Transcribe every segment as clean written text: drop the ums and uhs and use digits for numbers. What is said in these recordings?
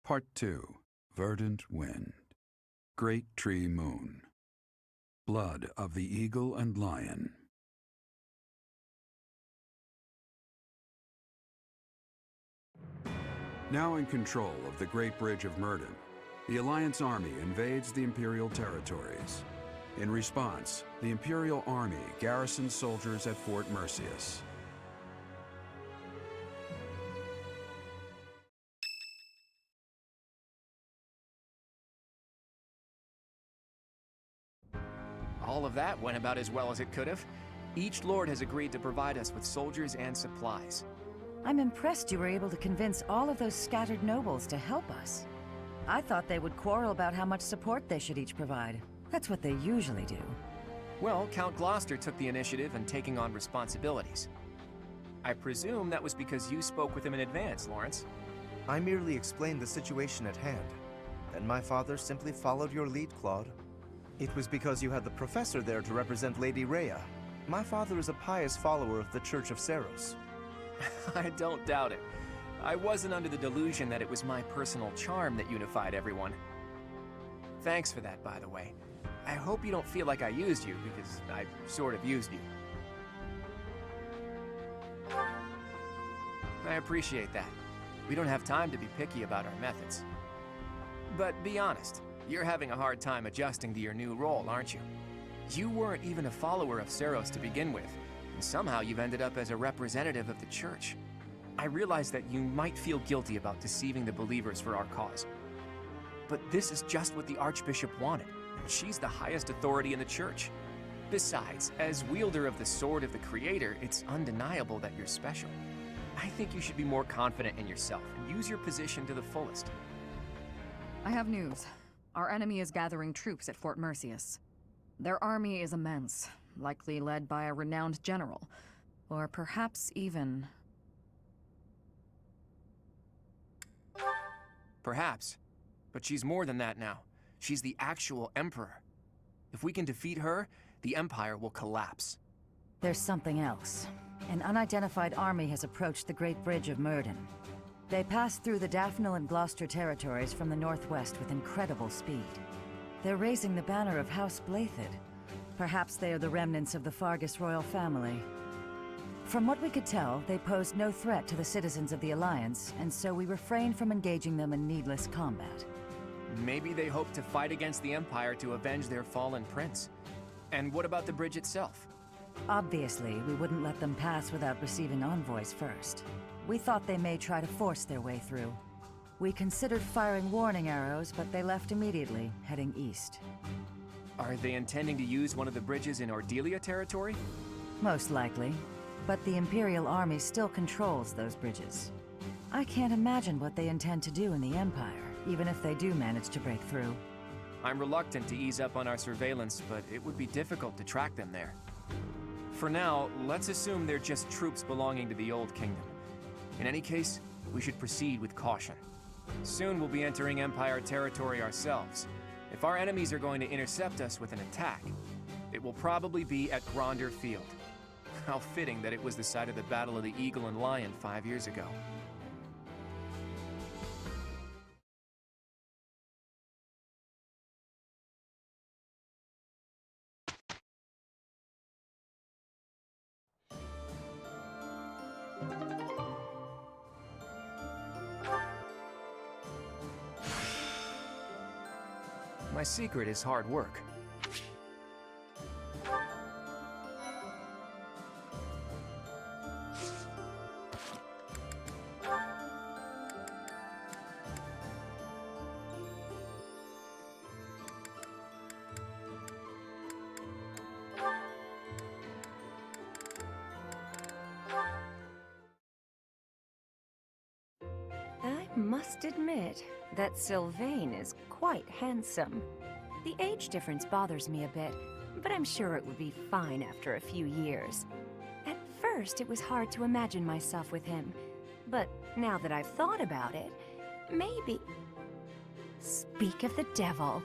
Part 2. Verdant Wind. Great Tree Moon. Blood of the Eagle and Lion. Now in control of the Great Bridge of Myrddin, the Alliance army invades the Imperial territories. In response, the Imperial army garrisons soldiers at Fort Merceus. All of that went about as well as it could have. Each lord has agreed to provide us with soldiers and supplies. I'm impressed you were able to convince all of those scattered nobles to help us. I thought they would quarrel about how much support they should each provide. That's what they usually do. Well, Count Gloucester took the initiative in taking on responsibilities. I presume that was because you spoke with him in advance, Lawrence. I merely explained the situation at hand. Then my father simply followed your lead, Claude. It was because you had the professor there to represent Lady Rhea. My father is a pious follower of the Church of Seiros. I don't doubt it. I wasn't under the delusion that it was my personal charm that unified everyone. Thanks for that, by the way. I hope you don't feel like I used you, because I sort of used you. I appreciate that. We don't have time to be picky about our methods. But be honest, you're having a hard time adjusting to your new role, aren't you? You weren't even a follower of Seiros to begin with, and somehow you've ended up as a representative of the Church. I realize that you might feel guilty about deceiving the believers for our cause. But this is just what the Archbishop wanted, and she's the highest authority in the Church. Besides, as wielder of the Sword of the Creator, it's undeniable that you're special. I think you should be more confident in yourself and use your position to the fullest. I have news. Our enemy is gathering troops at Fort Merceus. Their army is immense, likely led by a renowned general, or perhaps even... Perhaps. But she's more than that now. She's the actual Emperor. If we can defeat her, the Empire will collapse. There's something else. An unidentified army has approached the Great Bridge of Myrddin. They passed through the Daphne and Gloucester territories from the northwest with incredible speed. They're raising the banner of House byleth. Perhaps they are the remnants of the Fargus royal family. From what we could tell, they posed no threat to the citizens of the Alliance, and so we refrained from engaging them in needless combat. Maybe they hope to fight against the Empire to avenge their fallen prince. And what about the bridge itself? Obviously, we wouldn't let them pass without receiving envoys first. We thought they may try to force their way through. We considered firing warning arrows, but they left immediately, heading east. Are they intending to use one of the bridges in Ordelia territory? Most likely. But the Imperial Army still controls those bridges. I can't imagine what they intend to do in the Empire, even if they do manage to break through. I'm reluctant to ease up on our surveillance, but it would be difficult to track them there. For now, let's assume they're just troops belonging to the Old Kingdom. In any case, we should proceed with caution. Soon we'll be entering Empire territory ourselves. If our enemies are going to intercept us with an attack, it will probably be at Gronder Field. How fitting that it was the site of the Battle of the Eagle and Lion 5 years ago. My secret is hard work. I must admit that Sylvain is quite handsome. The age difference bothers me a bit, but I'm sure it would be fine after a few years. At first, it was hard to imagine myself with him, but now that I've thought about it, maybe... Speak of the devil.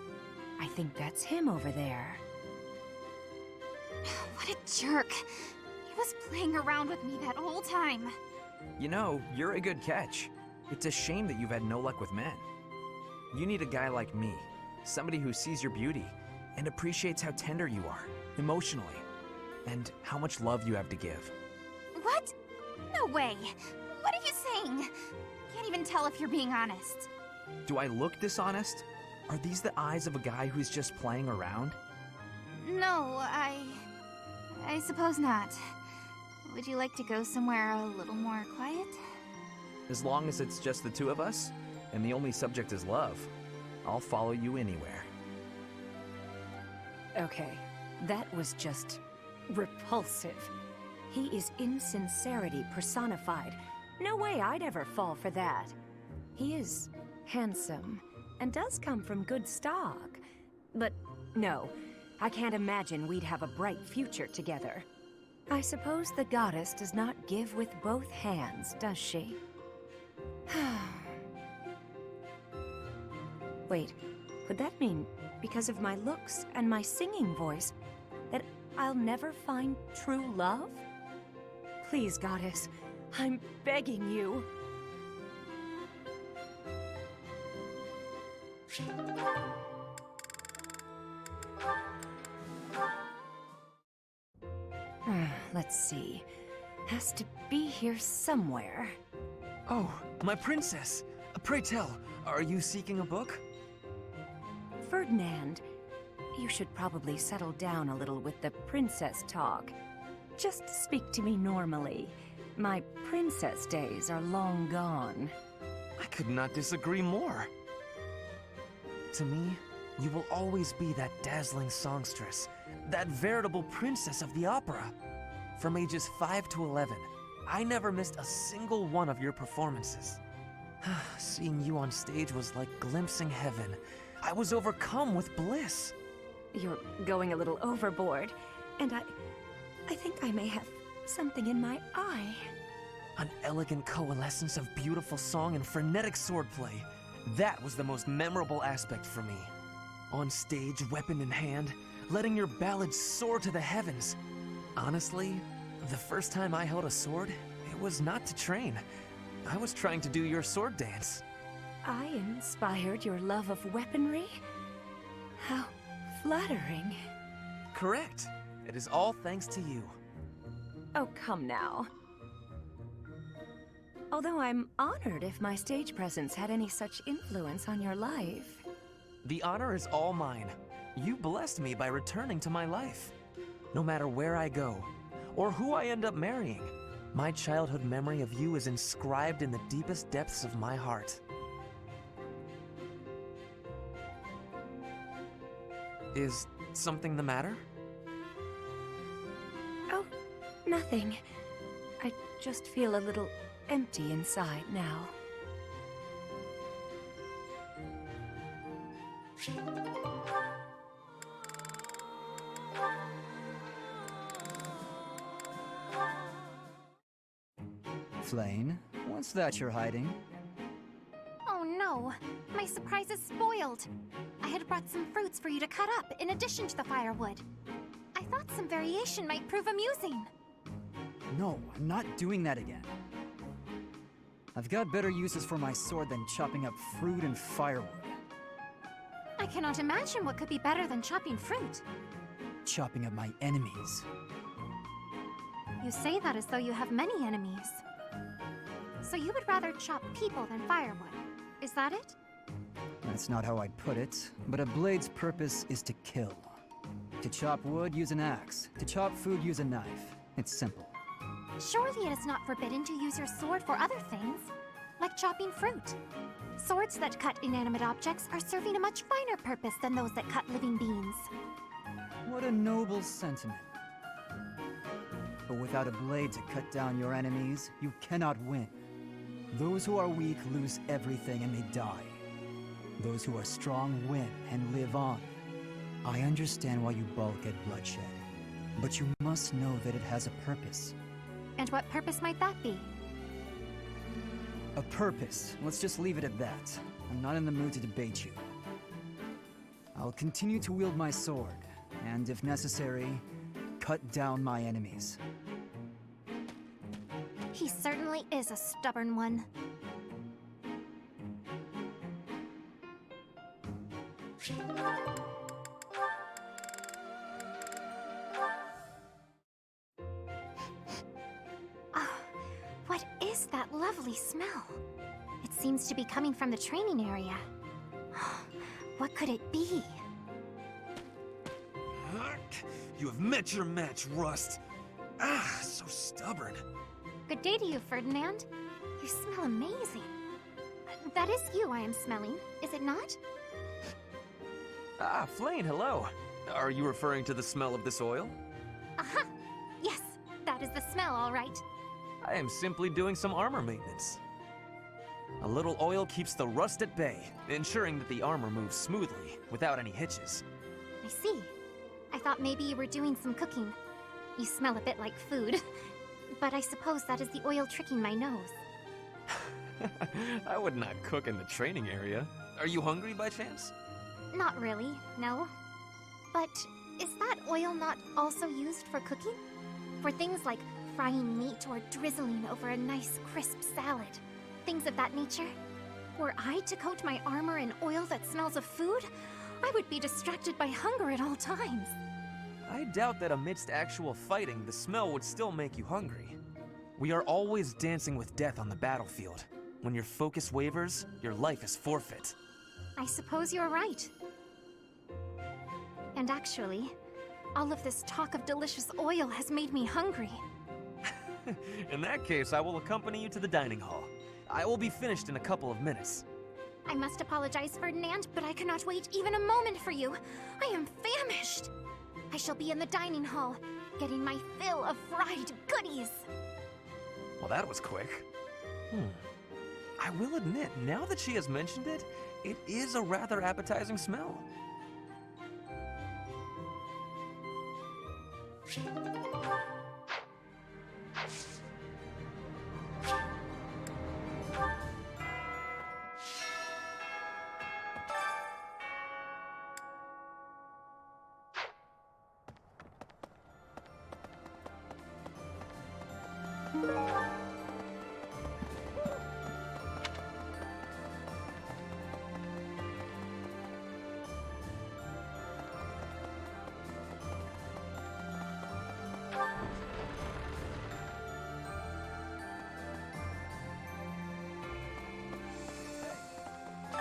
I think that's him over there. What a jerk. He was playing around with me that whole time. You know, you're a good catch. It's a shame that you've had no luck with men. You need a guy like me. Somebody who sees your beauty and appreciates how tender you are, emotionally, and how much love you have to give. What? No way. What are you saying? Can't even tell if you're being honest. Do I look dishonest? Are these the eyes of a guy who's just playing around? No, I suppose not. Would you like to go somewhere a little more quiet? As long as it's just the two of us, and the only subject is love, I'll follow you anywhere. Okay, that was just repulsive. He is insincerity personified. No way I'd ever fall for that. He is handsome and does come from good stock. But no, I can't imagine we'd have a bright future together. I suppose the goddess does not give with both hands, does she? Wait, could that mean, because of my looks and my singing voice, that I'll never find true love? Please, goddess, I'm begging you. Let's see. Has to be here somewhere. Oh, my princess! Pray tell, are you seeking a book? Ferdinand, you should probably settle down a little with the princess talk. Just speak to me normally. My princess days are long gone. I could not disagree more. To me, you will always be that dazzling songstress, that veritable princess of the opera. From ages 5 to 11, I never missed a single one of your performances. Seeing you on stage was like glimpsing heaven. I was overcome with bliss. You're going a little overboard, and I think I may have something in my eye. An elegant coalescence of beautiful song and frenetic swordplay. That was the most memorable aspect for me. On stage, weapon in hand, letting your ballad soar to the heavens. Honestly, the first time I held a sword, it was not to train. I was trying to do your sword dance. I inspired your love of weaponry? How flattering. Correct. It is all thanks to you. Oh, come now. Although I'm honored if my stage presence had any such influence on your life. The honor is all mine. You blessed me by returning to my life. No matter where I go, or who I end up marrying, my childhood memory of you is inscribed in the deepest depths of my heart. Is something the matter? Oh, nothing. I just feel a little empty inside now. Flayn, what's that you're hiding? Oh no, my surprise is spoiled. I had brought some fruits for you to cut up in addition to the firewood. I thought some variation might prove amusing. No, I'm not doing that again. I've got better uses for my sword than chopping up fruit and firewood. I cannot imagine what could be better than chopping fruit. Chopping up my enemies. You say that as though you have many enemies. So you would rather chop people than firewood, is that it? That's not how I'd put it, but a blade's purpose is to kill. To chop wood, use an axe. To chop food, use a knife. It's simple. Surely it is not forbidden to use your sword for other things, like chopping fruit. Swords that cut inanimate objects are serving a much finer purpose than those that cut living beings. What a noble sentiment. But without a blade to cut down your enemies, you cannot win. Those who are weak lose everything and they die. Those who are strong win and live on. I understand why you balk at bloodshed, but you must know that it has a purpose. And what purpose might that be? A purpose. Let's just leave it at that. I'm not in the mood to debate you. I'll continue to wield my sword, and if necessary, cut down my enemies. He certainly is a stubborn one. What is that lovely smell? It seems to be coming from the training area. What could it be? You have met your match, Rust. Ah, so stubborn. Good day to you, Ferdinand. You smell amazing. That is you I am smelling, is it not? Ah, Flane, hello. Are you referring to the smell of this oil? Aha! Yes, that is the smell, all right. I am simply doing some armor maintenance. A little oil keeps the rust at bay, ensuring that the armor moves smoothly, without any hitches. I see. I thought maybe you were doing some cooking. You smell a bit like food. But I suppose that is the oil tricking my nose. I would not cook in the training area. Are you hungry by chance? Not really, no. But is that oil not also used for cooking? For things like frying meat or drizzling over a nice crisp salad? Things of that nature? Were I to coat my armor in oil that smells of food, I would be distracted by hunger at all times. I doubt that amidst actual fighting, the smell would still make you hungry. We are always dancing with death on the battlefield. When your focus wavers, your life is forfeit. I suppose you're right. And actually, all of this talk of delicious oil has made me hungry. In that case, I will accompany you to the dining hall. I will be finished in a couple of minutes. I must apologize, Ferdinand, but I cannot wait even a moment for you. I am famished. I shall be in the dining hall, getting my fill of fried goodies. Well, that was quick. I will admit, now that she has mentioned it, it is a rather appetizing smell.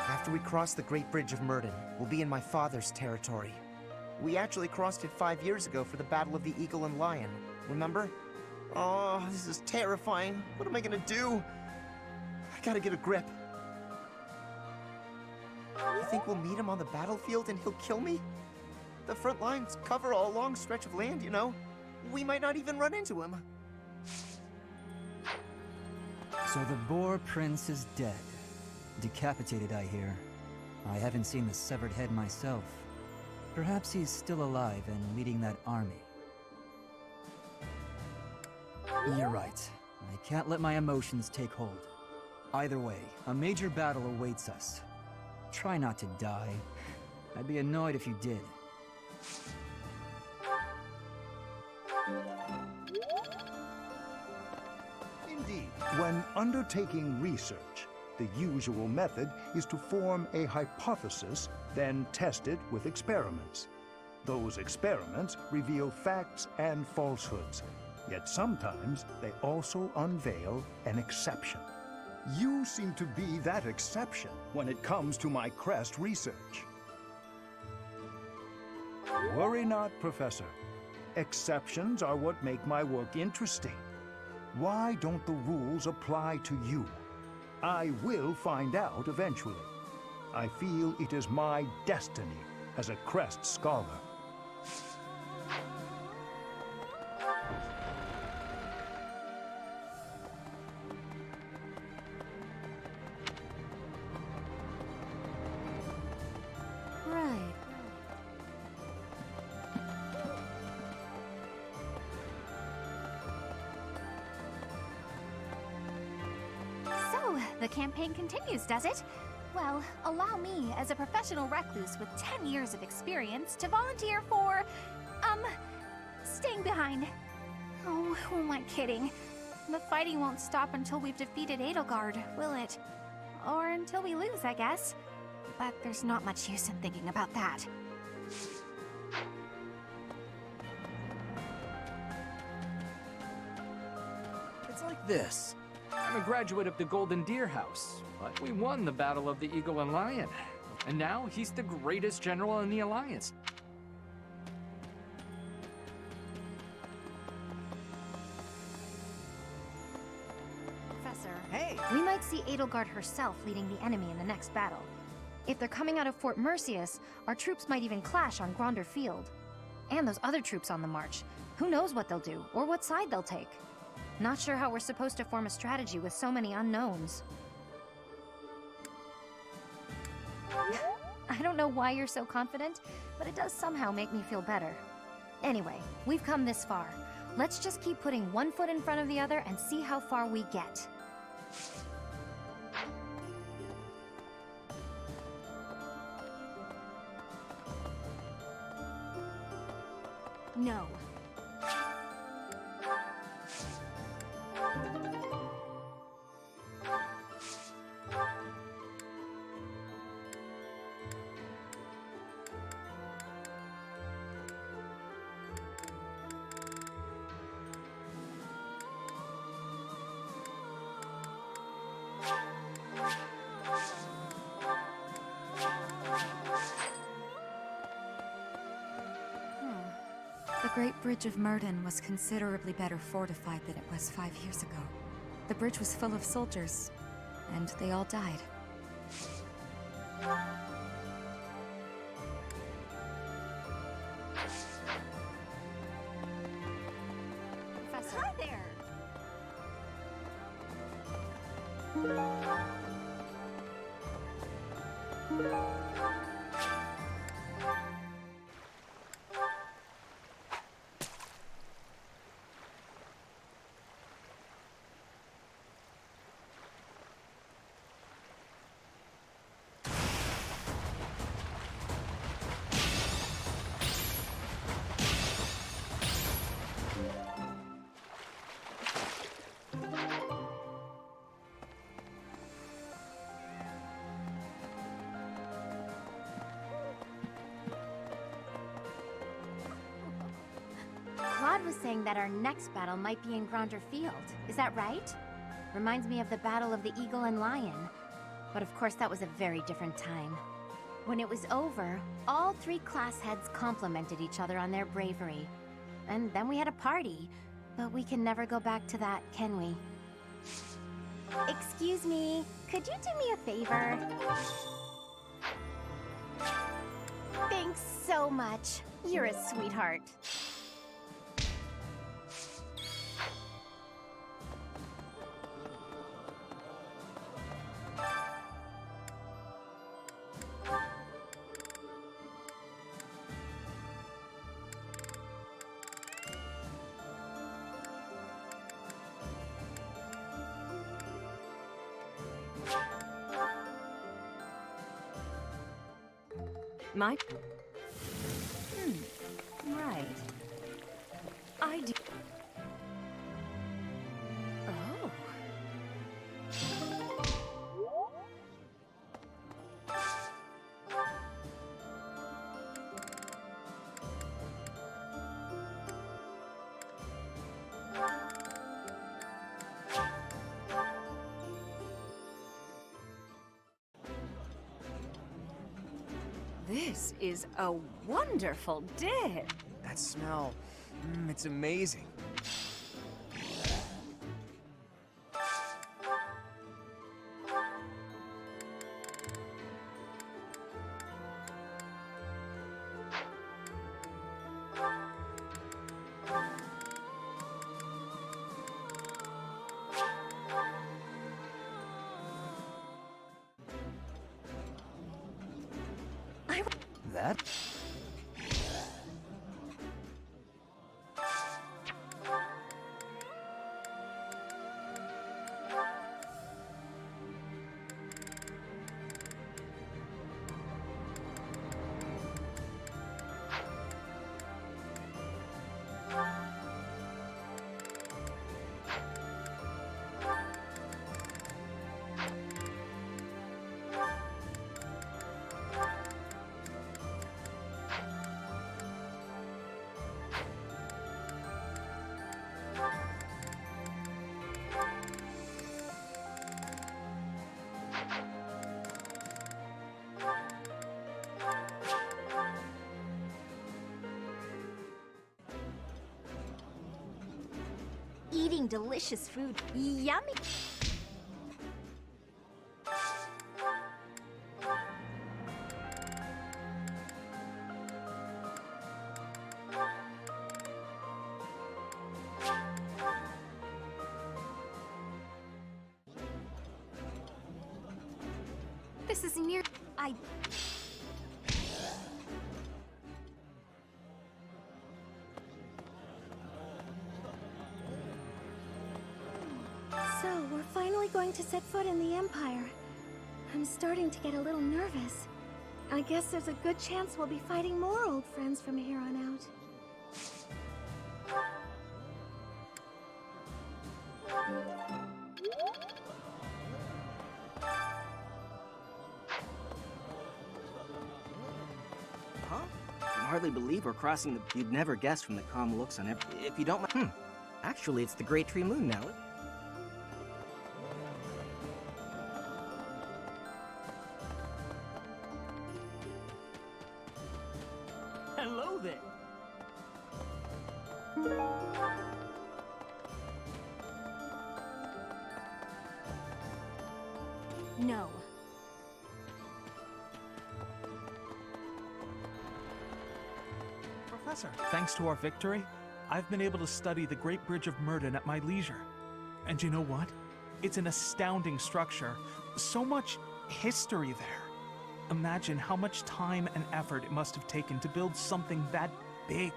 After we cross the Great Bridge of Murden, we'll be in my father's territory. We actually crossed it 5 years ago for the Battle of the Eagle and Lion, remember? Oh, this is terrifying. What am I gonna do? I gotta get a grip. You think we'll meet him on the battlefield and he'll kill me? The front lines cover a long stretch of land, you know? We might not even run into him. So the Boar Prince is dead. Decapitated, I hear. I haven't seen the severed head myself. Perhaps he's still alive and leading that army. You're right. I can't let my emotions take hold. Either way, a major battle awaits us. Try not to die. I'd be annoyed if you did. Indeed. When undertaking research, the usual method is to form a hypothesis, then test it with experiments. Those experiments reveal facts and falsehoods, yet sometimes they also unveil an exception. You seem to be that exception when it comes to my crest research. Worry not, Professor. Exceptions are what make my work interesting. Why don't the rules apply to you? I will find out eventually. I feel it is my destiny as a crest scholar. Right. So, the campaign continues, does it? Well, allow me, as a professional recluse with 10 years of experience, to volunteer for, staying behind. Oh, who am I kidding? The fighting won't stop until we've defeated Edelgard, will it? Or until we lose, I guess. but there's not much use in thinking about that. It's like this. I'm a graduate of the Golden Deer House, but we won the Battle of the Eagle and Lion. And now he's the greatest general in the Alliance. Professor, Hey! we might see Edelgard herself leading the enemy in the next battle. If they're coming out of Fort Merceus, our troops might even clash on Gronder Field. And those other troops on the march. Who knows what they'll do, or what side they'll take. Not sure how we're supposed to form a strategy with so many unknowns. I don't know why you're so confident, but it does somehow make me feel better. Anyway, we've come this far. Let's just keep putting one foot in front of the other and see how far we get. No. The Great Bridge of Murden was considerably better fortified than it was 5 years ago. The bridge was full of soldiers, and they all died. Professor. Hi there! Claude was saying that our next battle might be in Gronder Field. Is that right? Reminds me of the Battle of the Eagle and Lion. But of course that was a very different time. When it was over, all 3 class heads complimented each other on their bravery. And then we had a party. But we can never go back to that, can we? Excuse me, could you do me a favor? Thanks so much. You're a sweetheart. My... right. I do... Oh. This is a wonderful dish. That smell, it's amazing. That? eating delicious food. Yummy! This is near... So, we're finally going to set foot in the Empire. I'm starting to get a little nervous. I guess there's a good chance we'll be fighting more old friends from here on out. Huh? I can hardly believe we're crossing the... You'd never guess from the calm looks on every... If you don't mind... Actually, it's the Great Tree Moon now. Hello there. No. Professor, thanks to our victory, I've been able to study the Great Bridge of Myrden at my leisure. And you know what? It's an astounding structure. So much history there. Imagine how much time and effort it must have taken to build something that big.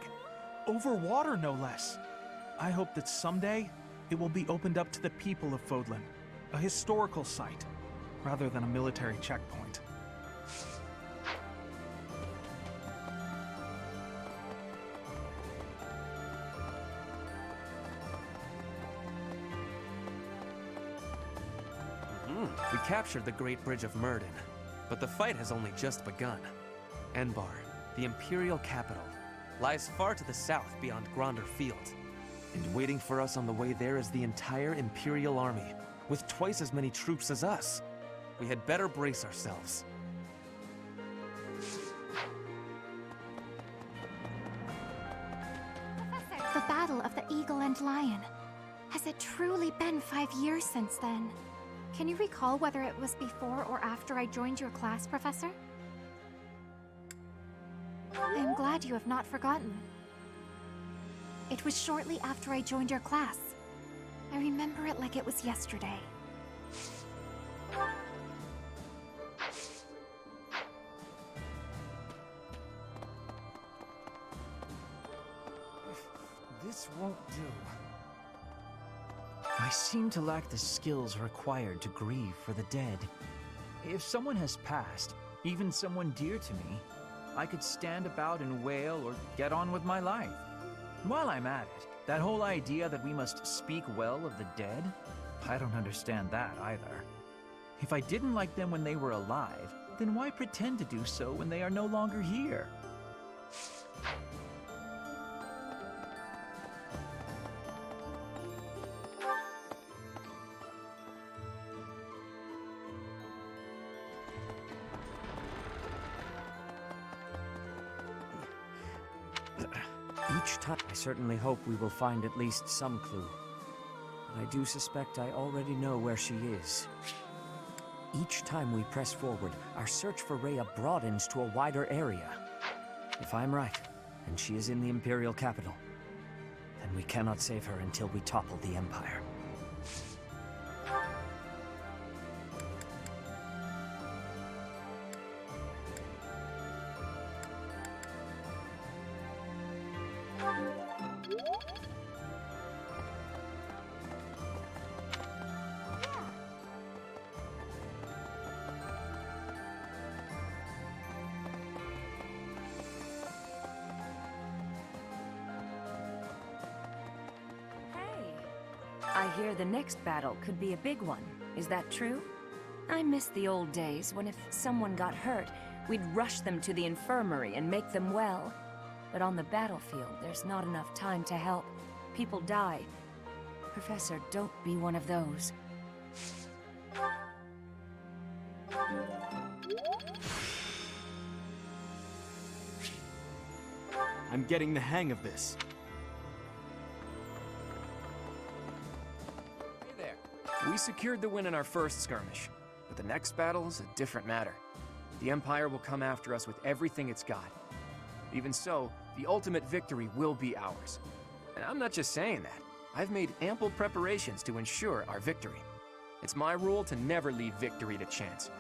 Over water, no less. I hope that someday it will be opened up to the people of Fodlan, a historical site, rather than a military checkpoint. We captured the Great Bridge of Myrden, but the fight has only just begun. Enbar, the Imperial capital, lies far to the south beyond Gronder Field. And waiting for us on the way there is the entire Imperial army, with twice as many troops as us. We had better brace ourselves. Professor, the Battle of the Eagle and Lion. Has it truly been 5 years since then? Can you recall whether it was before or after I joined your class, Professor? I am glad you have not forgotten. It was shortly after I joined your class. I remember it like it was yesterday. This won't do. I seem to lack the skills required to grieve for the dead. If someone has passed, even someone dear to me, I could stand about and wail or get on with my life. While I'm at it, that whole idea that we must speak well of the dead, I don't understand that either. If I didn't like them when they were alive, then why pretend to do so when they are no longer here? Each time, I certainly hope we will find at least some clue. But I do suspect I already know where she is. Each time we press forward, our search for Rhea broadens to a wider area. If I'm right, and she is in the Imperial capital, then we cannot save her until we topple the Empire. I hear the next battle could be a big one. Is that true? I miss the old days when if someone got hurt, we'd rush them to the infirmary and make them well. But on the battlefield, there's not enough time to help. People die. Professor, don't be one of those. I'm getting the hang of this. We secured the win in our first skirmish, but the next battle is a different matter. The Empire will come after us with everything it's got. Even so, the ultimate victory will be ours. And I'm not just saying that. I've made ample preparations to ensure our victory. It's my rule to never leave victory to chance.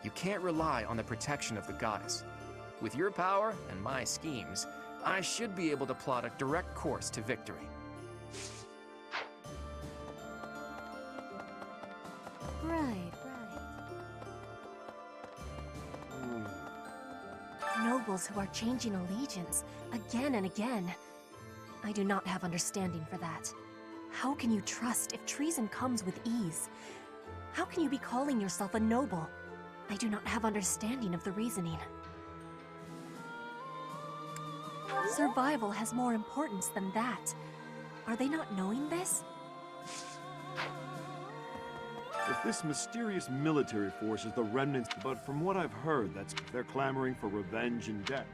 You can't rely on the protection of the goddess. With your power and my schemes, I should be able to plot a direct course to victory. Right. Nobles who are changing allegiance again and again. I do not have understanding for that. How can you trust if treason comes with ease? How can you be calling yourself a noble? I do not have understanding of the reasoning. Survival has more importance than that. Are they not knowing this? If this mysterious military force is the remnants, but from what I've heard, they're clamoring for revenge and death.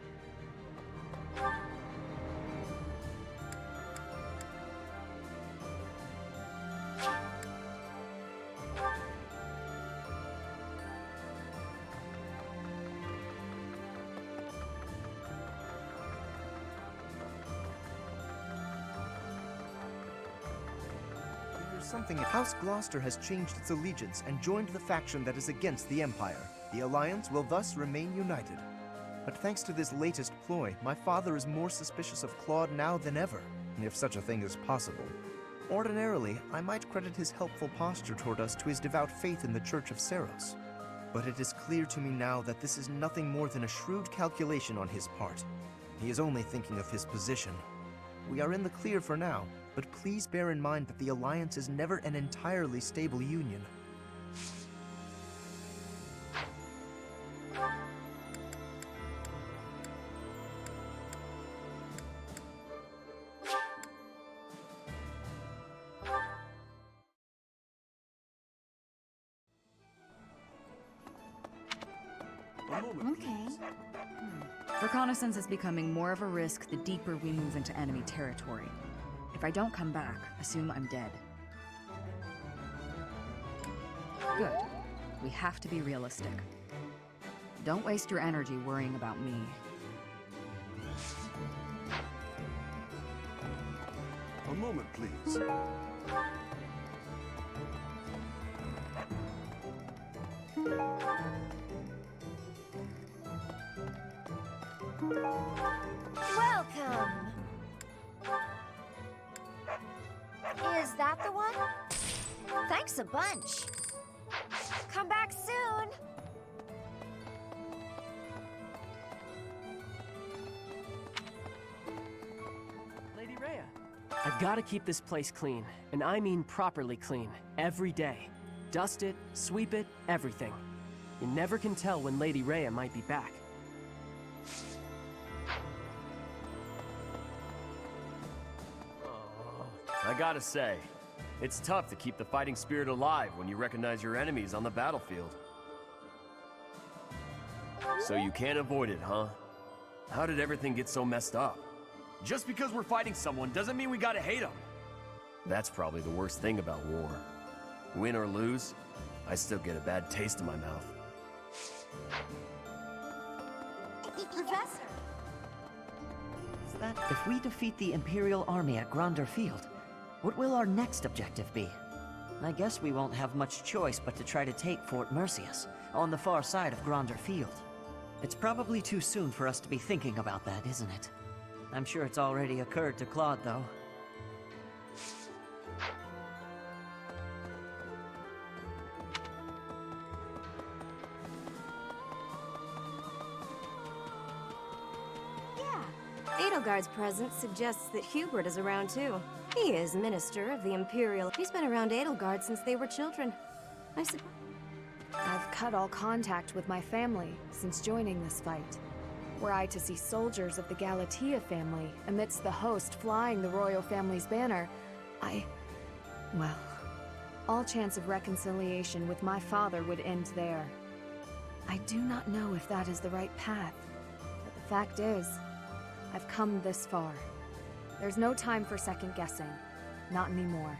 Something. House Gloucester has changed its allegiance and joined the faction that is against the Empire. The Alliance will thus remain united. But thanks to this latest ploy, my father is more suspicious of Claude now than ever, if such a thing is possible. Ordinarily, I might credit his helpful posture toward us to his devout faith in the Church of Seros. But it is clear to me now that this is nothing more than a shrewd calculation on his part. He is only thinking of his position. We are in the clear for now, but please bear in mind that the Alliance is never an entirely stable union. Okay. Reconnaissance is becoming more of a risk the deeper we move into enemy territory. If I don't come back, assume I'm dead. Good. We have to be realistic. Don't waste your energy worrying about me. A moment, please. Welcome! Is that the one? Thanks a bunch. Come back soon! Lady Rhea. I've got to keep this place clean, and I mean properly clean, every day. Dust it, sweep it, everything. You never can tell when Lady Rhea might be back. I gotta say, it's tough to keep the fighting spirit alive when you recognize your enemies on the battlefield. So you can't avoid it, huh? How did everything get so messed up? Just because we're fighting someone doesn't mean we gotta hate them. That's probably the worst thing about war. Win or lose, I still get a bad taste in my mouth. Professor! If we defeat the Imperial army at Gronder Field, what will our next objective be? I guess we won't have much choice but to try to take Fort Mercius, on the far side of Gronder Field. It's probably too soon for us to be thinking about that, isn't it? I'm sure it's already occurred to Claude, though. Edelgard's presence suggests that Hubert is around too. He is Minister of the Imperial. He's been around Edelgard since they were children. I've cut all contact with my family since joining this fight. Were I to see soldiers of the Galatea family amidst the host flying the royal family's banner, well, all chance of reconciliation with my father would end there. I do not know if that is the right path, but the fact is, I've come this far. There's no time for second guessing. Not anymore.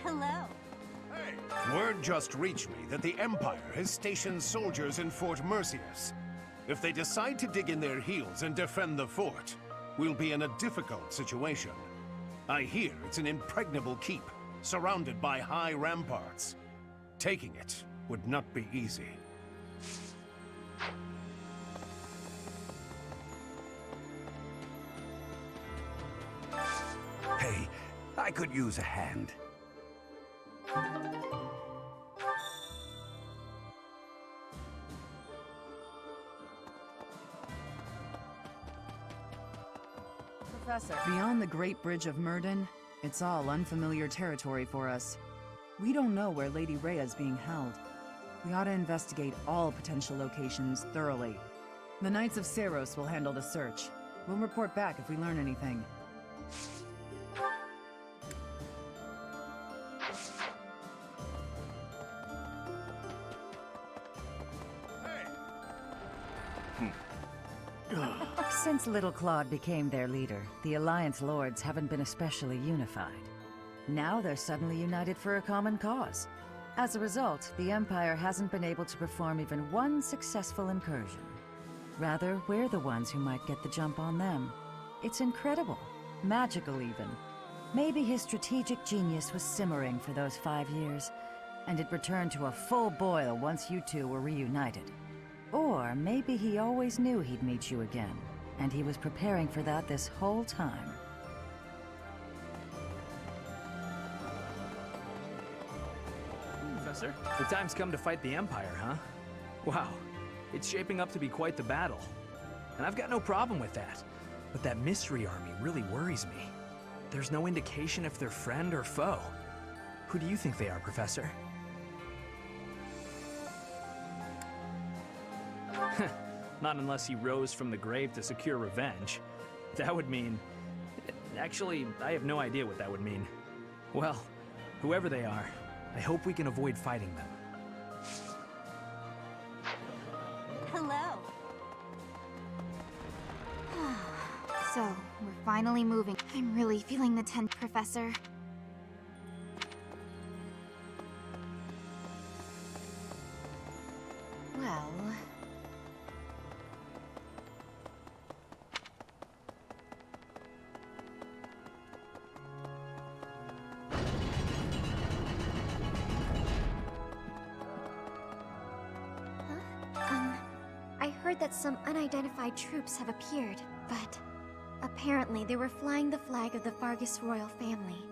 Hello. Word just reached me that the Empire has stationed soldiers in Fort Mercius. If they decide to dig in their heels and defend the fort, we'll be in a difficult situation. I hear it's an impregnable keep, surrounded by high ramparts. Taking it would not be easy. Hey, I could use a hand. Professor. Beyond the Great Bridge of Murden, it's all unfamiliar territory for us. We don't know where Lady Rhea's being held. We ought to investigate all potential locations thoroughly. The Knights of Seiros will handle the search. We'll report back if we learn anything. Since Little Claude became their leader, the Alliance Lords haven't been especially unified. Now they're suddenly united for a common cause. As a result, the Empire hasn't been able to perform even one successful incursion. Rather, we're the ones who might get the jump on them. It's incredible. Magical, even. Maybe his strategic genius was simmering for those 5 years, and it returned to a full boil once you two were reunited. Or maybe he always knew he'd meet you again, and he was preparing for that this whole time. Professor, the time's come to fight the Empire, huh? Wow, it's shaping up to be quite the battle. And I've got no problem with that. But that mystery army really worries me. There's no indication if they're friend or foe. Who do you think they are, Professor? Not unless he rose from the grave to secure revenge. That would mean... Actually, I have no idea what that would mean. Well, whoever they are, I hope we can avoid fighting them. Hello. So, we're finally moving. I'm really feeling the tension, Professor. Well... I heard that some unidentified troops have appeared, but apparently they were flying the flag of the Vargas royal family.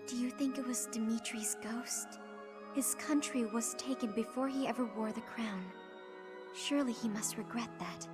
Do you think it was Dimitri's ghost? His country was taken before he ever wore the crown. Surely he must regret that.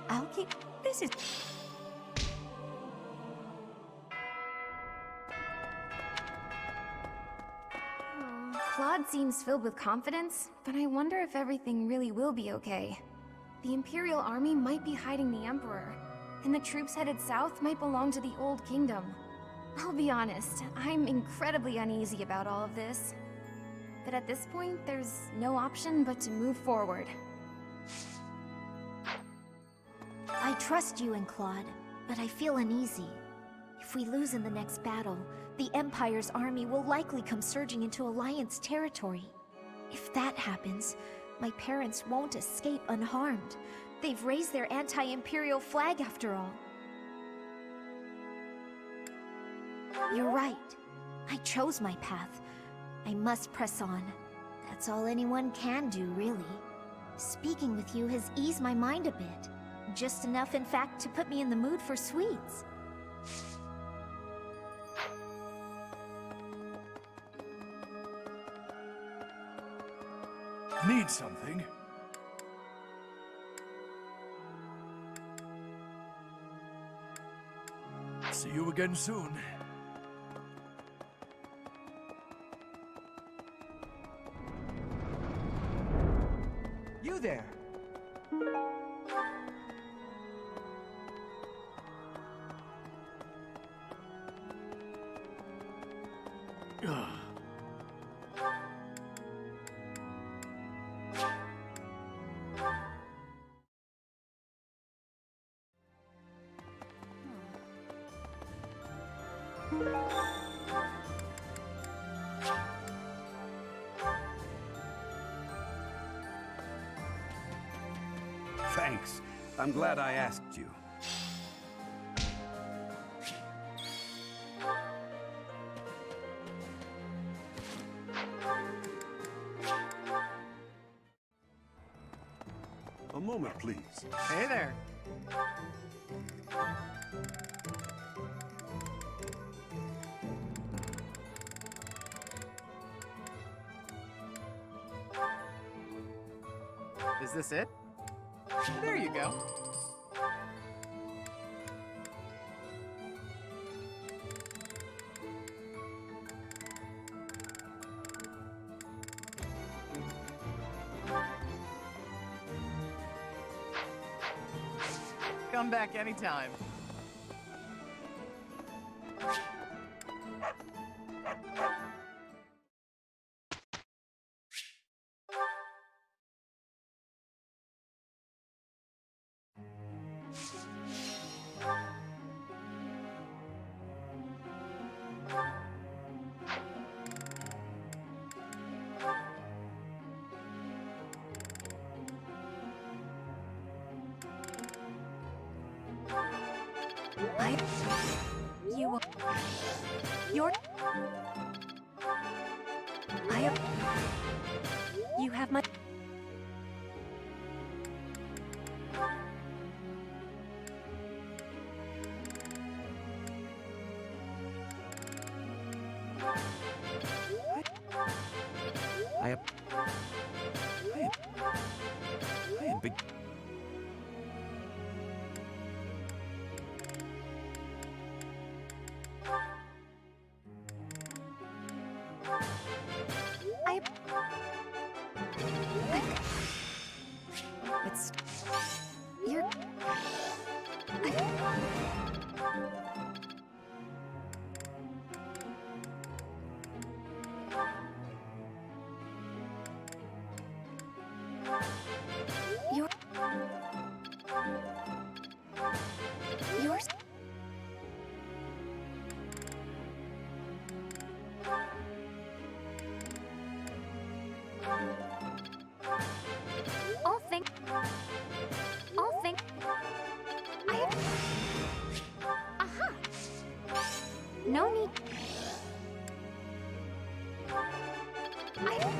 I'll keep... This is... Claude seems filled with confidence, but I wonder if everything really will be okay. The Imperial Army might be hiding the Emperor, and the troops headed south might belong to the Old Kingdom. I'll be honest, I'm incredibly uneasy about all of this. But at this point, there's no option but to move forward. I trust you and Claude, but I feel uneasy. If we lose in the next battle, the Empire's army will likely come surging into Alliance territory. If that happens, my parents won't escape unharmed. They've raised their anti-Imperial flag after all. You're right. I chose my path. I must press on. That's all anyone can do, really. Speaking with you has eased my mind a bit. Just enough, in fact, to put me in the mood for sweets. Need something? See you again soon. You there! Thanks. I'm glad I asked you. A moment, please. Hey there. Is this it? There you go. Come back anytime. You have my... I am big. It's... You're... You're... Yours... All think. I have. Aha! No need. I.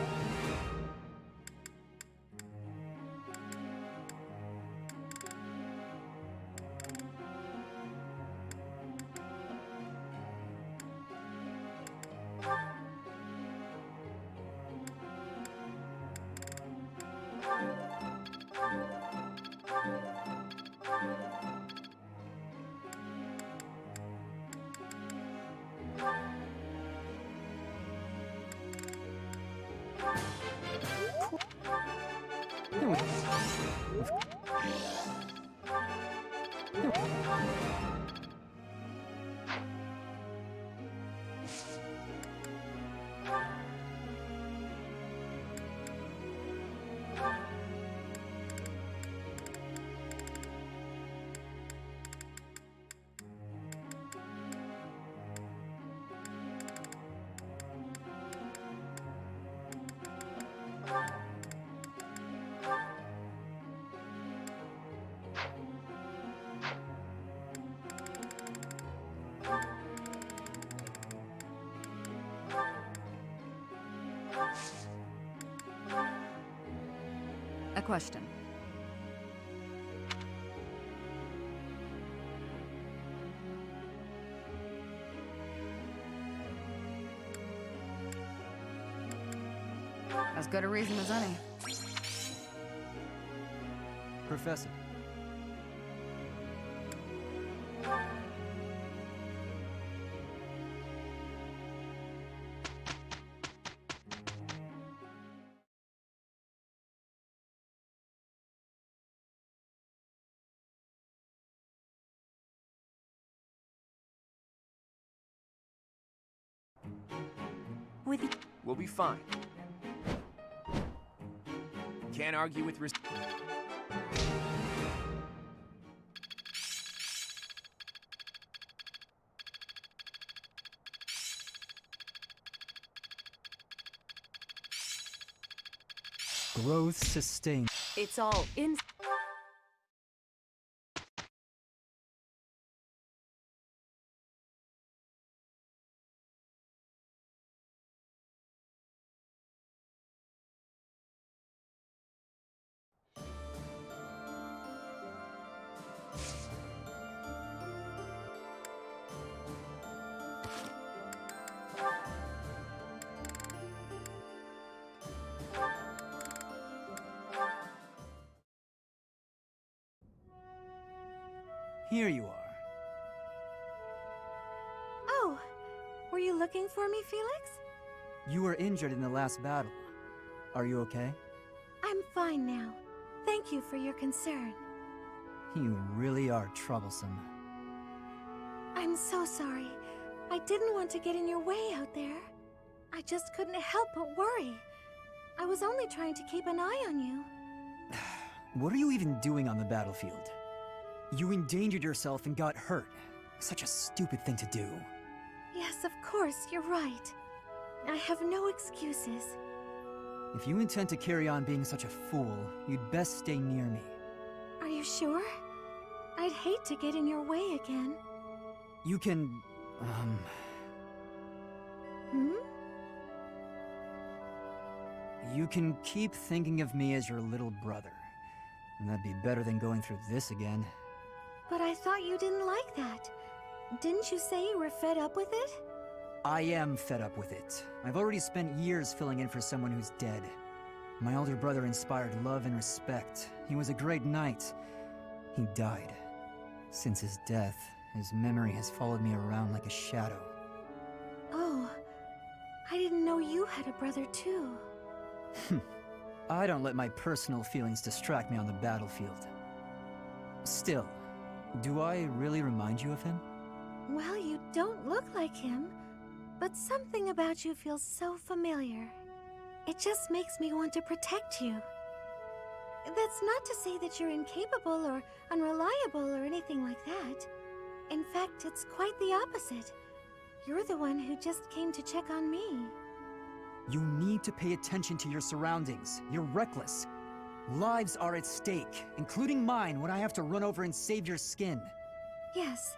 A question. As good a reason as any. Professor. with you. We'll be fine. Can't argue with Growth sustained. It's all in. Here you are. Oh, were you looking for me, Felix? You were injured in the last battle. Are you okay? I'm fine now. Thank you for your concern. You really are troublesome. I'm so sorry. I didn't want to get in your way out there. I just couldn't help but worry. I was only trying to keep an eye on you. What are you even doing on the battlefield? You endangered yourself and got hurt. Such a stupid thing to do. Yes, of course, you're right. I have no excuses. If you intend to carry on being such a fool, you'd best stay near me. Are you sure? I'd hate to get in your way again. You can, You can keep thinking of me as your little brother. And that'd be better than going through this again. But I thought you didn't like that. Didn't you say you were fed up with it? I am fed up with it. I've already spent years filling in for someone who's dead. My older brother inspired love and respect. He was a great knight. He died. Since his death, his memory has followed me around like a shadow. Oh, I didn't know you had a brother too. I don't let my personal feelings distract me on the battlefield. Still, do I really remind you of him? Well, you don't look like him, but something about you feels so familiar. It just makes me want to protect you. That's not to say that you're incapable or unreliable or anything like that. In fact, it's quite the opposite. You're the one who just came to check on me. You need to pay attention to your surroundings. You're reckless. Lives are at stake, including mine when I have to run over and save your skin. Yes,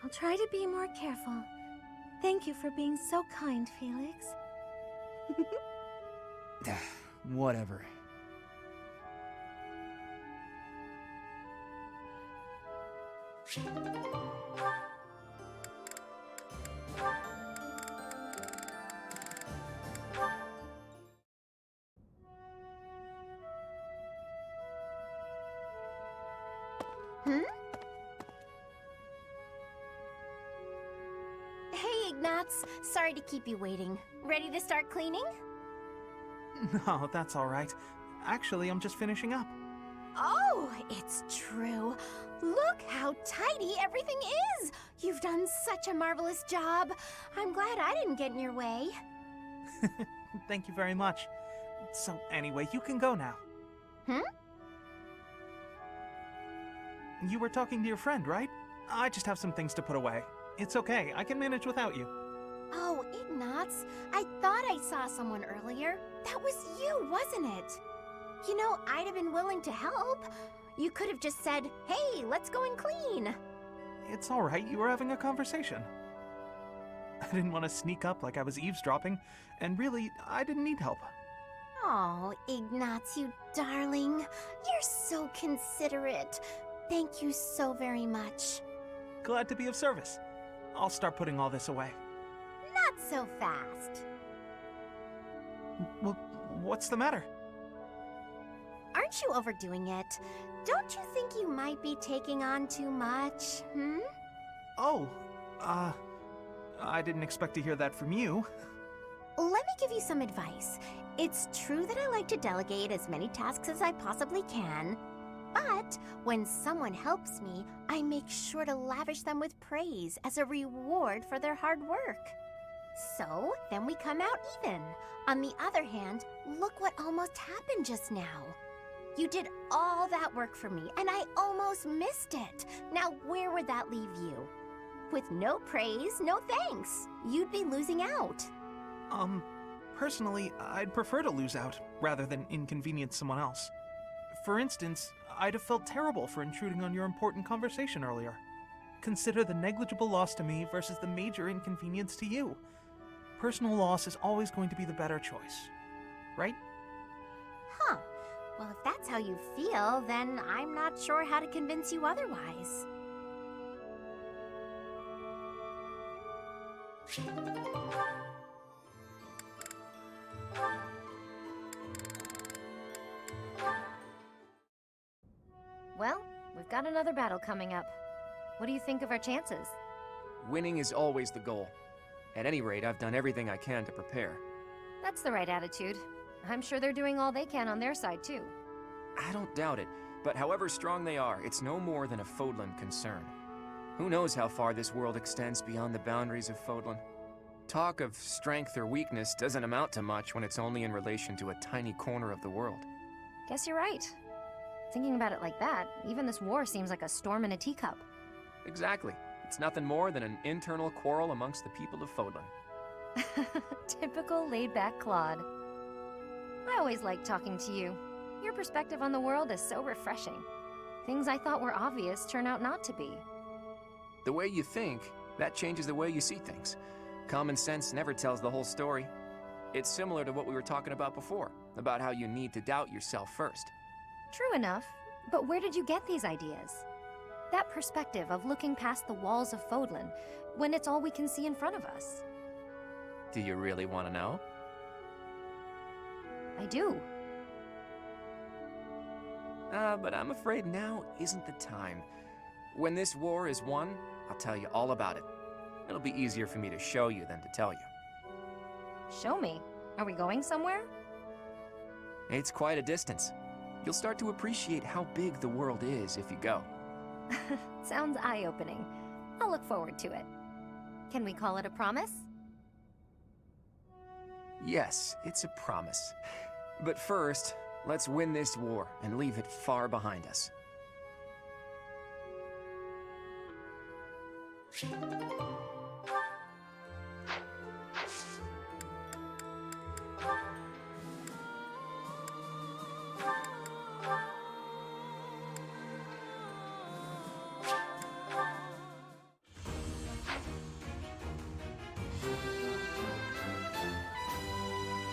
I'll try to be more careful. Thank you for being so kind, Felix. Whatever. Hey, Ignatz. Sorry to keep you waiting. Ready to start cleaning? No, that's all right. Actually, I'm just finishing up. Oh, it's true. Look how tidy everything is! You've done such a marvelous job. I'm glad I didn't get in your way. Thank you very much. So, anyway, you can go now. You were talking to your friend, right? I just have some things to put away. It's okay, I can manage without you. Oh, Ignatz, I thought I saw someone earlier. That was you, wasn't it? You know, I'd have been willing to help. You could have just said, hey, let's go and clean. It's all right, you were having a conversation. I didn't want to sneak up like I was eavesdropping, and really, I didn't need help. Oh, Ignatz, you darling. You're so considerate. Thank you so very much. Glad to be of service. I'll start putting all this away. Not so fast. Well, what's the matter? Aren't you overdoing it? Don't you think you might be taking on too much, Oh, I didn't expect to hear that from you. Let me give you some advice. It's true that I like to delegate as many tasks as I possibly can, but when someone helps me, I make sure to lavish them with praise as a reward for their hard work. So, then we come out even. On the other hand, look what almost happened just now. You did all that work for me, and I almost missed it. Now, where would that leave you? With no praise, no thanks. You'd be losing out. Personally, I'd prefer to lose out, rather than inconvenience someone else. For instance, I'd have felt terrible for intruding on your important conversation earlier. Consider the negligible loss to me versus the major inconvenience to you. Personal loss is always going to be the better choice, right? Huh. Well, if that's how you feel, then I'm not sure how to convince you otherwise. Well, we've got another battle coming up. What do you think of our chances? Winning is always the goal. At any rate, I've done everything I can to prepare. That's the right attitude. I'm sure they're doing all they can on their side, too. I don't doubt it, but however strong they are, it's no more than a Fodlan concern. Who knows how far this world extends beyond the boundaries of Fodlan? Talk of strength or weakness doesn't amount to much when it's only in relation to a tiny corner of the world. Guess you're right. Thinking about it like that, even this war seems like a storm in a teacup. Exactly. It's nothing more than an internal quarrel amongst the people of Fodlan. Typical laid-back Claude. I always like talking to you. Your perspective on the world is so refreshing. Things I thought were obvious turn out not to be. The way you think, that changes the way you see things. Common sense never tells the whole story. It's similar to what we were talking about before, about how you need to doubt yourself first. True enough, but where did you get these ideas? That perspective of looking past the walls of Fodlan, when it's all we can see in front of us. Do you really want to know? I do. But I'm afraid now isn't the time. When this war is won, I'll tell you all about it. It'll be easier for me to show you than to tell you. Show me. Are we going somewhere? It's quite a distance. You'll start to appreciate how big the world is if you go. Sounds eye-opening. I'll look forward to it. Can we call it a promise? Yes, it's a promise. But first, let's win this war and leave it far behind us.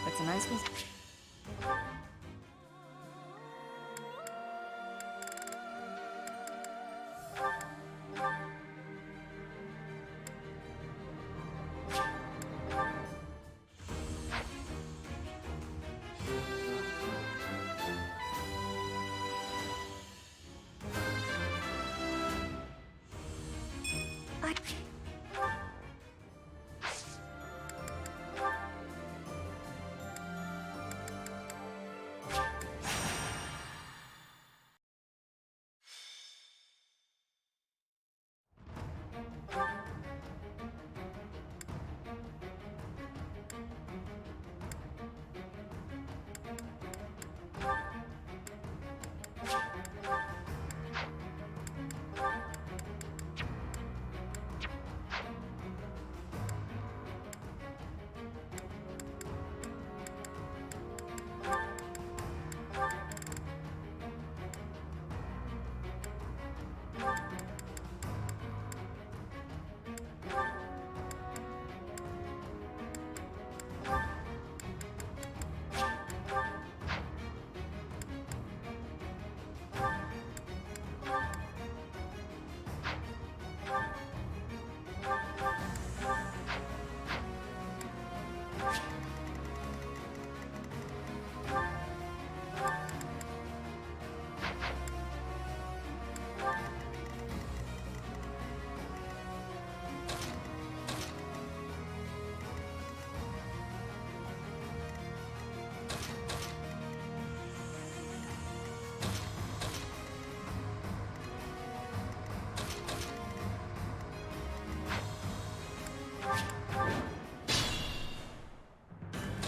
That's a nice one.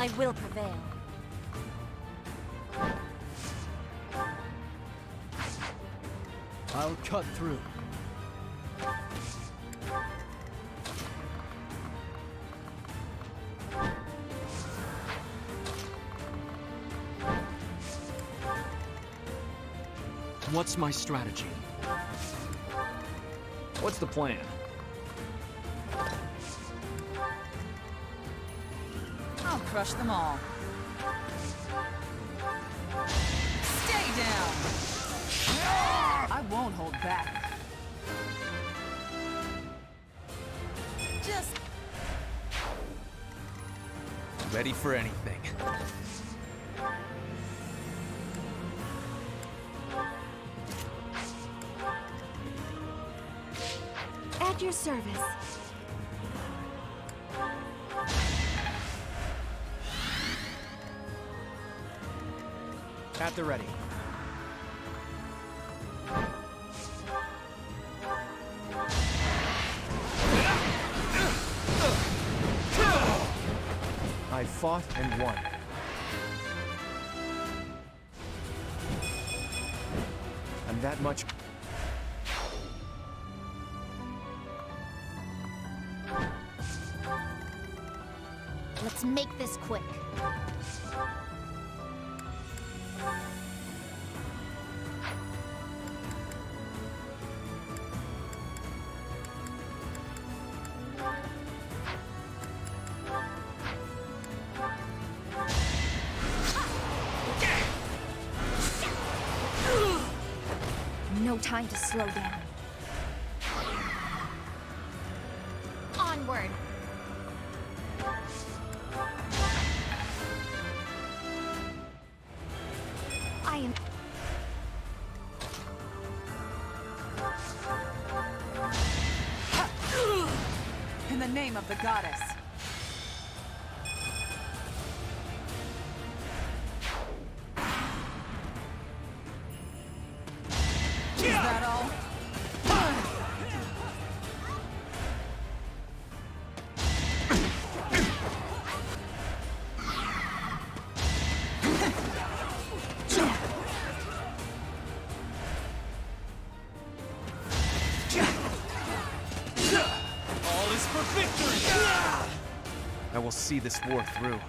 I will prevail. I'll cut through. What's my strategy? What's the plan? I'll crush them all. Stay down! I won't hold back. Just Ready for anything. At your service. At the ready. I fought and won. I'm that much. Let's make this quick. No time to slow down. Onward. I am... in the name of the goddess. Is that all? All is for victory! I will see this war through.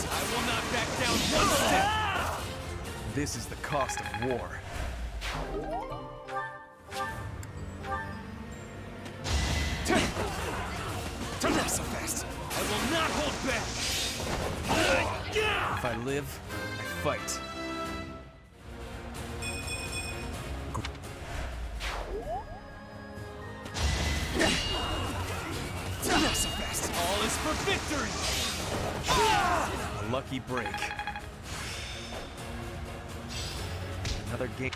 I will not back down one step! This is the cost of war. Not so fast! I will not hold back! If I live, I fight. Not so fast! All is for victory! A lucky break. Another game.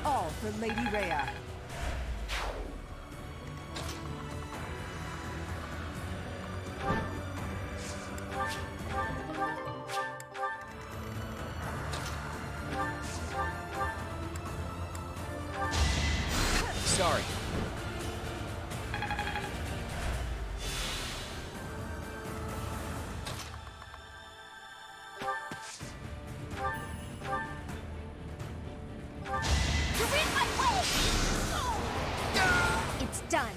All for Lady Rhea. Sorry. You're in my way! It's done.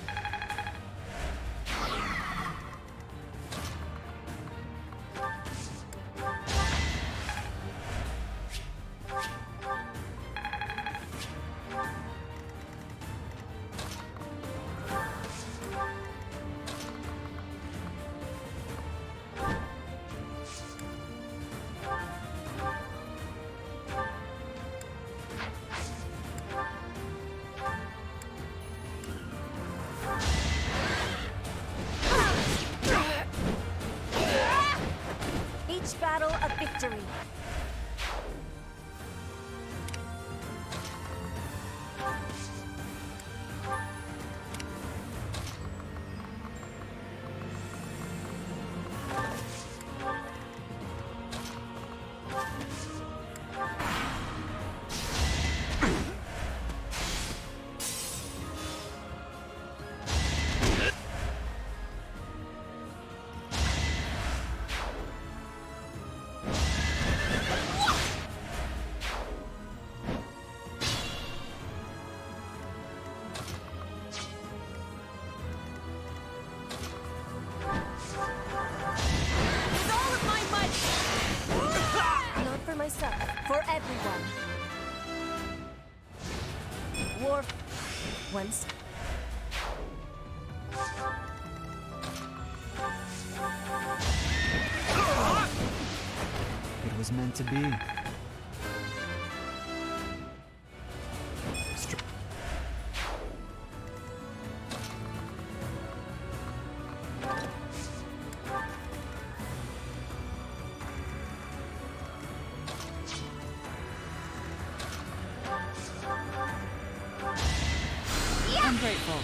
War... once... It was meant to be. I'm grateful.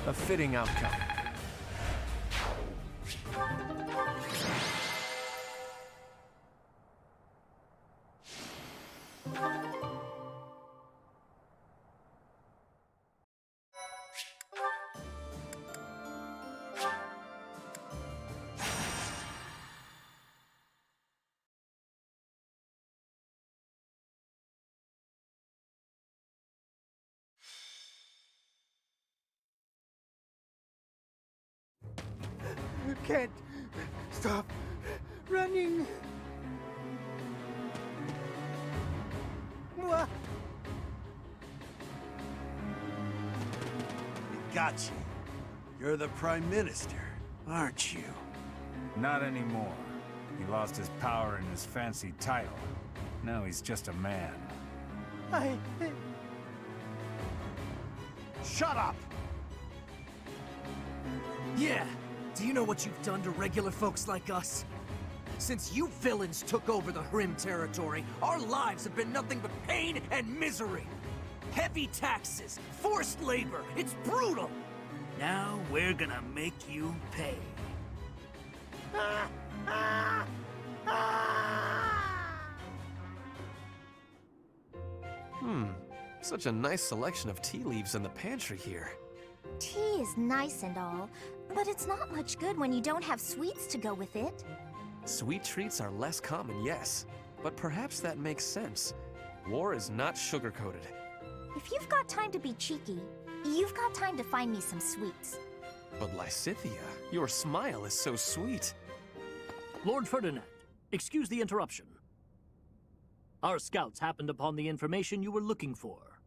A fitting outcome. Can't stop running. Mwah. We got you. You're the Prime Minister, aren't you? Not anymore. He lost his power and his fancy title. Now he's just a man. Shut up! Yeah! Do you know what you've done to regular folks like us? Since you villains took over the Hrim territory, our lives have been nothing but pain and misery. Heavy taxes, forced labor, it's brutal! Now we're gonna make you pay. Such a nice selection of tea leaves in the pantry here. Tea is nice and all, but it's not much good when you don't have sweets to go with it. Sweet treats are less common, yes, but perhaps that makes sense. War is not sugar-coated. If you've got time to be cheeky, you've got time to find me some sweets. But Lysithea, your smile is so sweet. Lord Ferdinand, excuse the interruption. Our scouts happened upon the information you were looking for.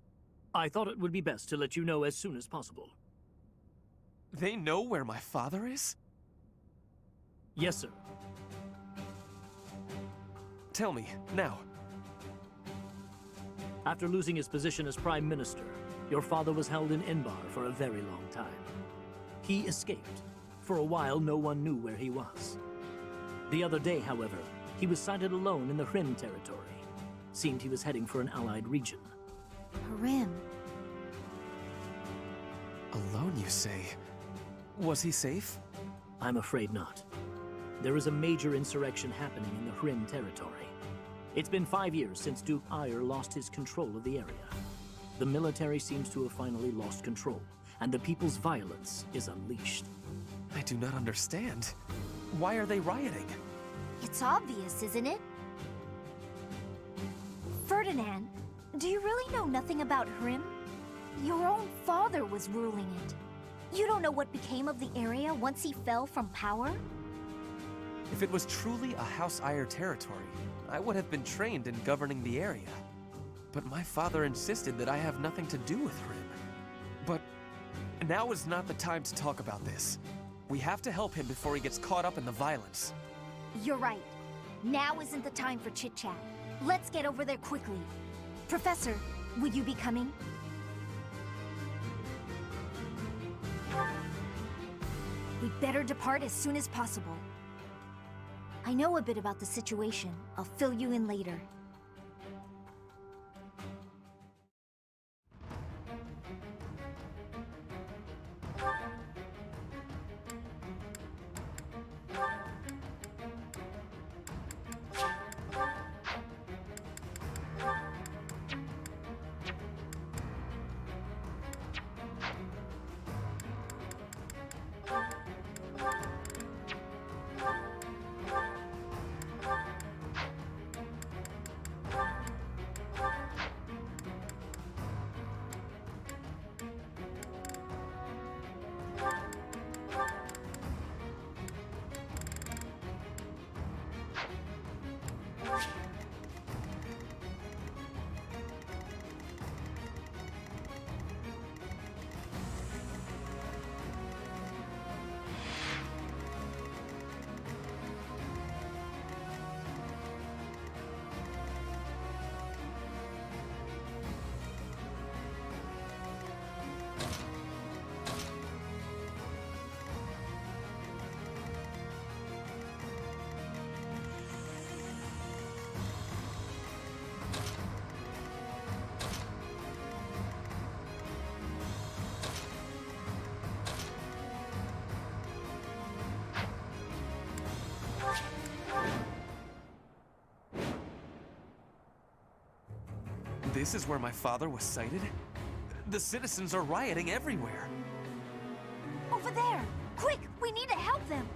I thought it would be best to let you know as soon as possible. They know where my father is? Yes, sir. Tell me, now. After losing his position as Prime Minister, your father was held in Enbar for a very long time. He escaped. For a while, no one knew where he was. The other day, however, he was sighted alone in the Hrim territory. Seemed he was heading for an allied region. Hrim. Alone, you say? Was he safe? I'm afraid not. There is a major insurrection happening in the Hrim territory. It's been 5 years since Duke Ire lost his control of the area. The military seems to have finally lost control, and the people's violence is unleashed. I do not understand. Why are they rioting? It's obvious, isn't it? Ferdinand, do you really know nothing about Hrim? Your own father was ruling it. You don't know what became of the area once he fell from power? If it was truly a House Ire territory, I would have been trained in governing the area. But my father insisted that I have nothing to do with Hrim. But now is not the time to talk about this. We have to help him before he gets caught up in the violence. You're right. Now isn't the time for chit-chat. Let's get over there quickly. Professor, will you be coming? We'd better depart as soon as possible. I know a bit about the situation. I'll fill you in later. This is where my father was sighted? The citizens are rioting everywhere. Over there! Quick, we need to help them!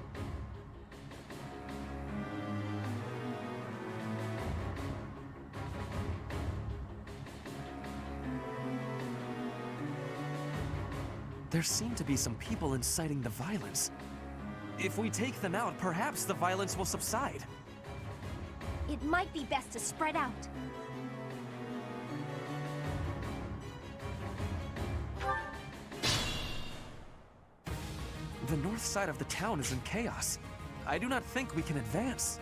There seem to be some people inciting the violence. If we take them out, perhaps the violence will subside. It might be best to spread out. The north side of the town is in chaos. I do not think we can advance.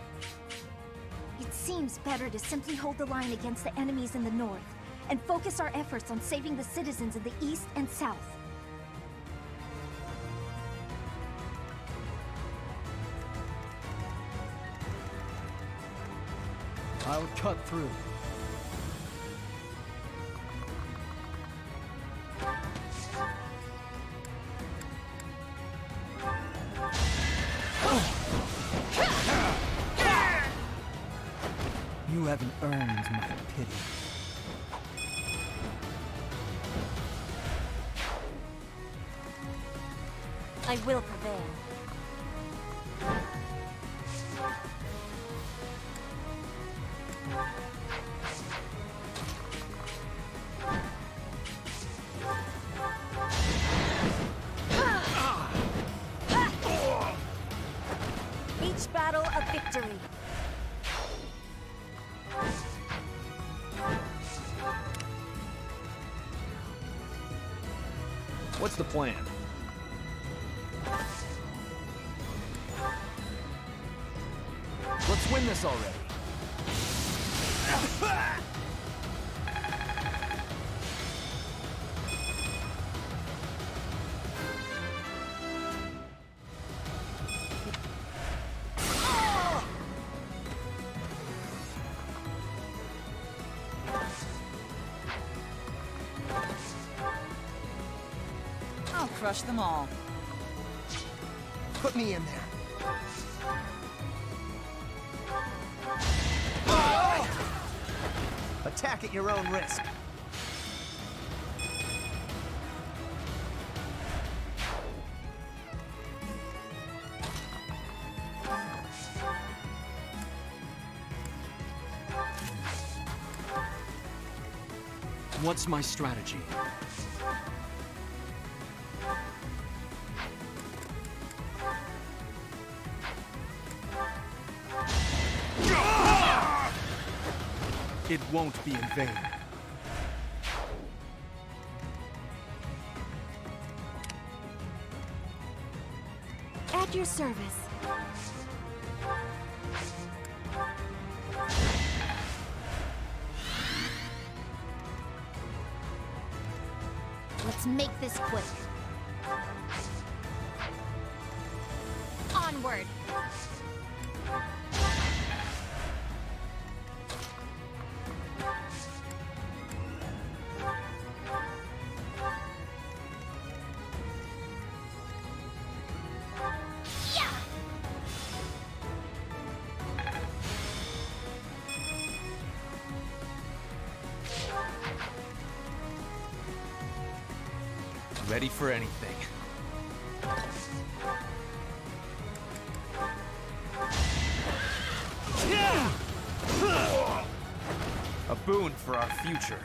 It seems better to simply hold the line against the enemies in the north, and focus our efforts on saving the citizens in the east and south. I would cut through. You haven't earned my pity. I will prevail. Each battle a victory. What's the plan? Let's win this already. I'll crush them all. Put me in there. Attack at your own risk. What's my strategy? It won't be in vain. At your service. Let's make this quick. Onward! Ready for anything. A boon for our future.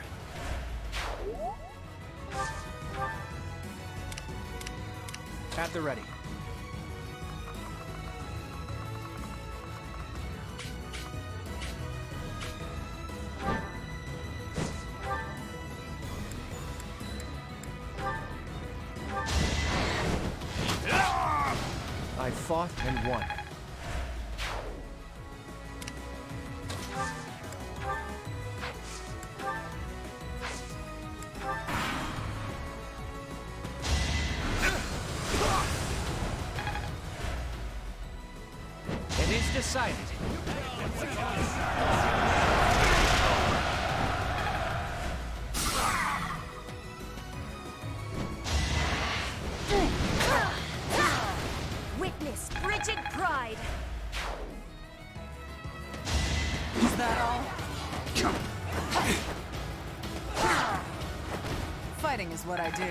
At the ready. I fought and won. It is decided. Witness frigid pride. Is that all? Fighting is what I do.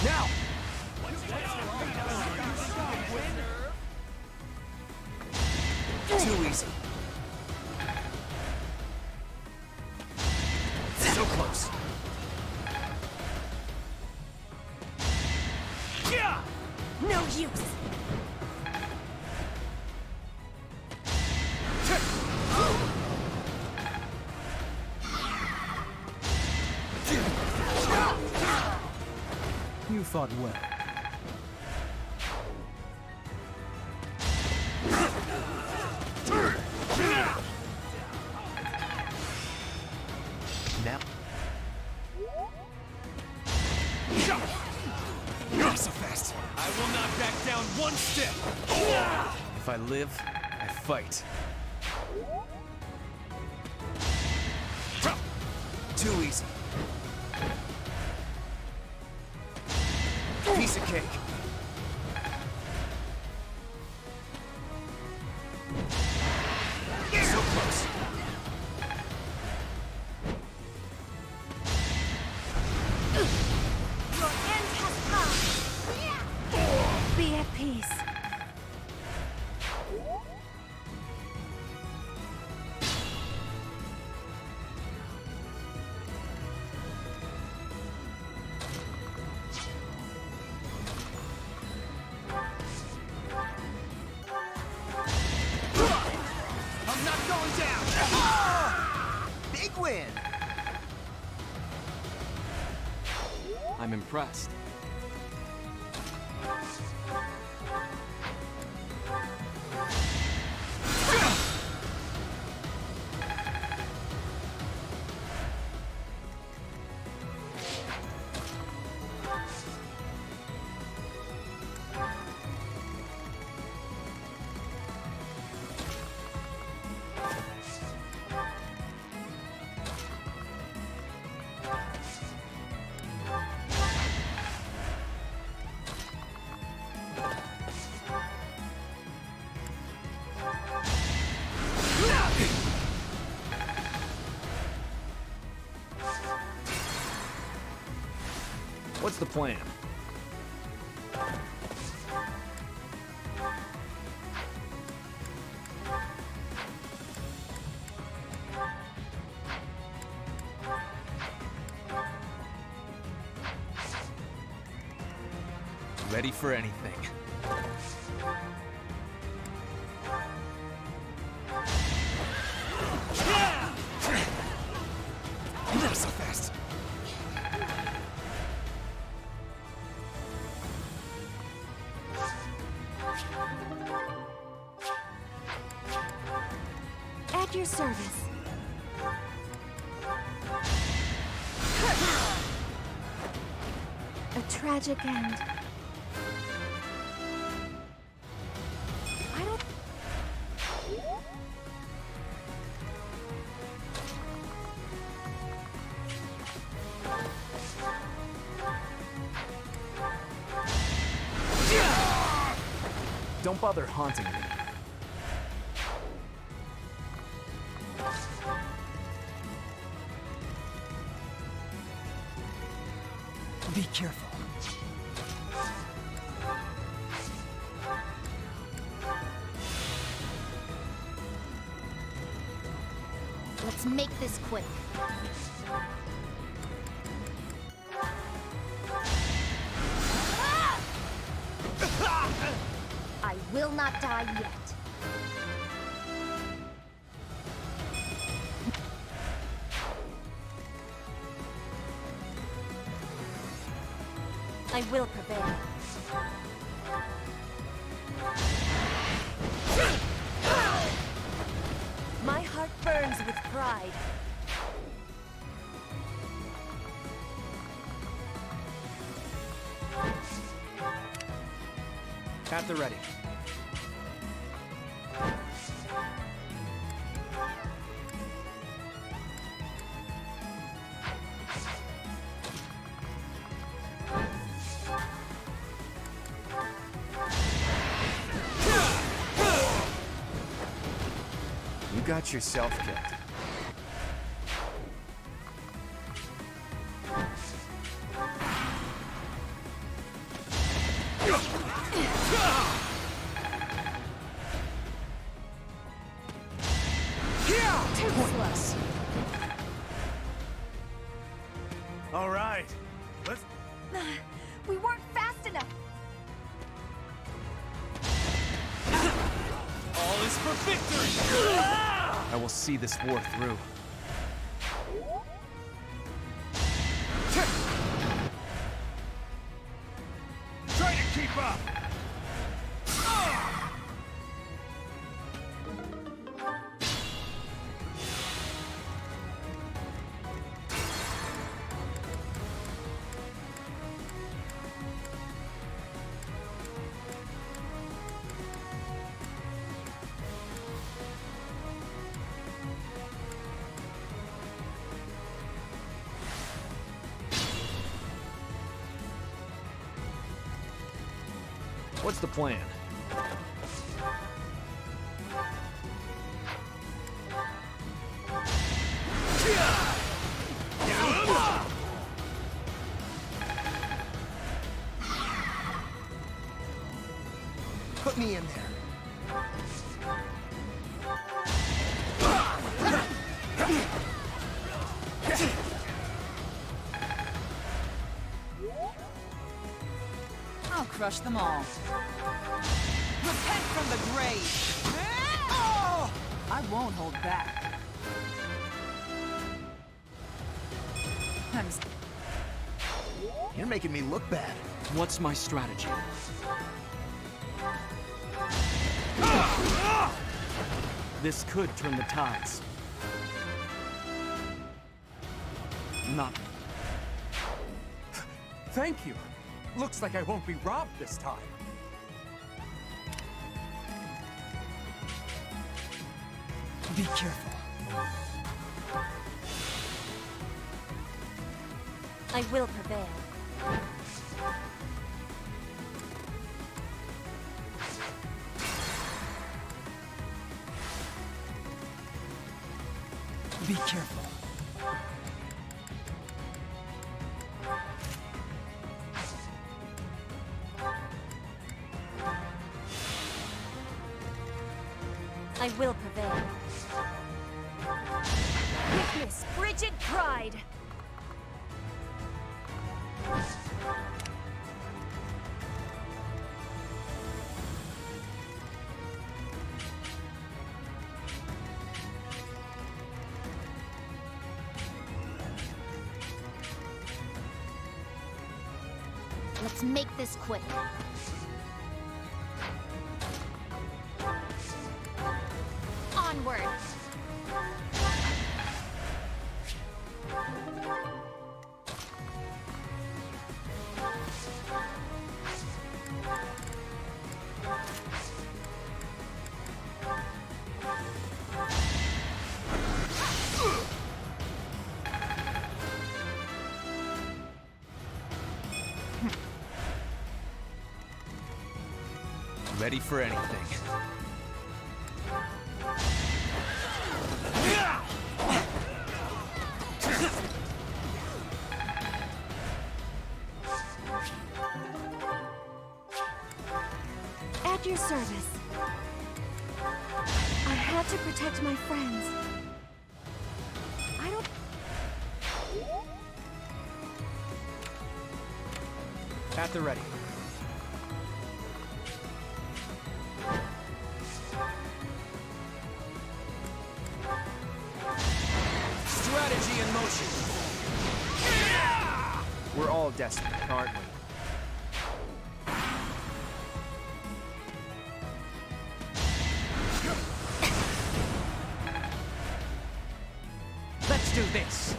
Now! Too easy. So close. No use! You fought well. Now. Not so fast. I will not back down one step. If I live, I fight. Too easy. Piece of cake. So close. Your end has come. Be at peace. I'm not going down. Big win. I'm impressed. What's the plan? Ready for anything. Not so fast. At your service. A tragic end. I don't... Don't bother haunting me. Be careful. Let's make this quick. I will not die yet. I will prevail. My heart burns with pride. At the ready. You got yourself killed. Toothless. All right, let's... We weren't fast enough. All is for victory! I will see this war through. Try to keep up! What's the plan? Put me in there. I'll crush them all. Repent from the grave! I won't hold back. You're making me look bad. What's my strategy? This could turn the tides. Not... Thank you. Looks like I won't be robbed this time. Be careful. I will prevail. Be careful. I will prevail. Witness frigid pride. Let's make this quick. Onward! Ready for anything. At your service. I had to protect my friends. I don't... At the ready. Strategy in motion. We're all desperate, aren't we? Let's do this.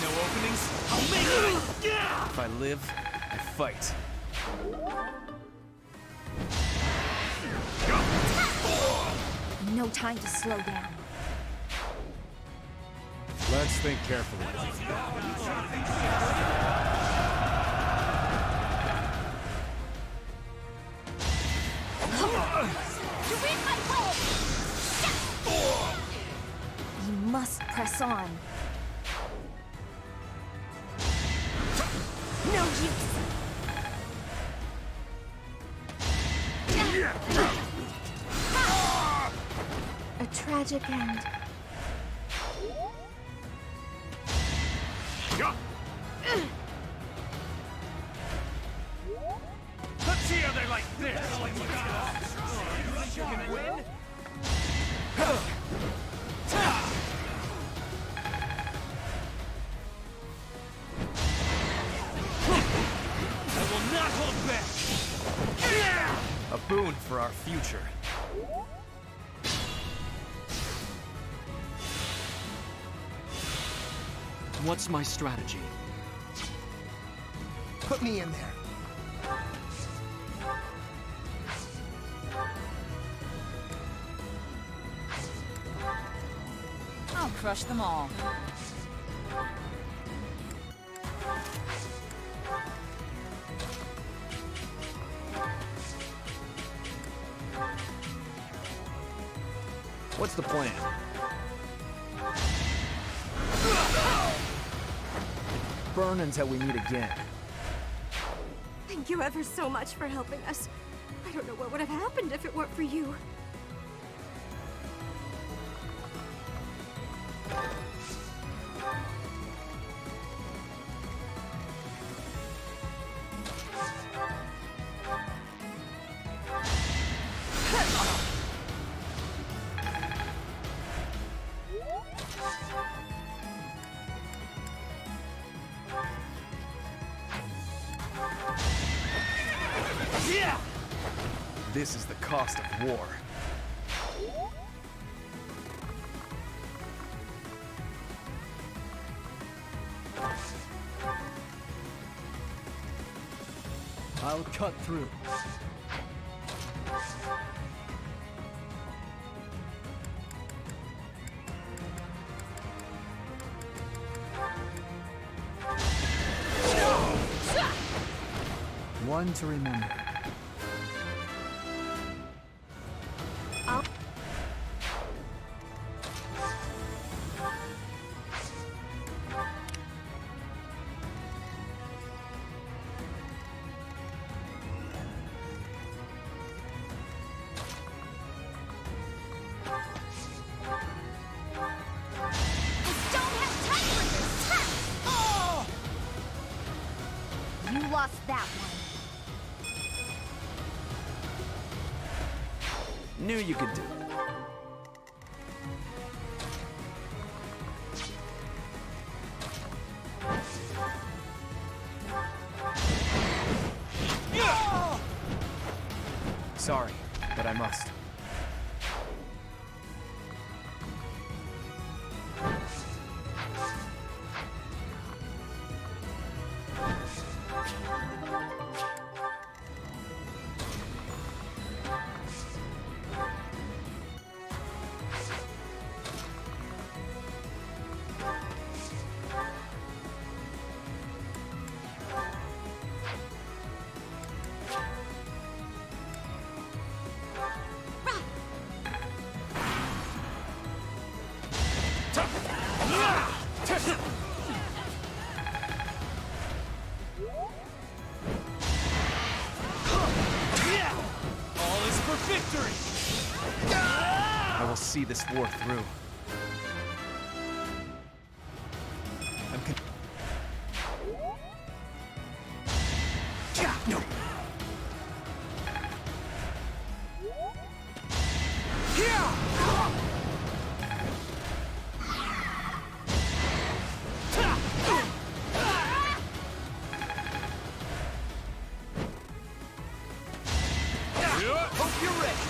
No openings? I'll make it! If I live, I fight. No time to slow down. Let's think carefully. You're in my way! You must press on. No use! A tragic end. Let's see how they like this! You can win? I will not hold back! A boon for our future. What's my strategy? Put me in there. I'll crush them all. What's the plan? Burn until we meet again. Thank you ever so much for helping us. I don't know what would have happened if it weren't for you. This is the cost of war. I'll cut through. One to remember. You lost that one. Knew you could do it. Sorry, but I must. All is for victory! I will see this war through. No. Hope you're ready.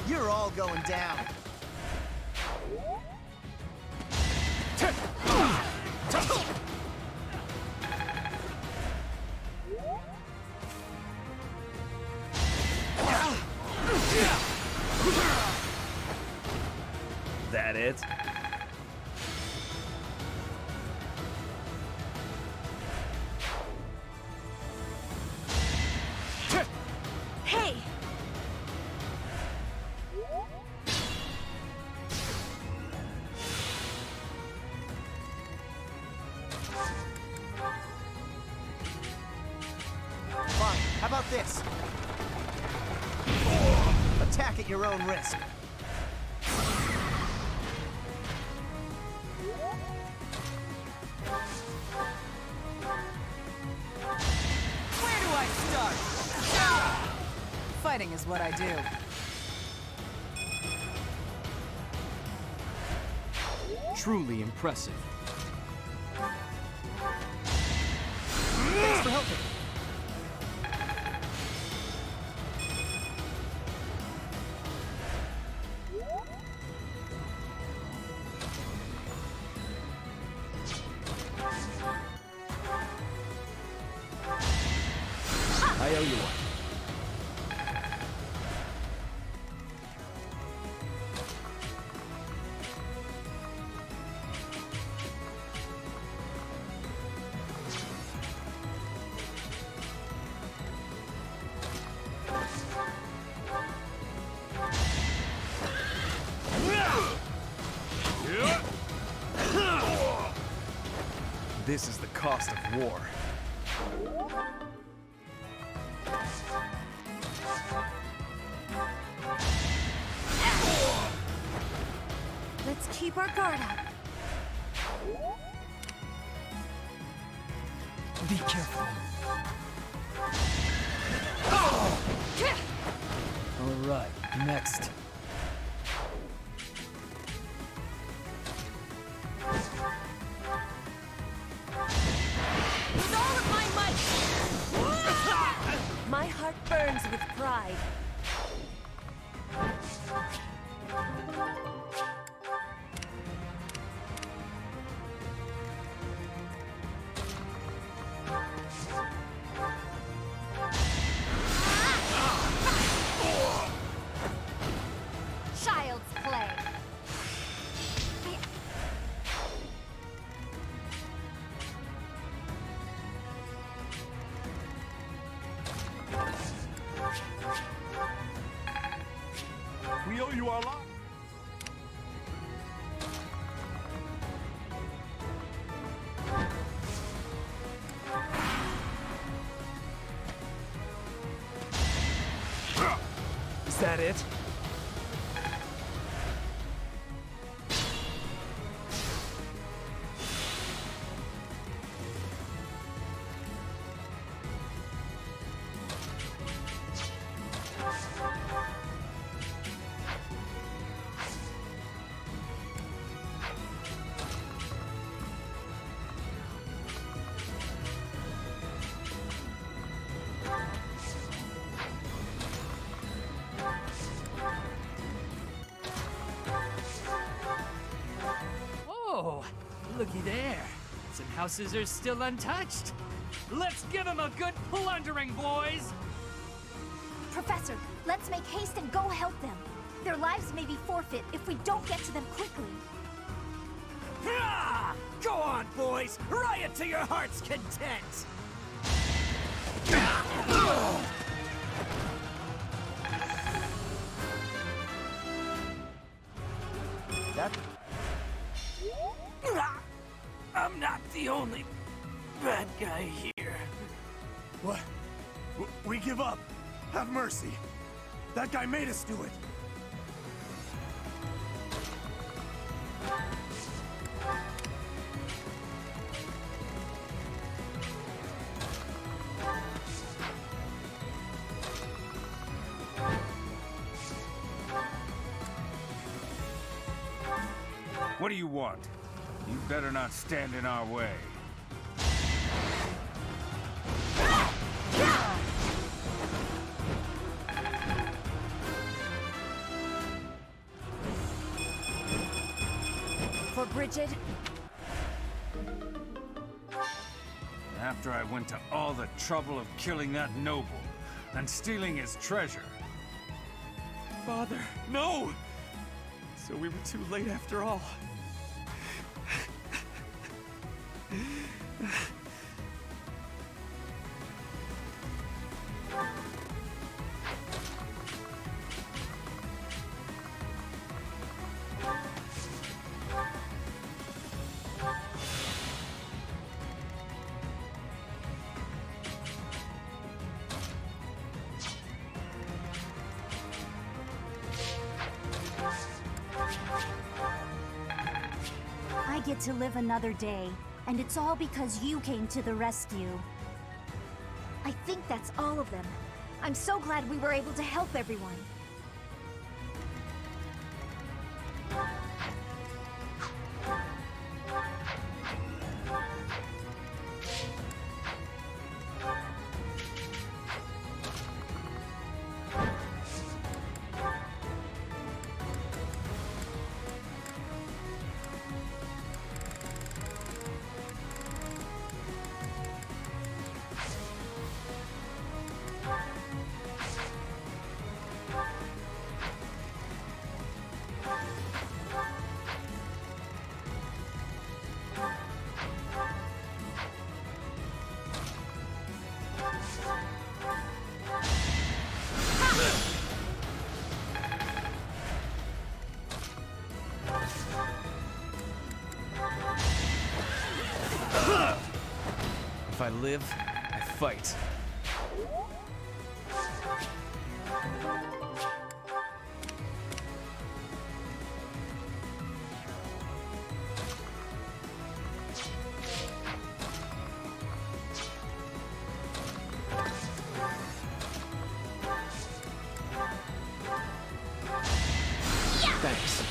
You're all going down. That it? Hey! at your own risk. Where do I start? Fighting is what I do. Truly impressive. Thanks for helping. I owe you one. This is the cost of war. Let's keep our guard up. Be careful. All right, next. With all of my might! My heart burns with pride. Child's play. We owe you our life. Is that it? Oh, looky there. Some houses are still untouched. Let's give them a good plundering, boys! Professor, let's make haste and go help them. Their lives may be forfeit if we don't get to them quickly. Ah! Go on, boys! Riot to your heart's content! That... I'm not the only bad guy here. What? We give up. Have mercy. That guy made us do it. What do you want? You better not stand in our way. For Bridget, After I went to all the trouble of killing that noble and stealing his treasure. Father, no! So we were too late after all. get to live another day, and it's all because you came to the rescue. I think that's all of them. I'm so glad we were able to help everyone. If I live, I fight. Thanks.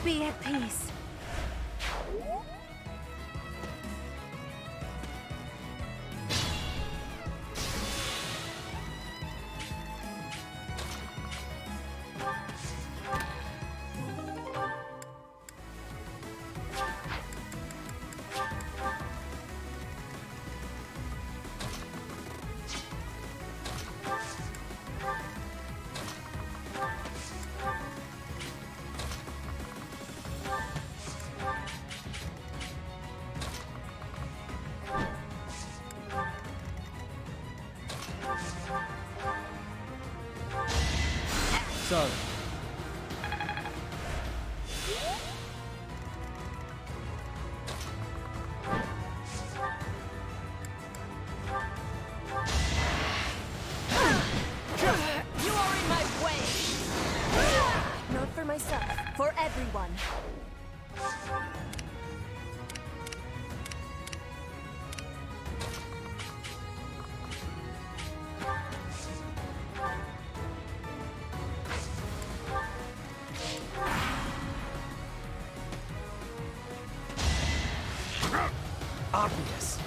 Be at peace. Sorry. You are in my way! Not for myself, for everyone. Obvious.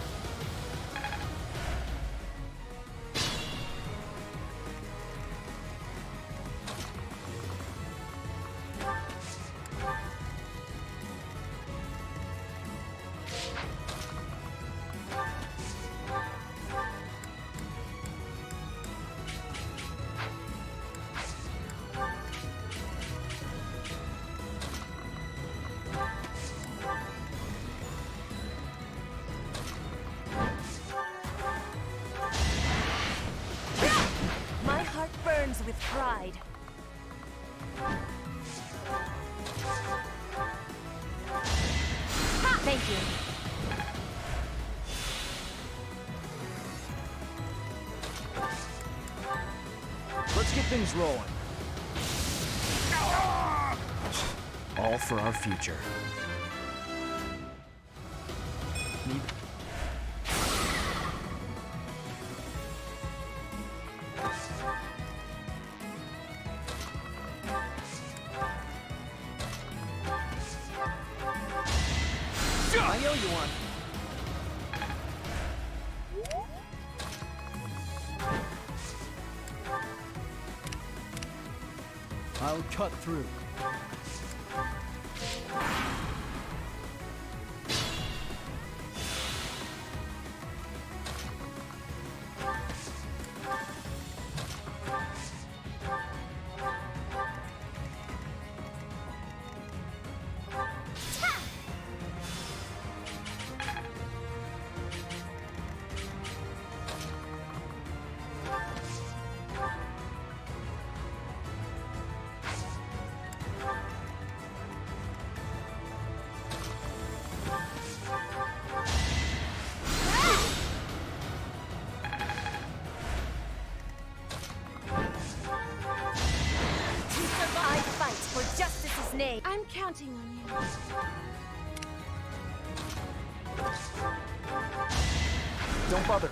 My heart burns with pride. Thank you. Let's get things rolling. All for our future. Need I owe you one. I'll cut through. counting on you. Don't bother.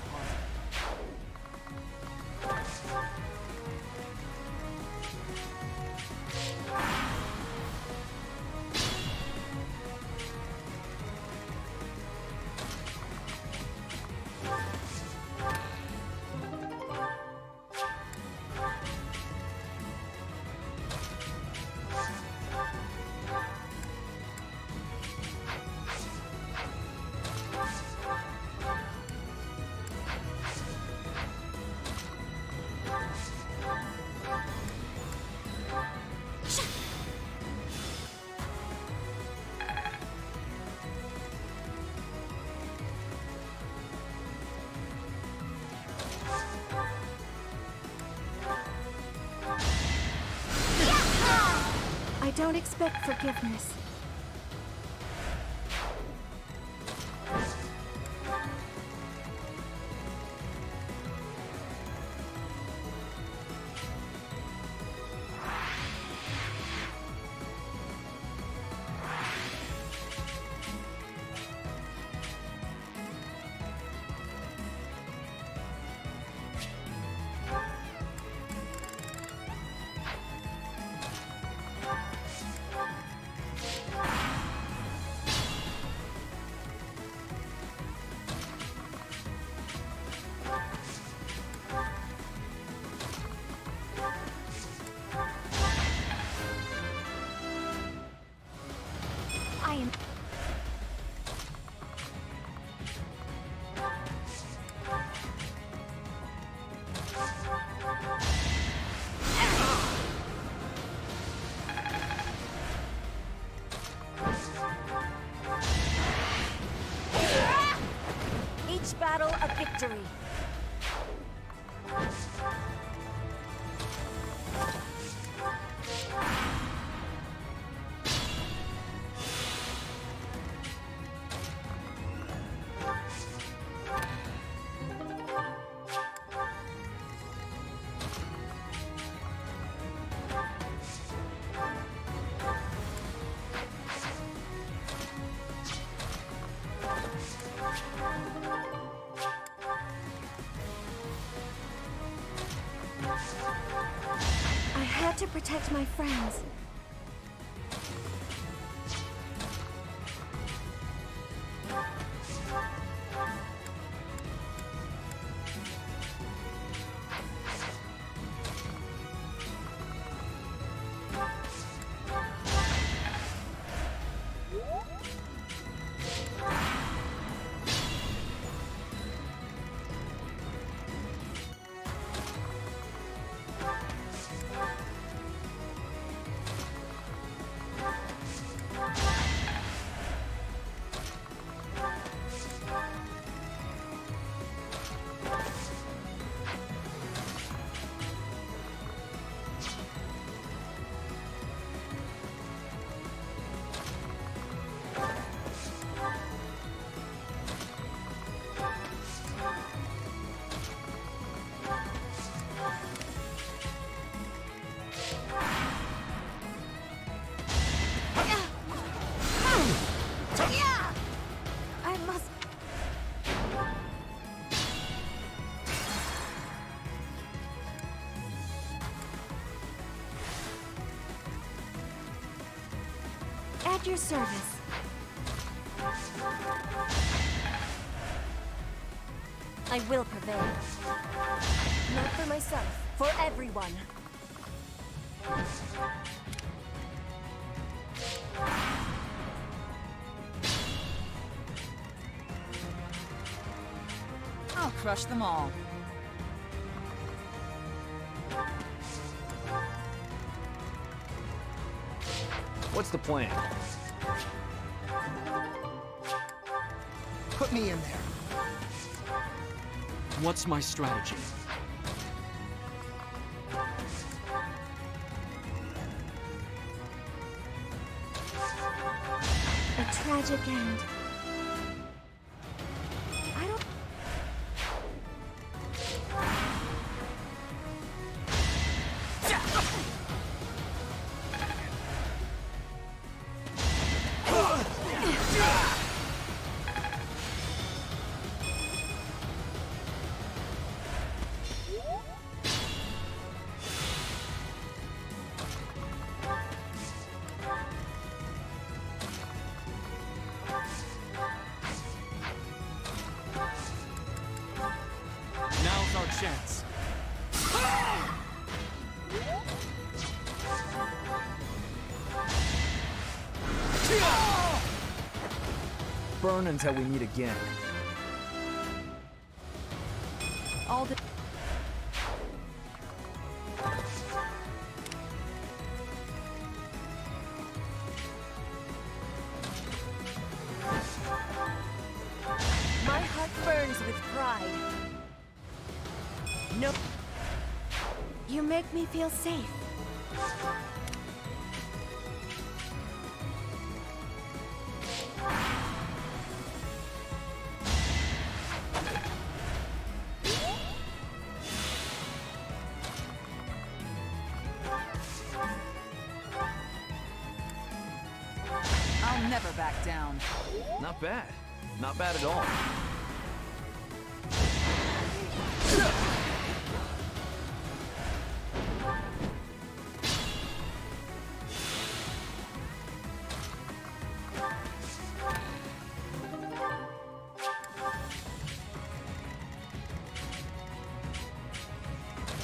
I don't expect forgiveness. I am... Each battle a victory. I had to protect my friends. I must... At your service. I will prevail. Not for myself, for everyone. I'll crush them all. What's the plan? Put me in there. What's my strategy? A tragic end. I don't... chance. Burn until we meet again. All the... My heart burns with pride. No. You make me feel safe. I'll never back down. Not bad. Not bad at all.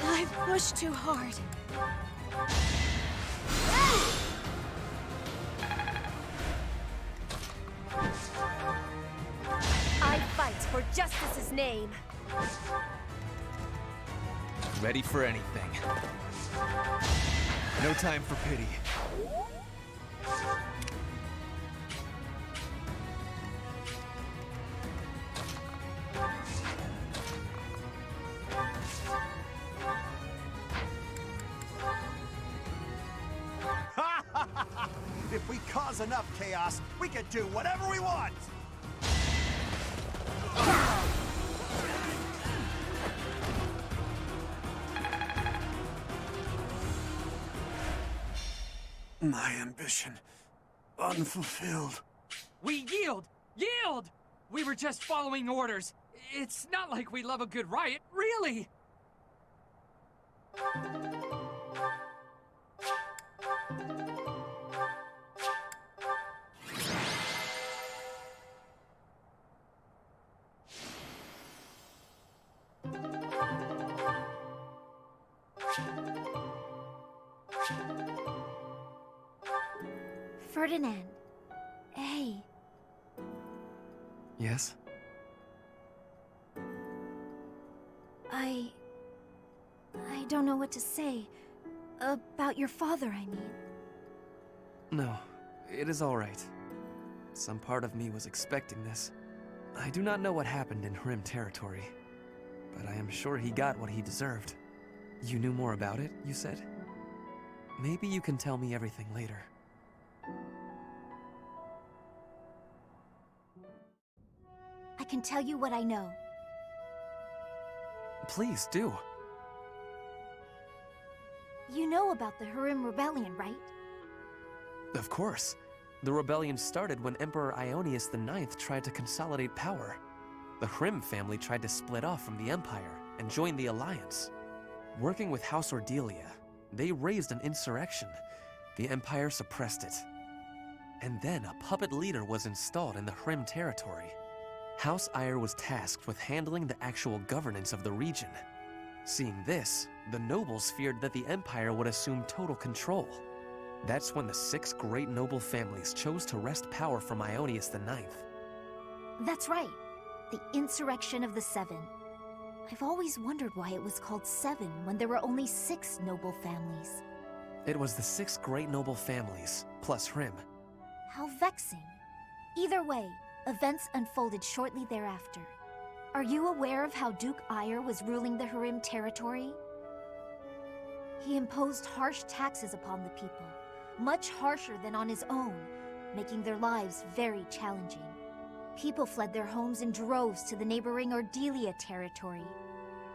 I've pushed too hard. I fight for justice's name. Ready for anything. No time for pity. If we cause enough chaos, we can do whatever we want! My ambition unfulfilled. We yield! Yield! We were just following orders. It's not like we love a good riot, really! Ferdinand. Hey. Yes? I don't know what to say. About your father, I mean. No, it is all right. Some part of me was expecting this. I do not know what happened in Hrim territory, but I am sure he got what he deserved. You knew more about it, you said? Maybe you can tell me everything later. I can tell you what I know. Please do. You know about the Hrim Rebellion, right? Of course. The rebellion started when Emperor Ionius IX tried to consolidate power. The Hrim family tried to split off from the Empire and join the Alliance. Working with House Ordelia, they raised an insurrection. The Empire suppressed it. And then a puppet leader was installed in the Hrim territory. House Ire was tasked with handling the actual governance of the region. Seeing this, the nobles feared that the Empire would assume total control. That's when the 6 great noble families chose to wrest power from Ionius IX. That's right. The Insurrection of the Seven. I've always wondered why it was called Seven when there were only 6 noble families. It was the 6 great noble families, plus Hrim. How vexing. Either way, events unfolded shortly thereafter. Are you aware of how Duke Ire was ruling the Hrim territory? He imposed harsh taxes upon the people, much harsher than on his own, making their lives very challenging. People fled their homes in droves to the neighboring Ordelia territory,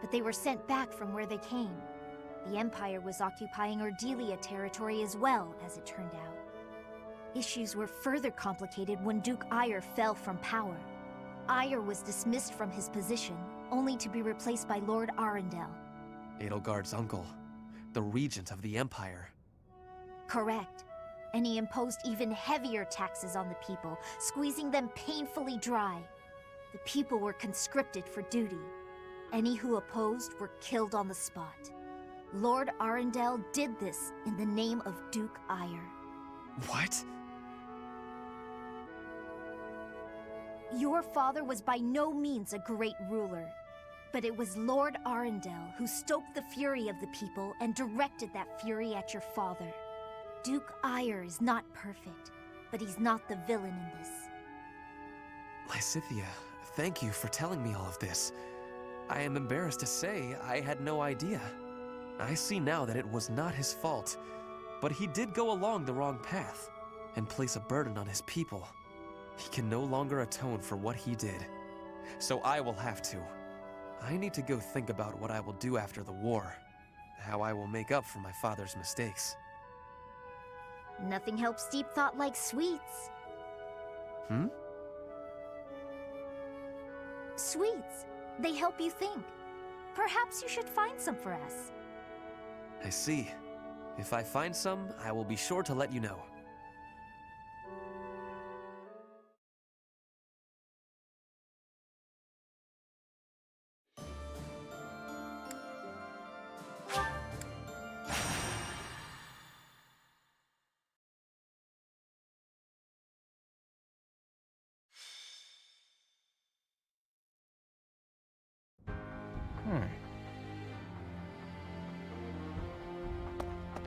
but they were sent back from where they came. The Empire was occupying Ordelia territory as well, as it turned out. Issues were further complicated when Duke Ire fell from power. Ire was dismissed from his position, only to be replaced by Lord Arundel. Edelgard's uncle, the regent of the Empire. Correct. And he imposed even heavier taxes on the people, squeezing them painfully dry. The people were conscripted for duty. Any who opposed were killed on the spot. Lord Arundel did this in the name of Duke Ire. What? Your father was by no means a great ruler, but it was Lord Arundel who stoked the fury of the people and directed that fury at your father. Duke Ire is not perfect, but he's not the villain in this. Lysithea, thank you for telling me all of this. I am embarrassed to say I had no idea. I see now that it was not his fault, but he did go along the wrong path and place a burden on his people. He can no longer atone for what he did, so I will have to. I need to go think about what I will do after the war, how I will make up for my father's mistakes. Nothing helps deep thought like sweets. Hmm? Sweets. They help you think. Perhaps you should find some for us. I see. If I find some, I will be sure to let you know.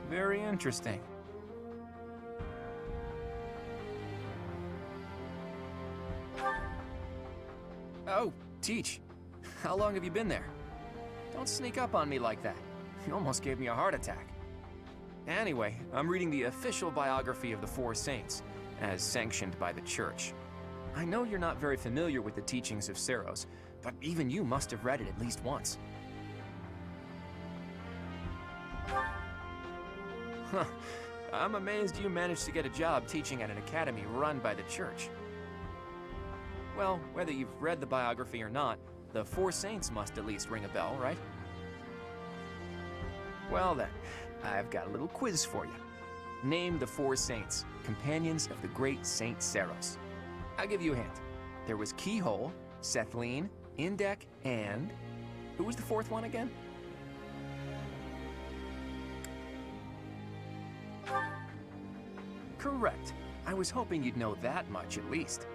Very interesting. Oh, Teach. How long have you been there? Don't sneak up on me like that. You almost gave me a heart attack. Anyway, I'm reading the official biography of the Four Saints, as sanctioned by the Church. I know you're not very familiar with the teachings of Seros, but even you must have read it at least once. Huh. I'm amazed you managed to get a job teaching at an academy run by the Church. Well, whether you've read the biography or not, the Four Saints must at least ring a bell, right? Well then, I've got a little quiz for you. Name the Four Saints, companions of the great Saint Seros. I'll give you a hint. There was Keyhole, Sethline, Indek, and... who was the fourth one again? Correct. I was hoping you'd know that much at least.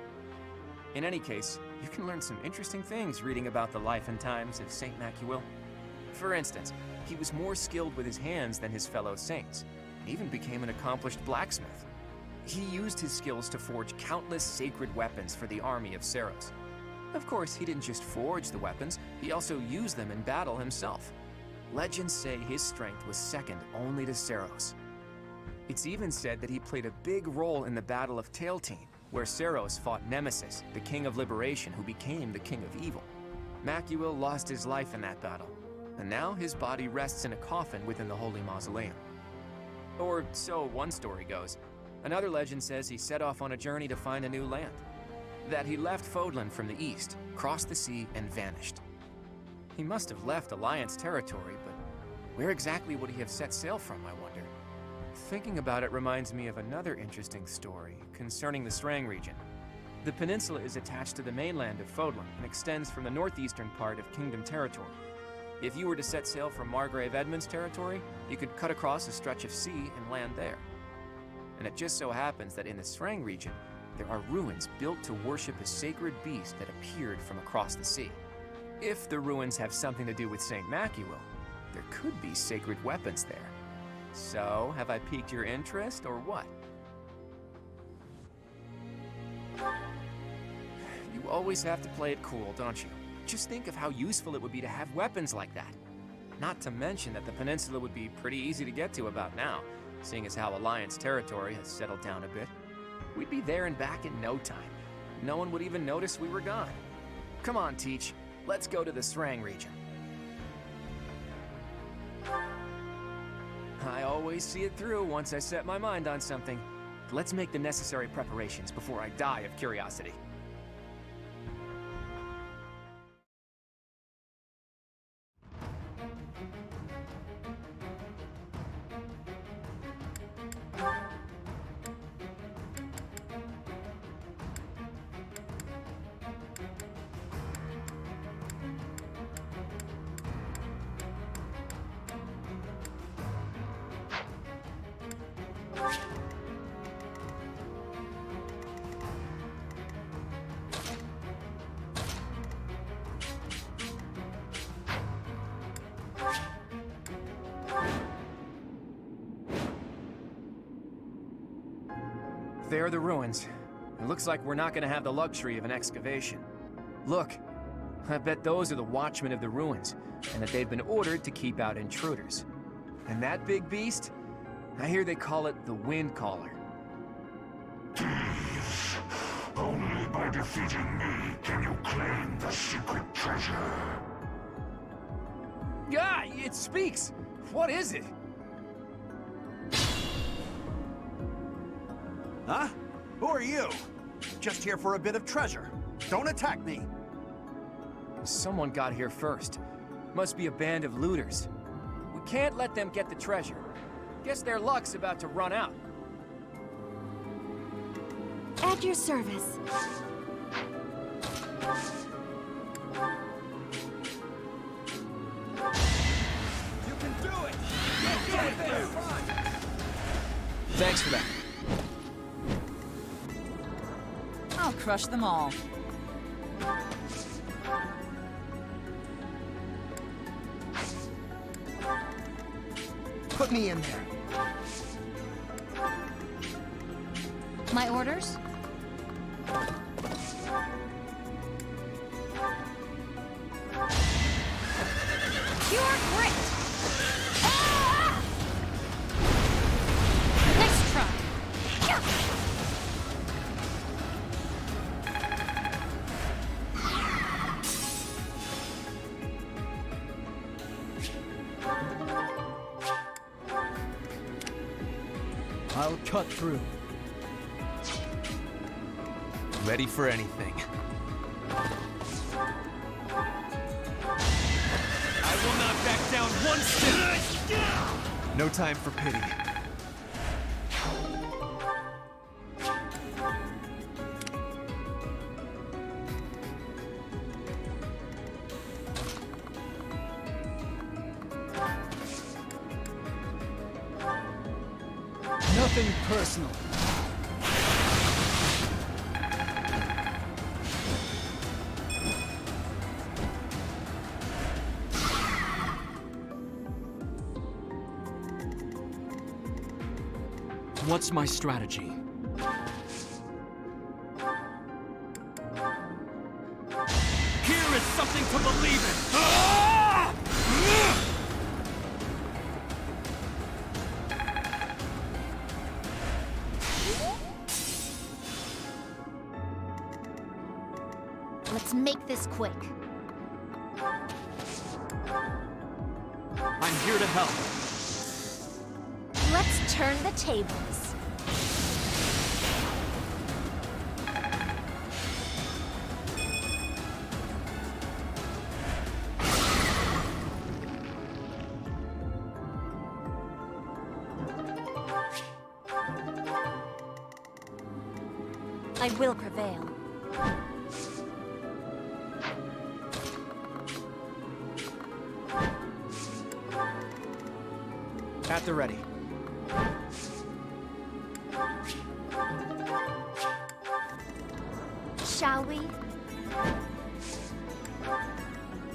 In any case, you can learn some interesting things reading about the life and times of Saint Macuil. For instance, he was more skilled with his hands than his fellow saints, and even became an accomplished blacksmith. He used his skills to forge countless sacred weapons for the army of Seros. Of course, he didn't just forge the weapons, he also used them in battle himself. Legends say his strength was second only to Seros. It's even said that he played a big role in the Battle of Tailtean, where Seros fought Nemesis, the King of Liberation who became the King of Evil. Macuil lost his life in that battle, and now his body rests in a coffin within the Holy Mausoleum. Or so one story goes. Another legend says he set off on a journey to find a new land. That he left Fodlan from the east, crossed the sea, and vanished. He must have left Alliance territory, but where exactly would he have set sail from, I wonder? Thinking about it reminds me of another interesting story concerning the Srang region. The peninsula is attached to the mainland of Fodlan and extends from the northeastern part of Kingdom territory. If you were to set sail from Margrave Edmund's territory, you could cut across a stretch of sea and land there. And it just so happens that in the Srang region, there are ruins built to worship a sacred beast that appeared from across the sea. If the ruins have something to do with Saint Macuil, there could be sacred weapons there. So, have I piqued your interest, or what? You always have to play it cool, don't you? Just think of how useful it would be to have weapons like that. Not to mention that the peninsula would be pretty easy to get to about now, seeing as how Alliance territory has settled down a bit. We'd be there and back in no time. No one would even notice we were gone. Come on, Teach. Let's go to the Srang region. I always see it through once I set my mind on something. Let's make the necessary preparations before I die of curiosity. there are the ruins. It looks like we're not gonna have the luxury of an excavation. Look, I bet those are the watchmen of the ruins, and that they've been ordered to keep out intruders. And that big beast? I hear they call it the Wind Caller. Thieves! Only by defeating me can you claim the secret treasure. Yeah, it speaks! What is it? Huh? Who are you? Just here for a bit of treasure. Don't attack me! Someone got here first. Must be a band of looters. We can't let them get the treasure. Guess their luck's about to run out. At your service. You can do it! Thanks for that. I'll crush them all. Put me in there. My orders? Pure grit! Ah! Nice try. I'll cut through. Ready for anything. I will not back down one step! No time for pity. Nothing personal. What's my strategy? Here is something to believe in! Let's make this quick. I'm here to help. Let's turn the tables. I will prevail. At the ready. Shall we?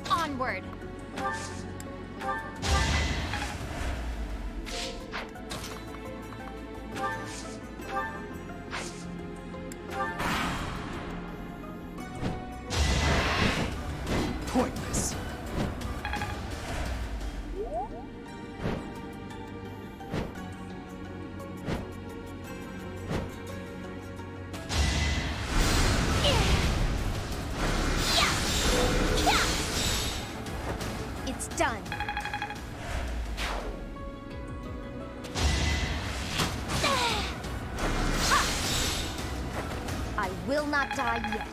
Onward! Pointless. It's done. I will not die yet.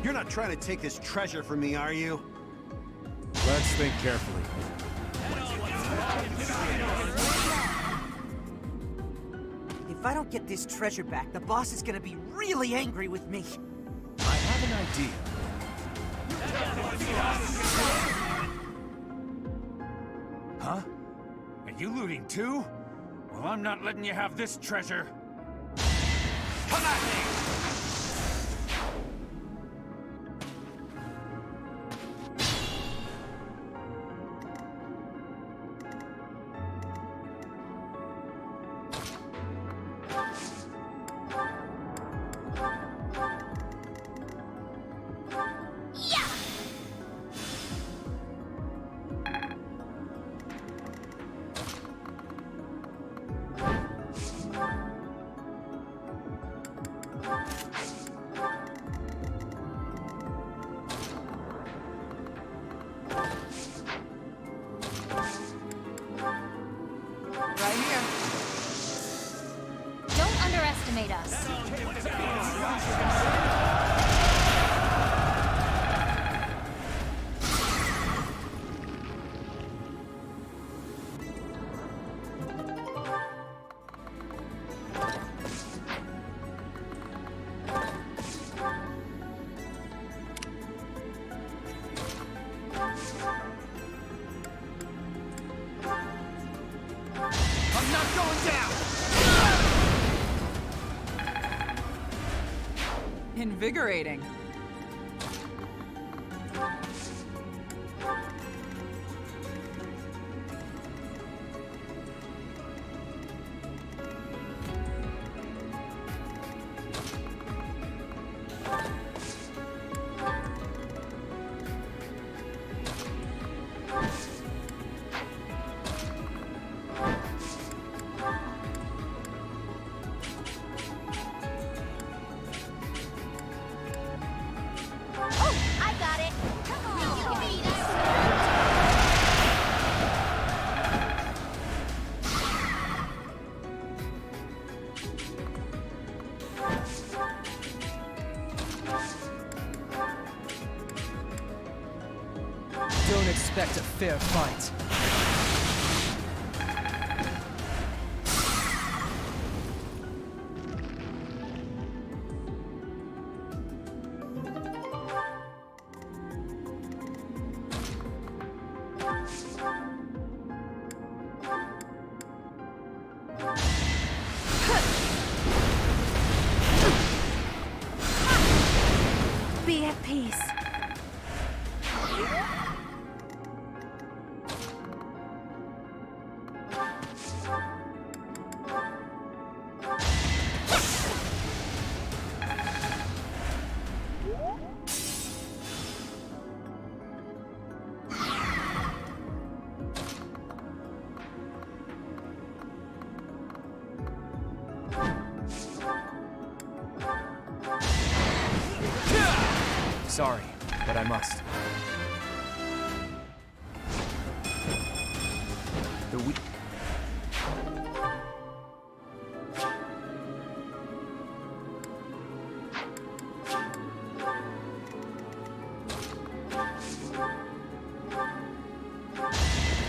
You're not trying to take this treasure from me, are you? Let's think carefully. If I don't get this treasure back, the boss is gonna be really angry with me. I have an idea. Huh? Are you looting too? Well, I'm not letting you have this treasure. Come at me! Right here. Don't underestimate us. I'm not going down! Invigorating. Oh, I got it. Come on. Don't expect a fair fight. Be at peace. Sorry, but I must. The weak.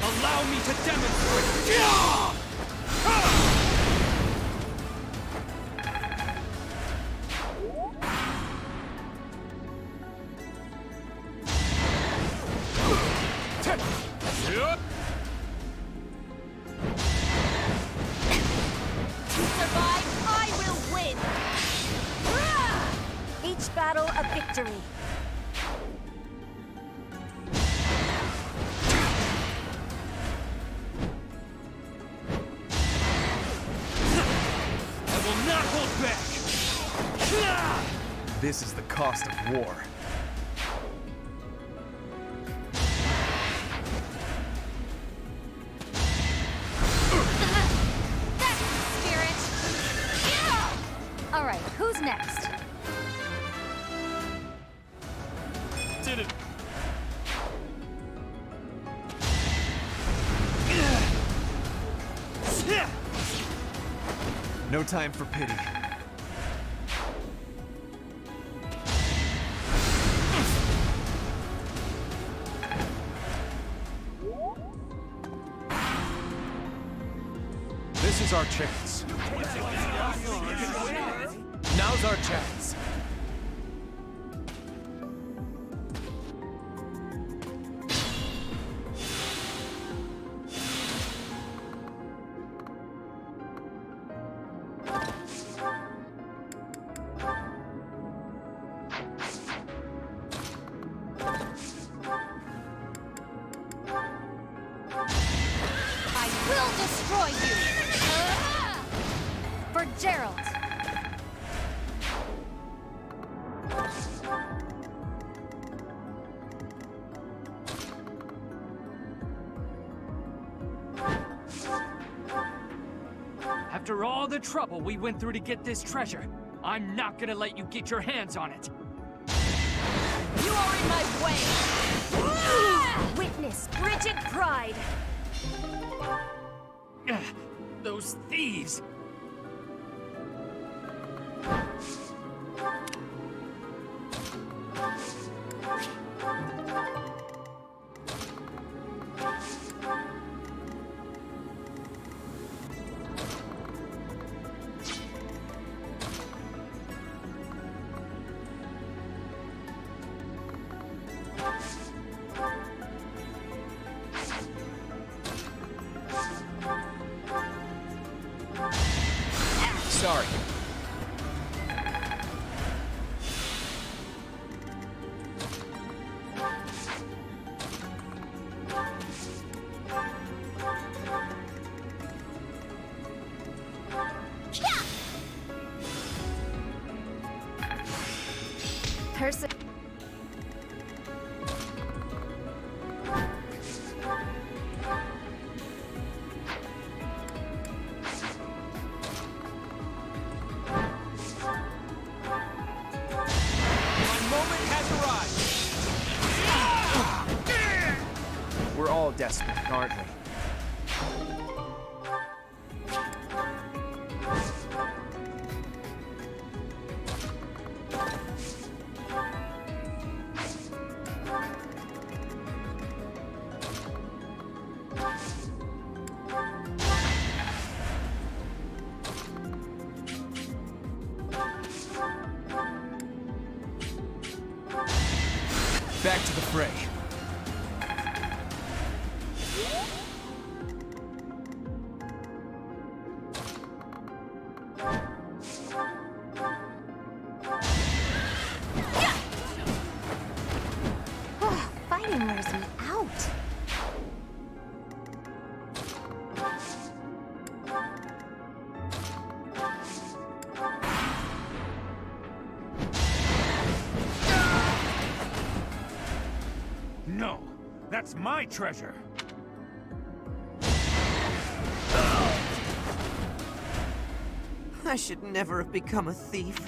Allow me to demonstrate! Survive, I will win. Each battle a victory. I will not hold back! This is the cost of war. That's the spirit. All right, who's next? Did it! No time for pity. This is our chance. Now's our chance. destroy you! For Gerald! After all the trouble we went through to get this treasure, I'm not gonna let you get your hands on it. You are in my way! Witness frigid pride! Those thieves! Sorry. Person. We're all desperate, aren't we? Back to the fray. Fighting wears me out. No, that's my treasure. I should never have become a thief.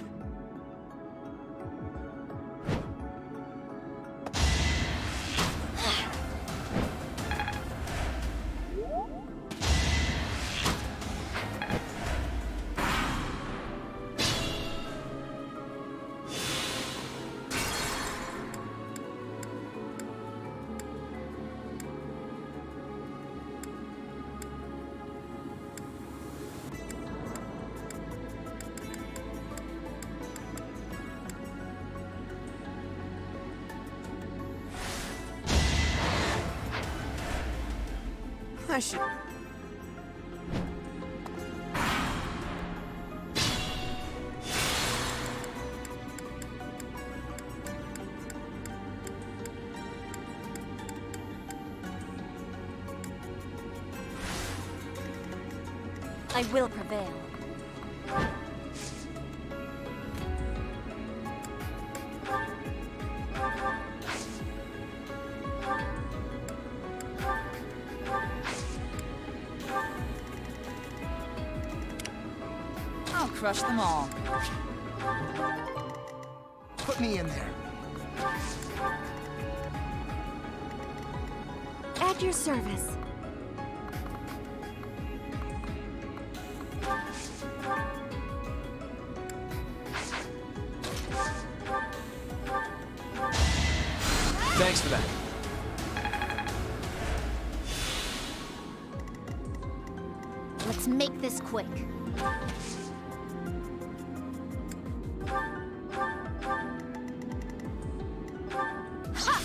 I should... I will prevail. I'll crush them all. Put me in there. At your service. Thanks for that. Let's make this quick. Ha!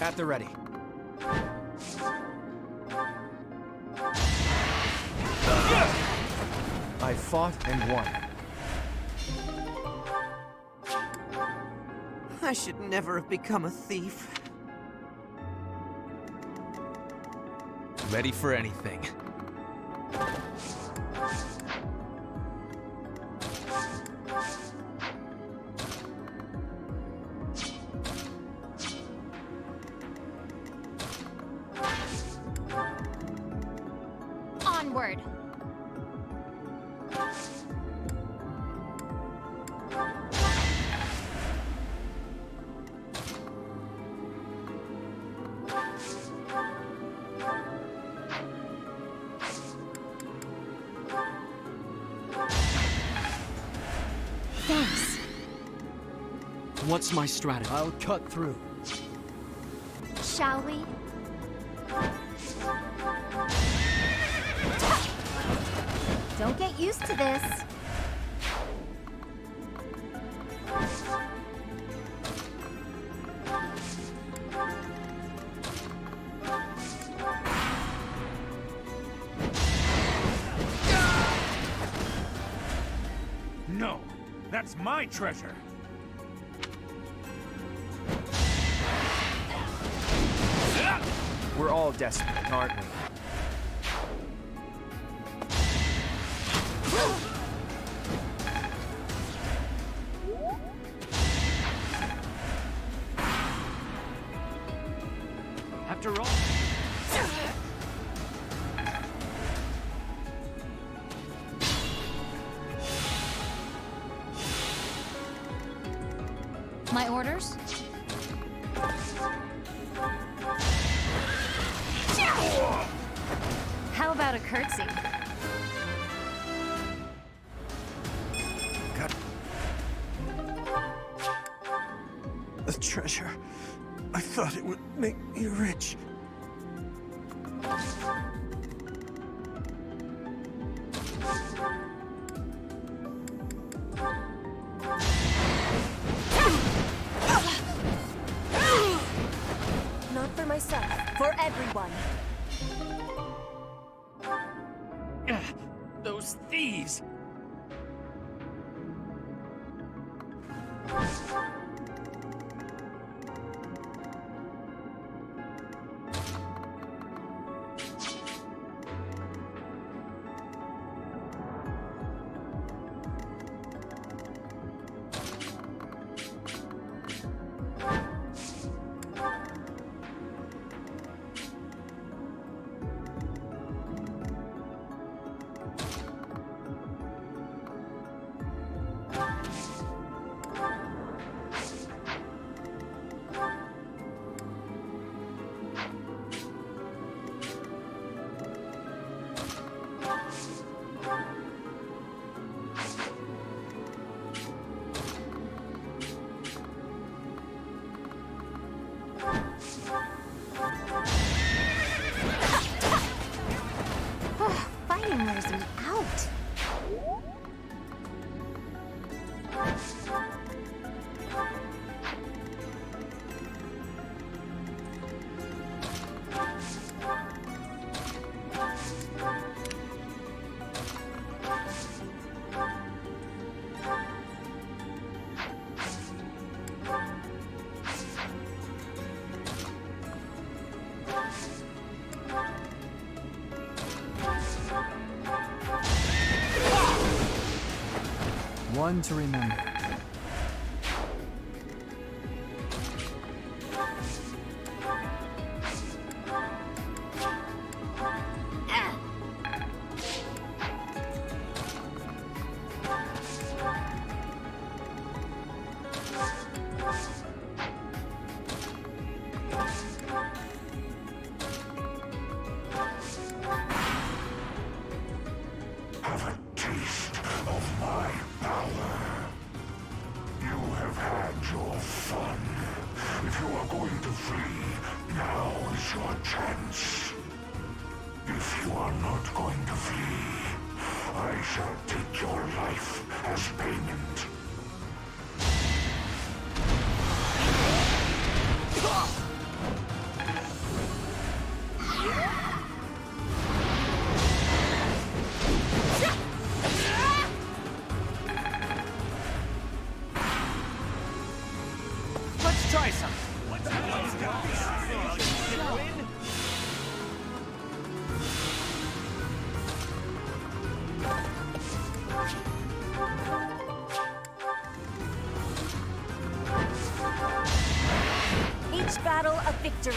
At the ready. I fought and won. I should never have become a thief. Ready for anything. Onward. Thanks. What's my strategy? I'll cut through. Shall we? Don't get used to this. No, that's my treasure. We're all desperate, aren't we? After all... My orders? How about a curtsy? The treasure. I thought it would make me rich. Not for myself, for everyone. Those thieves! Fighting wears me out. One to remember. Have a taste of my power. You have had your fun. If you are going to flee, now is your chance. If you are not going to flee, I shall take your life as payment. Let's try some. Each battle a victory.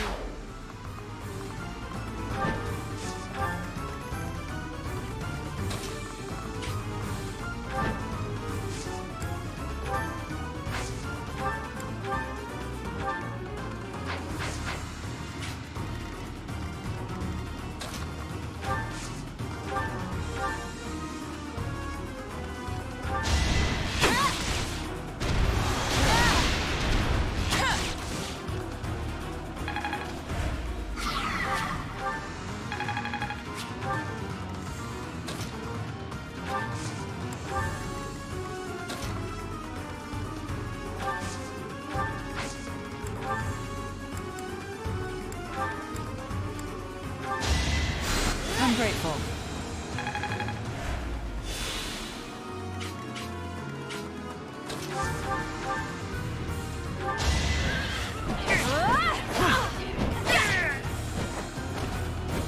I'm grateful.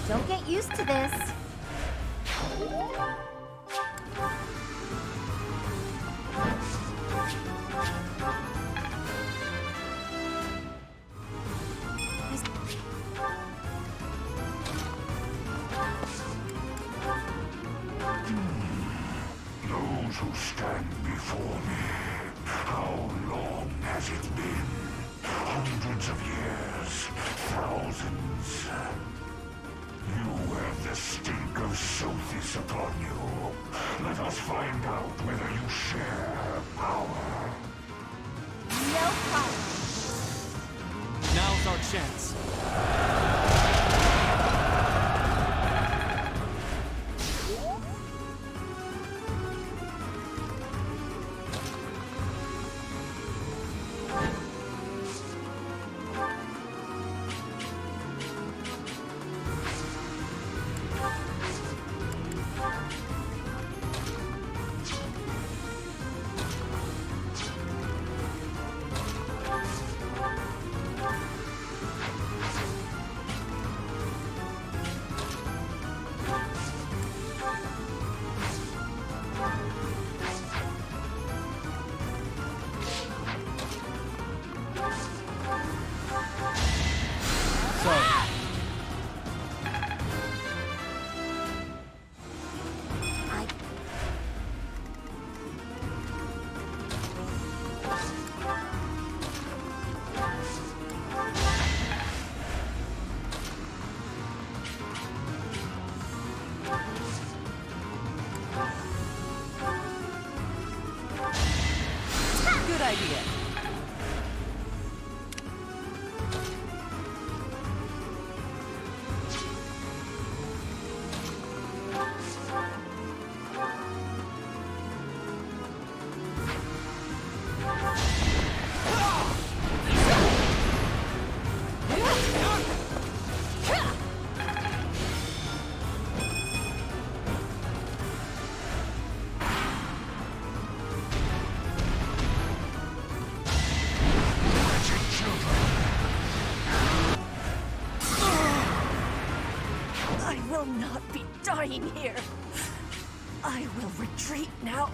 Don't get used to this. Those who stand before me, how long has it been? Hundreds of years, thousands. You have the stink of Sothis upon you. Let us find out whether you share her power. No problem. Now's our chance. Good idea. I will not be dying here. I will retreat now.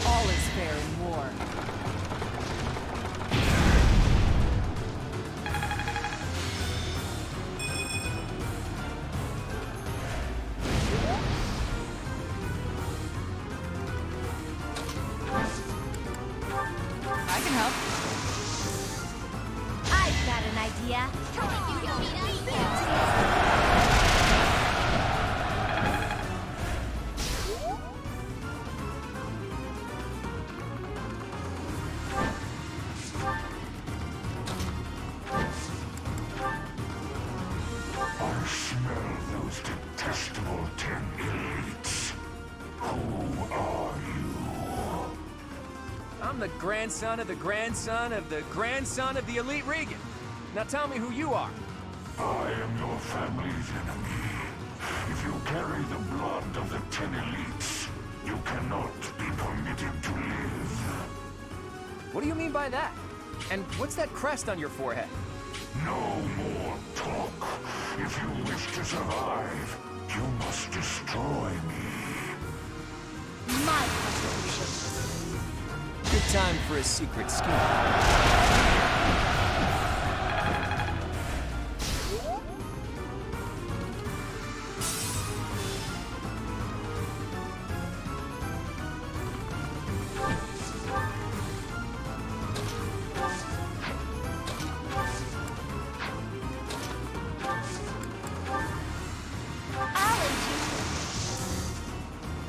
All is fair in war. I can help. I've got an idea. I'm the grandson of the grandson of the grandson of the elite Regan. Now tell me who you are. I am your family's enemy. If you carry the blood of the 10 elites, you cannot be permitted to live. What do you mean by that? And what's that crest on your forehead? No more talk. If you wish to survive, you must destroy me. My contribution. Good time for a secret scheme.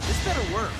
This better work.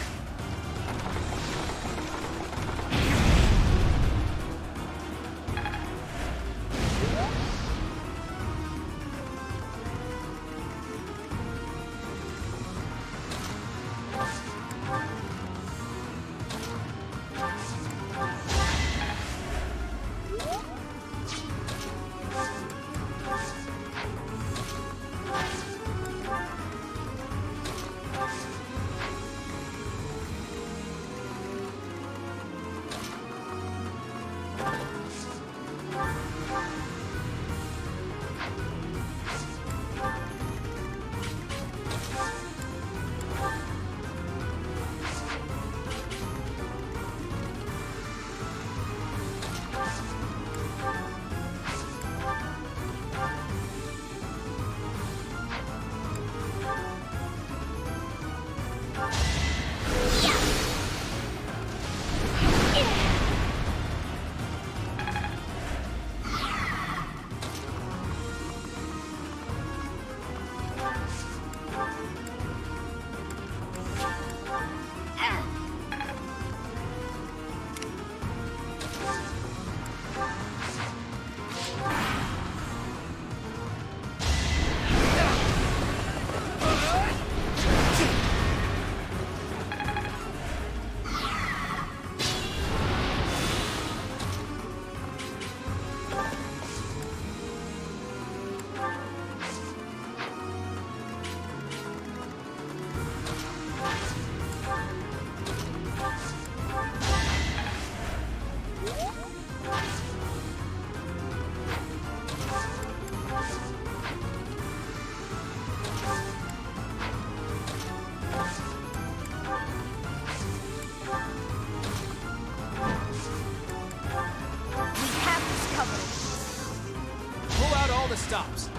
The stops.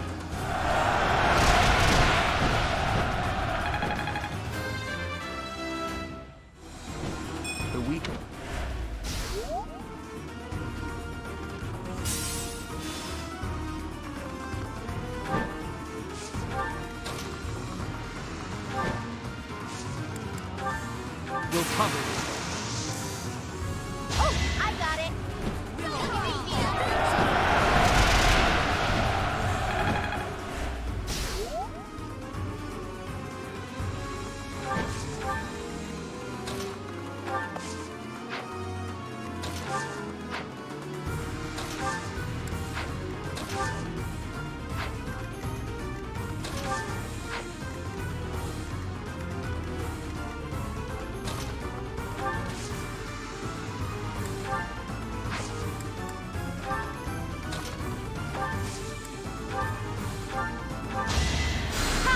The weaker. We'll cover it. Oh, I got it.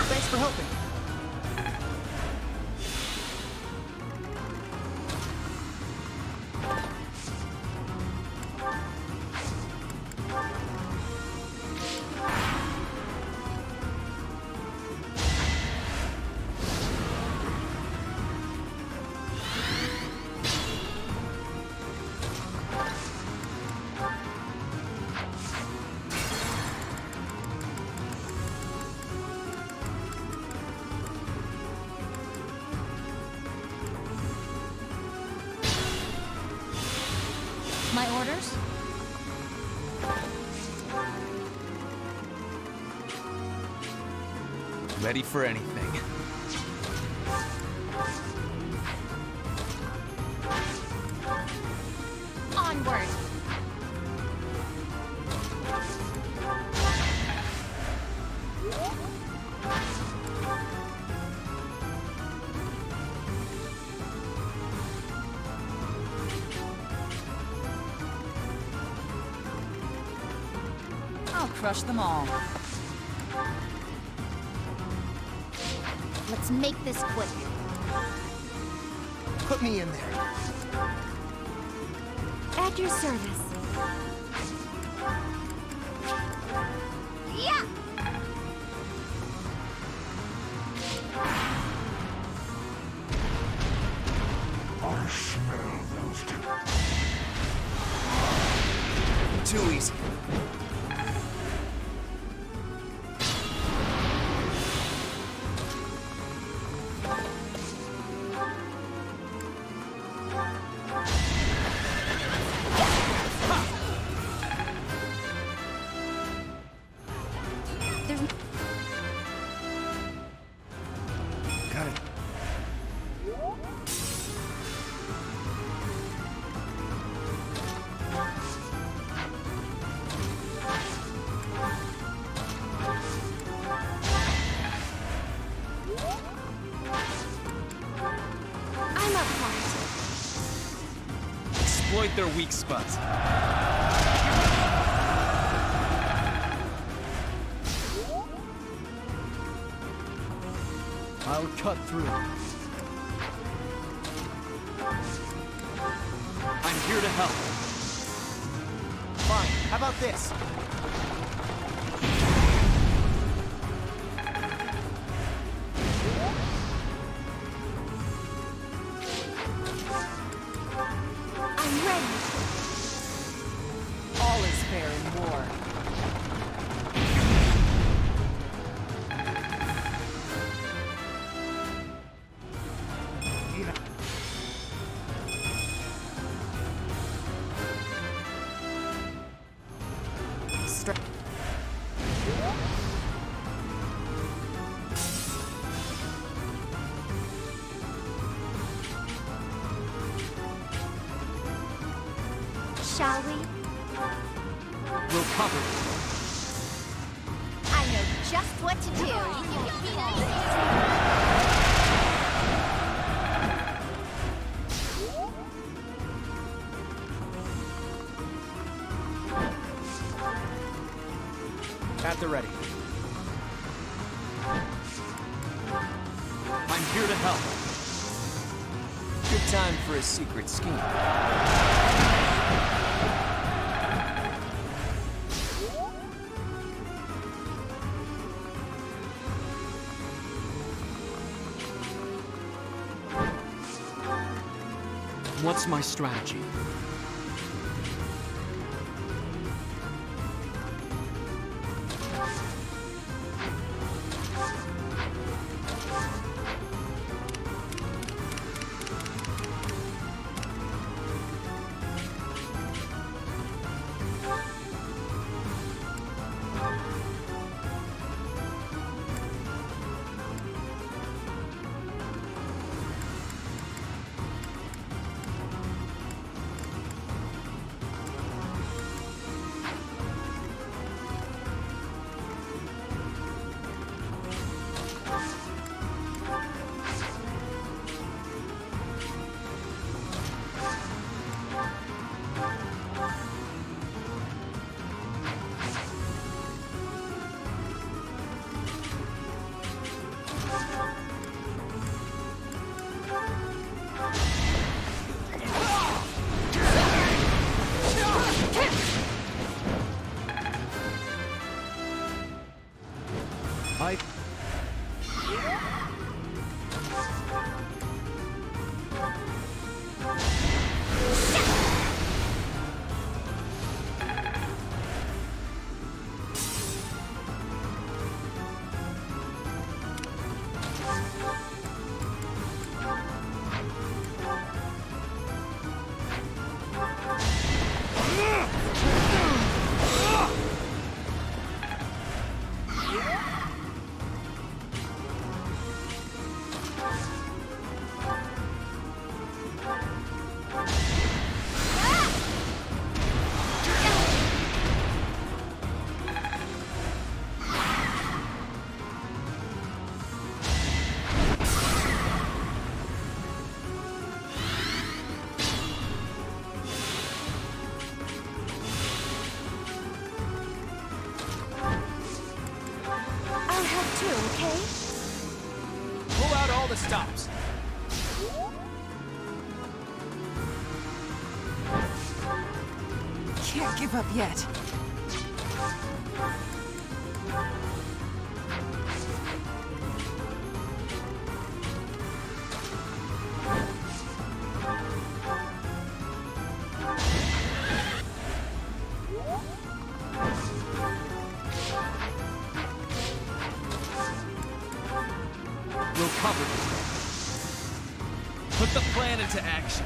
Thanks for helping. My orders? Ready for anything. Onward! I'll crush them all. Let's make this quick. Put me in there. At your service. Yeah! I smell those Too easy. Got it. I'm up front. Exploit their weak spots. I'll cut through. I'm here to help. Fine, how about this? I'm ready. All is fair in war. Shall we? We'll cover it. I know just what to do. At the ready. I'm here to help. Good time for a secret scheme. What's my strategy? the stops. Can't give up yet. We'll cover this. Put the plan into action.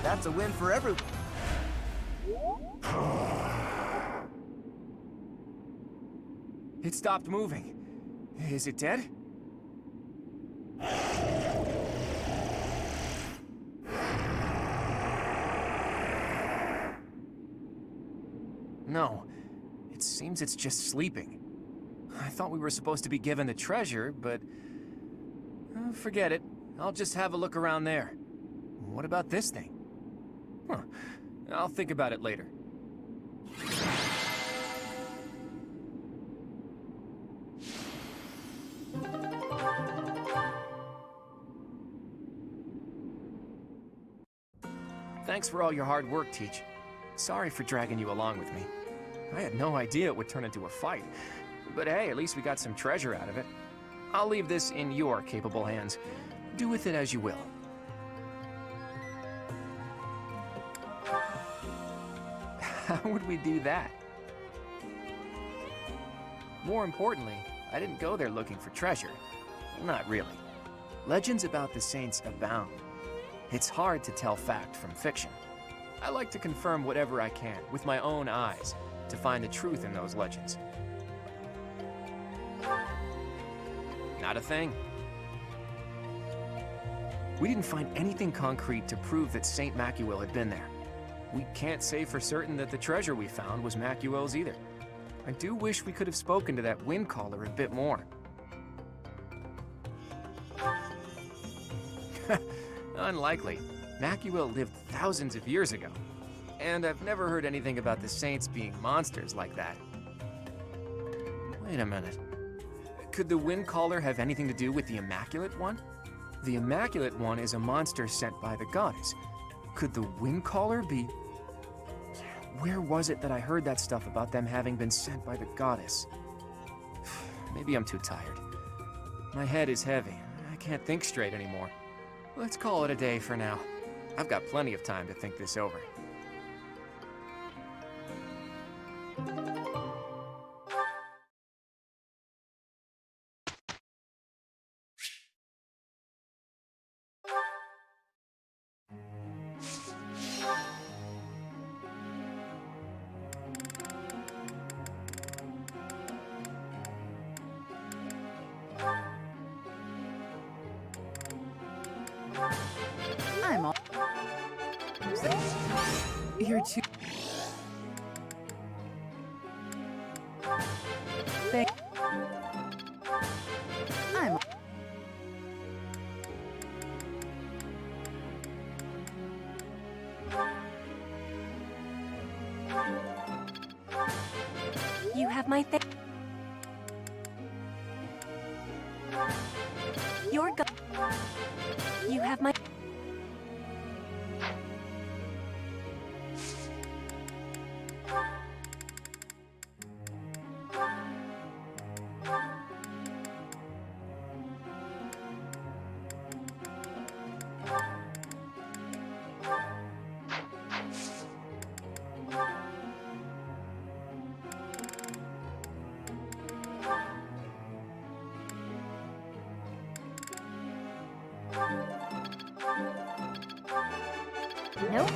That's a win for everyone. It stopped moving. Is it dead? No. It seems it's just sleeping. I thought we were supposed to be given the treasure, but... forget it. I'll just have a look around there. What about this thing? Huh. I'll think about it later. Thanks for all your hard work, Teach. Sorry for dragging you along with me. I had no idea it would turn into a fight. But hey, at least we got some treasure out of it. I'll leave this in your capable hands. Do with it as you will. How would we do that? More importantly, I didn't go there looking for treasure. Not really. Legends about the saints abound. It's hard to tell fact from fiction. I like to confirm whatever I can with my own eyes to find the truth in those legends. Not a thing. We didn't find anything concrete to prove that Saint Macuil had been there. We can't say for certain that the treasure we found was Macuil's either. I do wish we could have spoken to that wind caller a bit more. Unlikely. Macuil lived thousands of years ago. And I've never heard anything about the saints being monsters like that. Wait a minute. Could the wind caller have anything to do with the Immaculate One? The Immaculate One is a monster sent by the goddess. Could the wind caller be... Where was it that I heard that stuff about them having been sent by the goddess? Maybe I'm too tired. My head is heavy. I can't think straight anymore. Let's call it a day for now. I've got plenty of time to think this over. I'm all... You're too... I'm... You have my thing. You're go. You have my. Nope.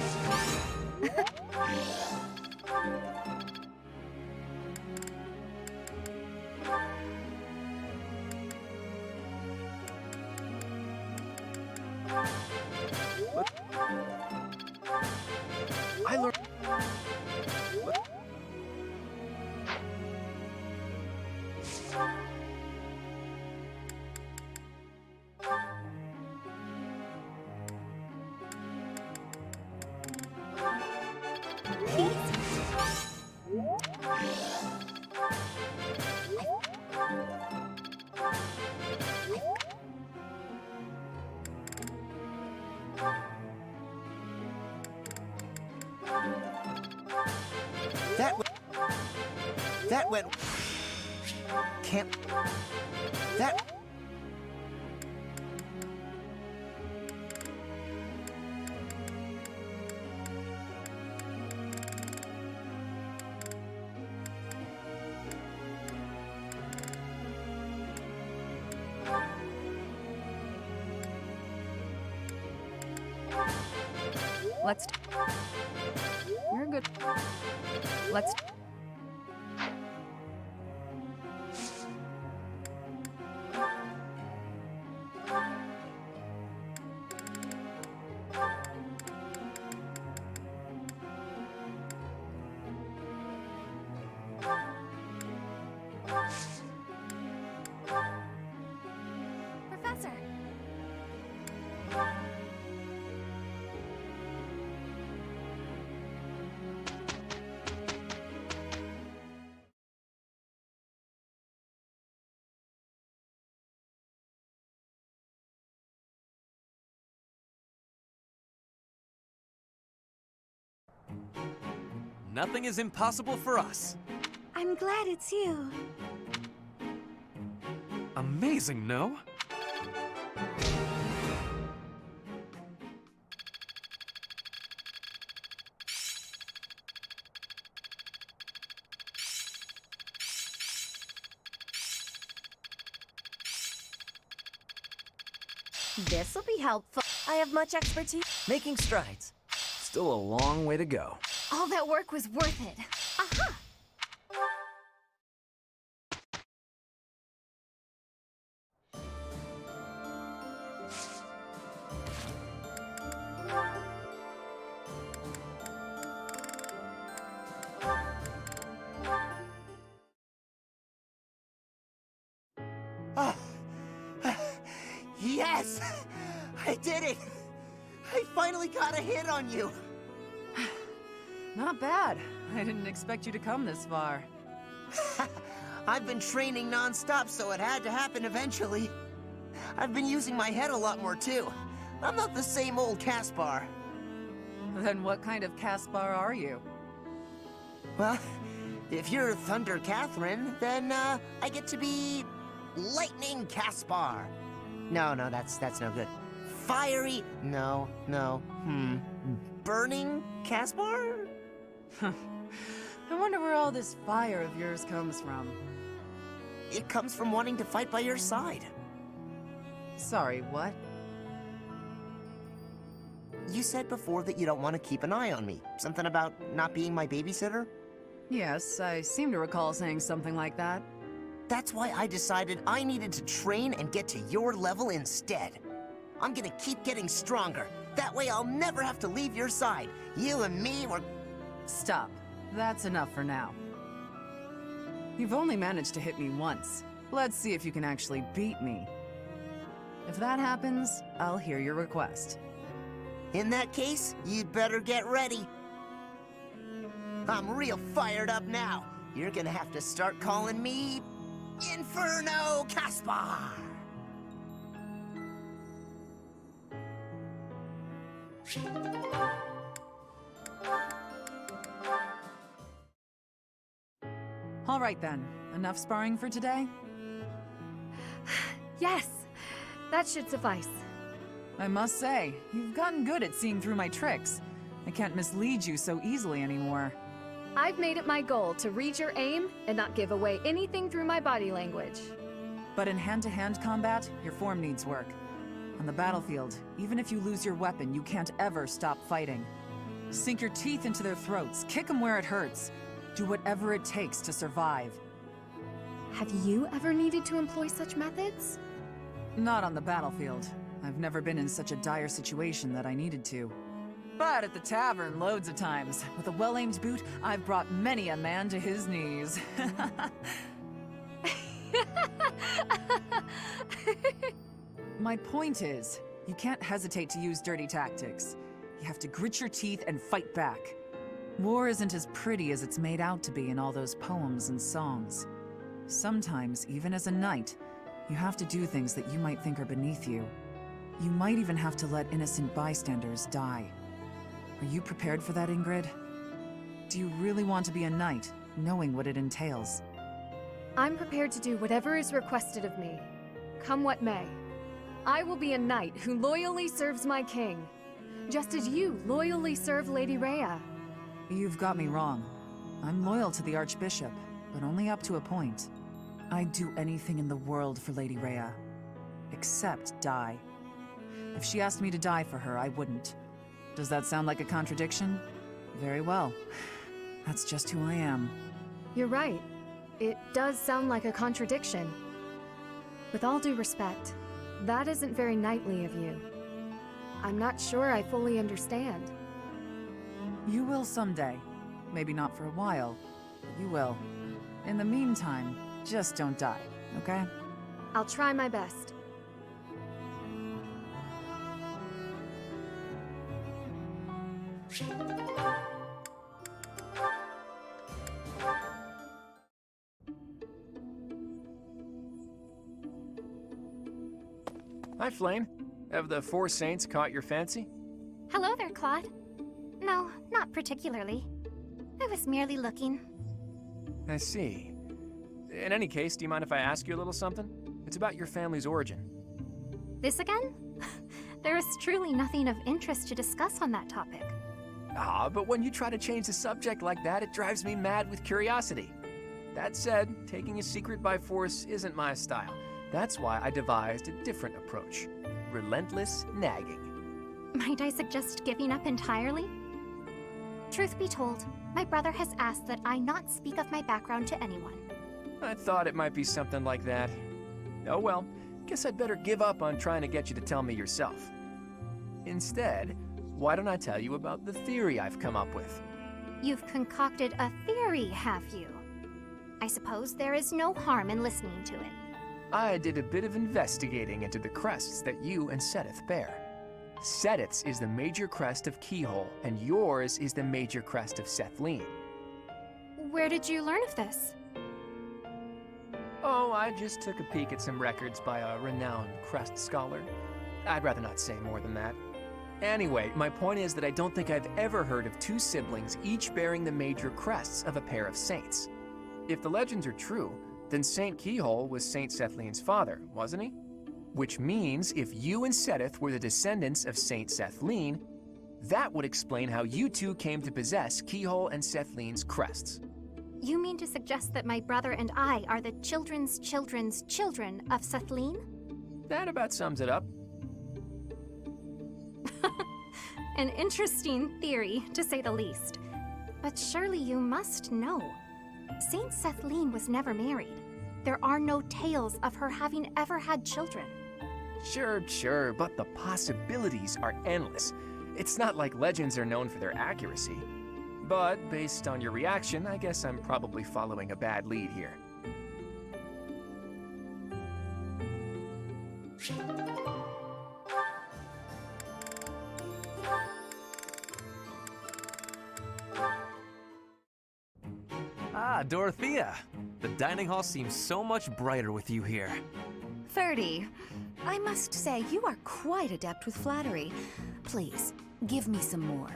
I learned. That went... Can't... That... Let's... You're good. Let's... Professor. Nothing is impossible for us. I'm glad it's you. Amazing, no? This'll be helpful. I have much expertise. Making strides. Still a long way to go. All that work was worth it. Aha! Yes! I did it! I finally got a hit on you! Not bad. I didn't expect you to come this far. I've been training non-stop, so it had to happen eventually. I've been using my head a lot more, too. I'm not the same old Caspar. Then what kind of Caspar are you? Well, if you're Thunder Catherine, then, I get to be... Lightning Caspar. No, that's no good. Fiery... No. Burning Caspar? I wonder where all this fire of yours comes from. It comes from wanting to fight by your side. Sorry, what? You said before that you don't want to keep an eye on me. Something about not being my babysitter? Yes, I seem to recall saying something like that. That's why I decided I needed to train and get to your level instead. I'm gonna keep getting stronger. That way I'll never have to leave your side. You and me were... Stop. That's enough for now. You've only managed to hit me once. Let's see if you can actually beat me. If that happens, I'll hear your request. In that case, you'd better get ready. I'm real fired up now. You're gonna have to start calling me... Inferno Caspar! All right then. Enough sparring for today? Yes, that should suffice. I must say, you've gotten good at seeing through my tricks. I can't mislead you so easily anymore. I've made it my goal to read your aim and not give away anything through my body language. But in hand-to-hand combat, your form needs work. On the battlefield, even if you lose your weapon, you can't ever stop fighting. Sink your teeth into their throats, kick them where it hurts. Do whatever it takes to survive. Have you ever needed to employ such methods? Not on the battlefield. I've never been in such a dire situation that I needed to. But at the tavern, loads of times. With a well-aimed boot, I've brought many a man to his knees. My point is, you can't hesitate to use dirty tactics. You have to grit your teeth and fight back. War isn't as pretty as it's made out to be in all those poems and songs. Sometimes, even as a knight, you have to do things that you might think are beneath you. You might even have to let innocent bystanders die. Are you prepared for that, Ingrid? Do you really want to be a knight, knowing what it entails? I'm prepared to do whatever is requested of me, come what may. I will be a knight who loyally serves my king, just as you loyally serve Lady Rhea. You've got me wrong. I'm loyal to the Archbishop, but only up to a point. I'd do anything in the world for Lady Rhea, except die. If she asked me to die for her, I wouldn't. Does that sound like a contradiction? Very well. That's just who I am. You're right. It does sound like a contradiction. With all due respect, that isn't very knightly of you. I'm not sure I fully understand. You will someday. Maybe not for a while, but you will. In the meantime, just don't die, okay? I'll try my best. Hi, Flame. Have the Four Saints caught your fancy? Hello there, Claude. No, not particularly. I was merely looking. I see. In any case, do you mind if I ask you a little something? It's about your family's origin. This again? There is truly nothing of interest to discuss on that topic. Ah, but when you try to change the subject like that, it drives me mad with curiosity. That said, taking a secret by force isn't my style. That's why I devised a different approach. Relentless nagging. Might I suggest giving up entirely? Truth be told, my brother has asked that I not speak of my background to anyone. I thought it might be something like that. Oh well, guess I'd better give up on trying to get you to tell me yourself. Instead, why don't I tell you about the theory I've come up with? You've concocted a theory, have you? I suppose there is no harm in listening to it. I did a bit of investigating into the crests that you and Seteth bear. Seteth's is the major crest of Keyhole, and yours is the major crest of Sethlene. Where did you learn of this? Oh, I just took a peek at some records by a renowned crest scholar. I'd rather not say more than that. Anyway, my point is that I don't think I've ever heard of two siblings each bearing the major crests of a pair of saints. If the legends are true, then Saint Keyhole was Saint Sethlene's father, wasn't he? Which means if you and Seteth were the descendants of Saint Sethlene, that would explain how you two came to possess Keyhole and Sethlene's crests. You mean to suggest that my brother and I are the children's children's children of Sethlene? That about sums it up. An interesting theory, to say the least. But surely you must know. Saint Sethlene was never married. There are no tales of her having ever had children. Sure, but the possibilities are endless. It's not like legends are known for their accuracy. But based on your reaction, I guess I'm probably following a bad lead here. Ah, Dorothea. The dining hall seems so much brighter with you here. 30. I must say, you are quite adept with flattery. Please, give me some more.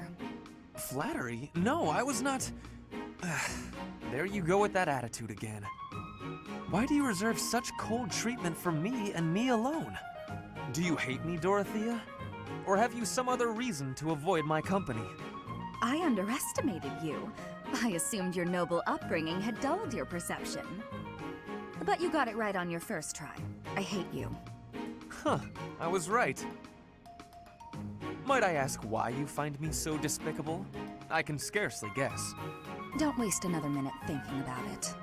Flattery? No, I was not... There you go with that attitude again. Why do you reserve such cold treatment for me and me alone? Do you hate me, Dorothea? Or have you some other reason to avoid my company? I underestimated you. I assumed your noble upbringing had dulled your perception. But you got it right on your first try. I hate you. Huh, I was right. Might I ask why you find me so despicable? I can scarcely guess. Don't waste another minute thinking about it.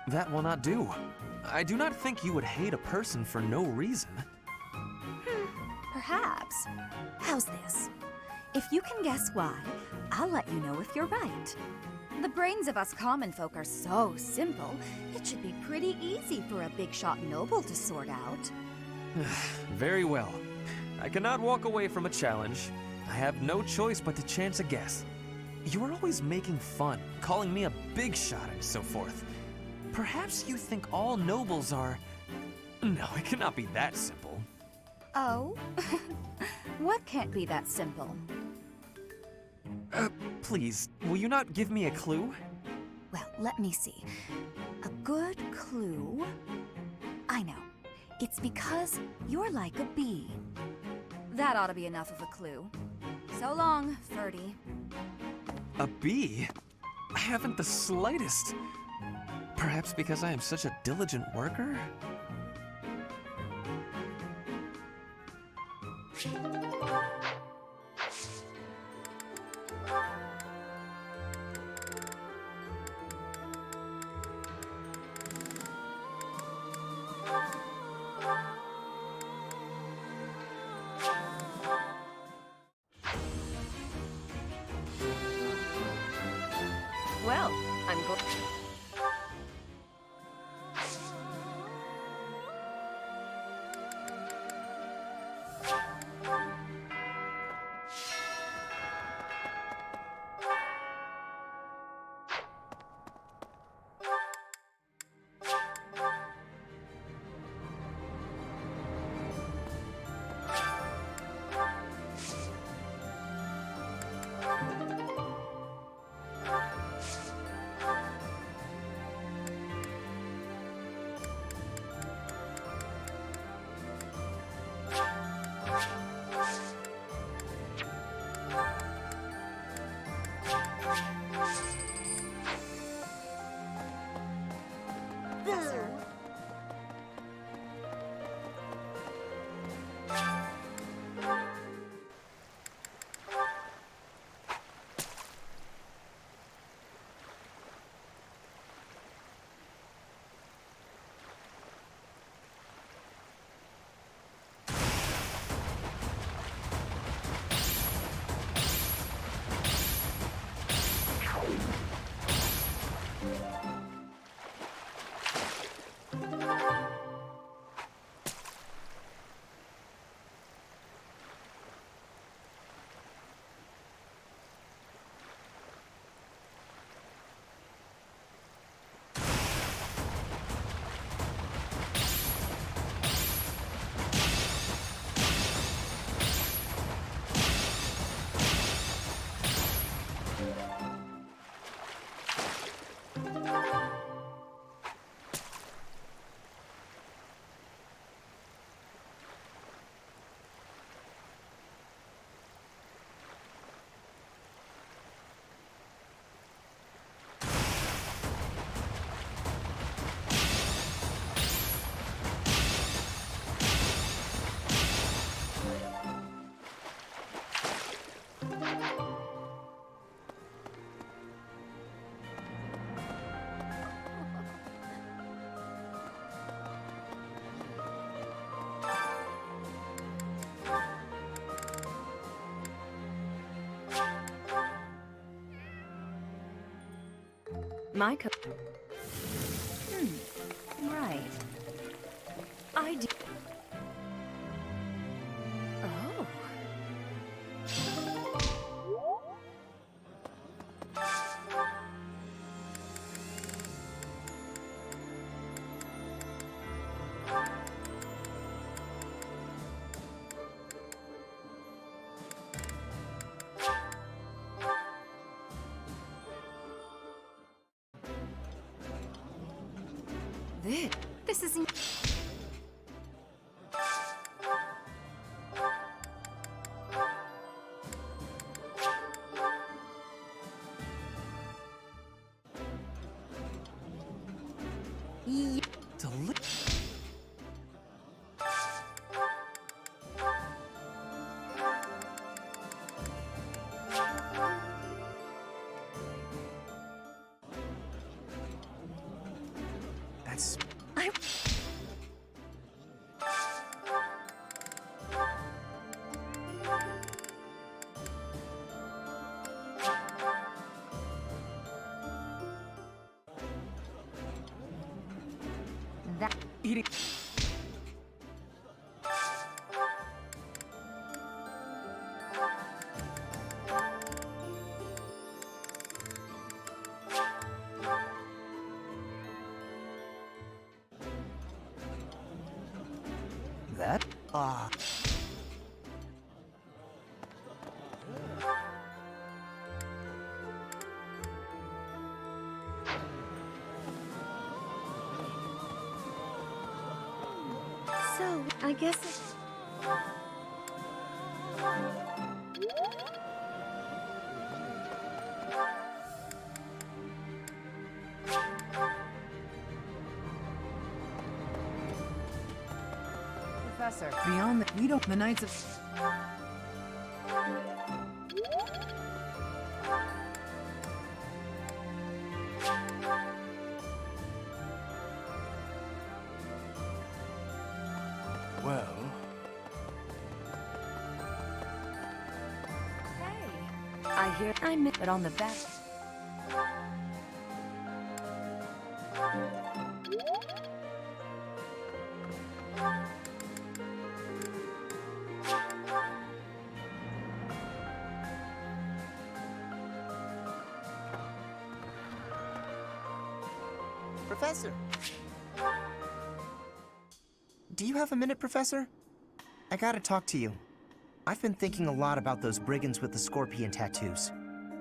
That will not do. I do not think you would hate a person for no reason. Perhaps. How's this? If you can guess why, I'll let you know if you're right. The brains of us common folk are so simple, it should be pretty easy for a big shot noble to sort out. Very well. I cannot walk away from a challenge. I have no choice but to chance a guess. You are always making fun, calling me a big shot and so forth. Perhaps you think all nobles are... No, it cannot be that simple. Oh? What can't be that simple? Please, will you not give me a clue? Well, let me see. A good clue? I know. It's because you're like a bee. That ought to be enough of a clue. So long, Ferdy. A bee? I haven't the slightest. Perhaps because I am such a diligent worker? Well, I'm glad. My right. I do. Oh. This isn't... That's... That... Eating... That? So, I guess... Professor, beyond the... We don't... The Knights of... Well... I hear... I'm... But on the back... Professor! Do you have a minute, Professor? I gotta talk to you. I've been thinking a lot about those brigands with the scorpion tattoos,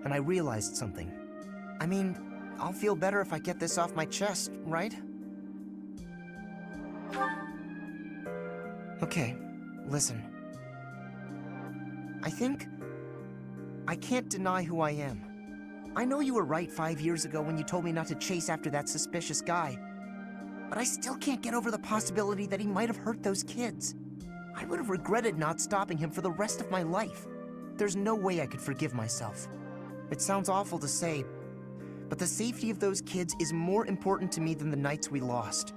and I realized something. I mean, I'll feel better if I get this off my chest, right? Okay, listen. I think I can't deny who I am. I know you were right 5 years ago when you told me not to chase after that suspicious guy, but I still can't get over the possibility that he might have hurt those kids. I would have regretted not stopping him for the rest of my life. There's no way I could forgive myself. It sounds awful to say, but the safety of those kids is more important to me than the knights we lost.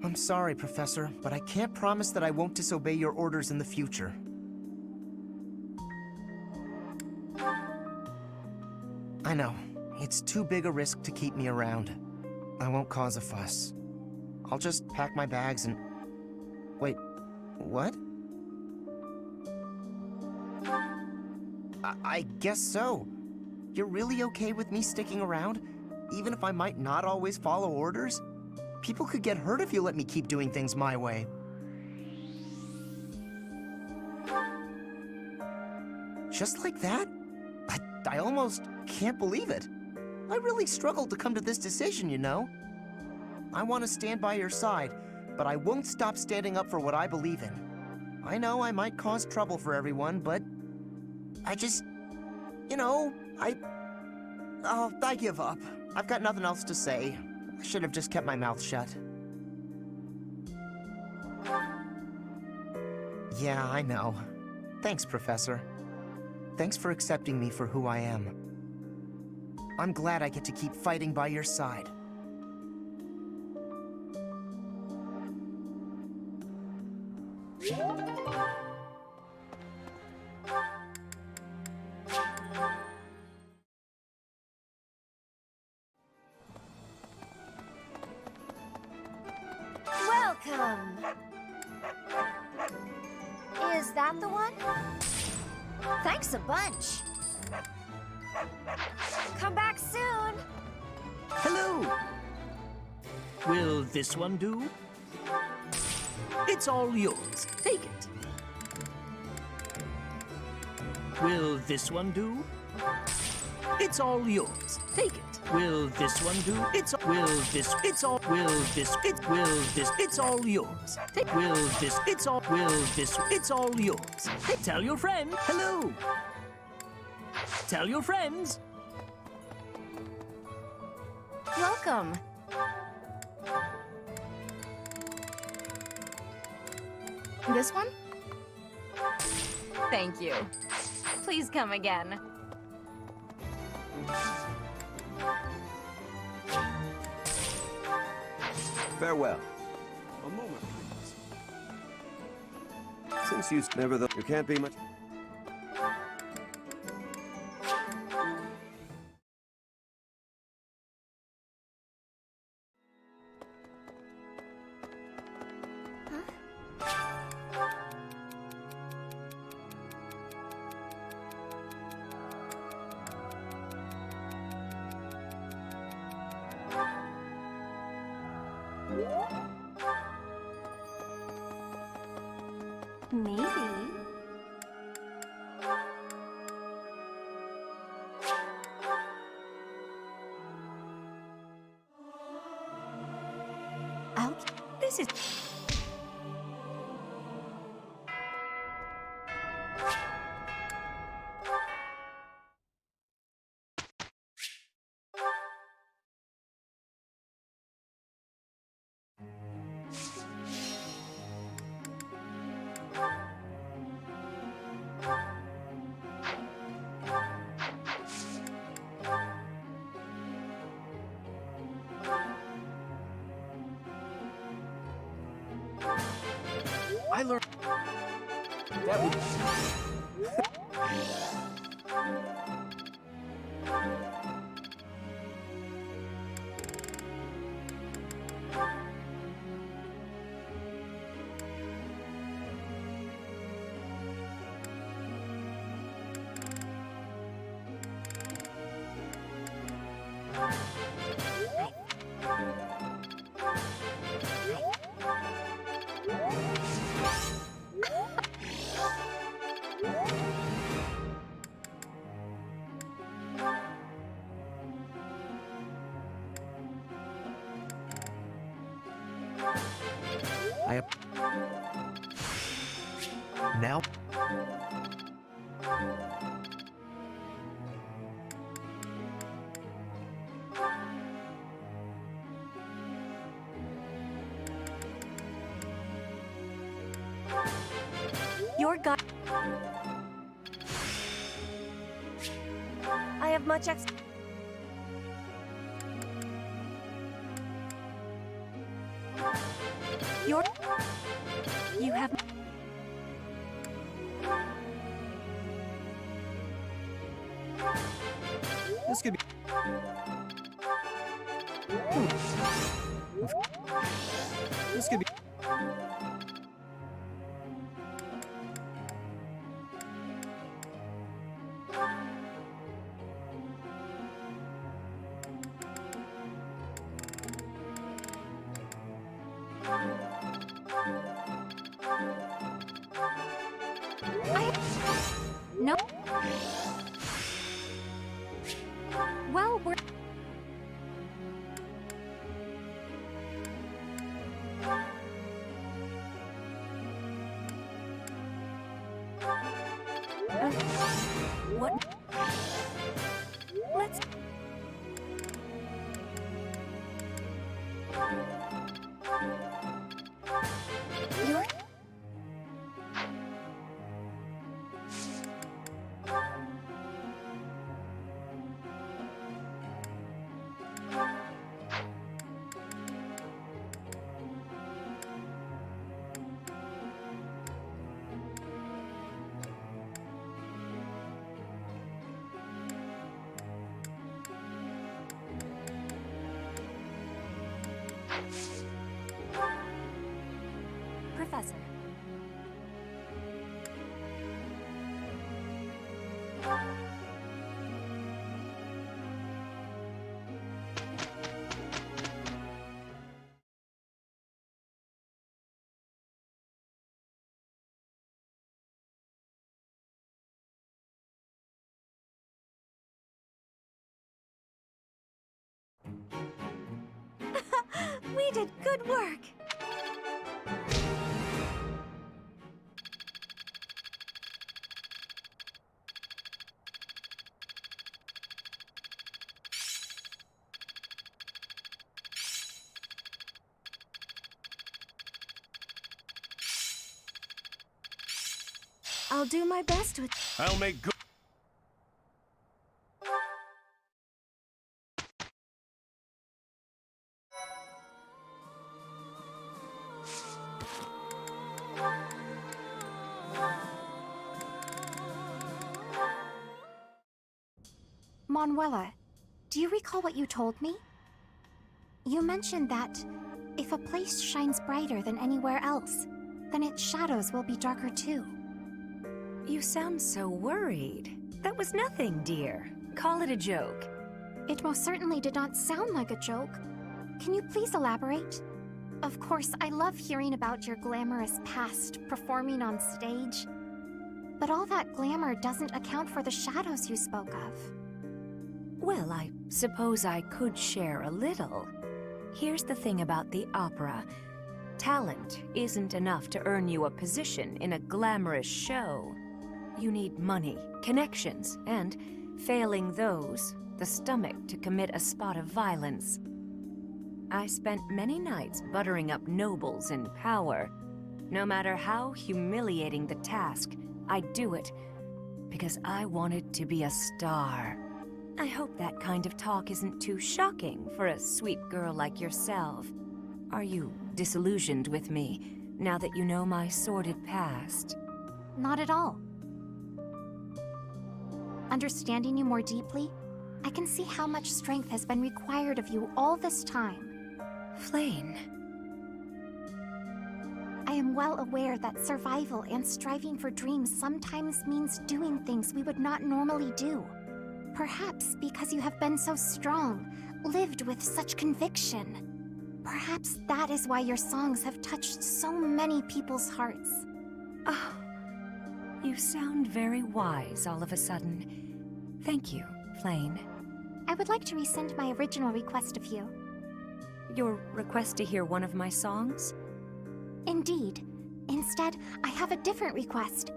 I'm sorry, Professor, but I can't promise that I won't disobey your orders in the future. I know, it's too big a risk to keep me around. I won't cause a fuss. I'll just pack my bags and... Wait, what? I guess so. You're really okay with me sticking around, even if I might not always follow orders? People could get hurt if you let me keep doing things my way. Just like that? I almost can't believe it. I really struggled to come to this decision, you know? I want to stand by your side, but I won't stop standing up for what I believe in. I know I might cause trouble for everyone, but I just, you know, I give up. I've got nothing else to say. I should have just kept my mouth shut. Yeah, I know. Thanks, Professor. Thanks for accepting me for who I am. I'm glad I get to keep fighting by your side. Welcome! Is that the one? Thanks a bunch. Come back soon. Hello! Will this one do? It's all yours. Take it. Will this one do? It's all yours. Take it. Will this one do? It's all yours. Take it's all yours. Tell your friend. Hello. Tell your friends. Welcome. This one? Thank you. Please come again. Farewell. A moment, please. Since you never the you can't be much. Maybe. This is... I learned... That would... Now? Your god... I have much Your... You have... This could be. This could be. No. Well, we're... What? Let's... You're... Professor. We did good work. I'll do my best with... I'll make good. Manuela, do you recall what you told me? You mentioned that if a place shines brighter than anywhere else, then its shadows will be darker too. You sound so worried. That was nothing, dear. Call it a joke. It most certainly did not sound like a joke. Can you please elaborate? Of course, I love hearing about your glamorous past performing on stage. But all that glamour doesn't account for the shadows you spoke of. Well, I suppose I could share a little. Here's the thing about the opera. Talent isn't enough to earn you a position in a glamorous show. You need money, connections, and, failing those, the stomach to commit a spot of violence. I spent many nights buttering up nobles in power. No matter how humiliating the task, I'd do it because I wanted to be a star. I hope that kind of talk isn't too shocking for a sweet girl like yourself. Are you disillusioned with me now that you know my sordid past? Not at all. Understanding you more deeply, I can see how much strength has been required of you all this time. Flayn. I am well aware that survival and striving for dreams sometimes means doing things we would not normally do. Perhaps because you have been so strong, lived with such conviction. Perhaps that is why your songs have touched so many people's hearts. Oh, you sound very wise all of a sudden. Thank you, Flayn. I would like to rescind my original request of you. Your request to hear one of my songs? Indeed. Instead, I have a different request.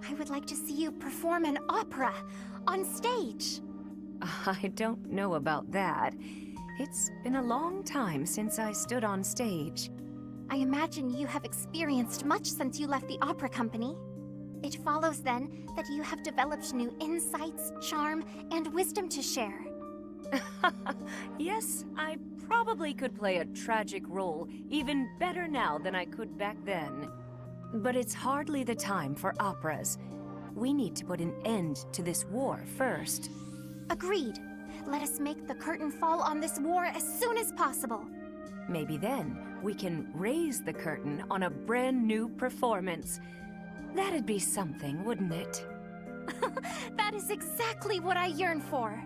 I would like to see you perform an opera on stage. I don't know about that. It's been a long time since I stood on stage. I imagine you have experienced much since you left the opera company. It follows then that you have developed new insights, charm, and wisdom to share. Yes, I probably could play a tragic role even better now than I could back then. But it's hardly the time for operas. We need to put an end to this war first. Agreed. Let us make the curtain fall on this war as soon as possible. Maybe then we can raise the curtain on a brand new performance. That'd be something, wouldn't it? That is exactly what I yearn for.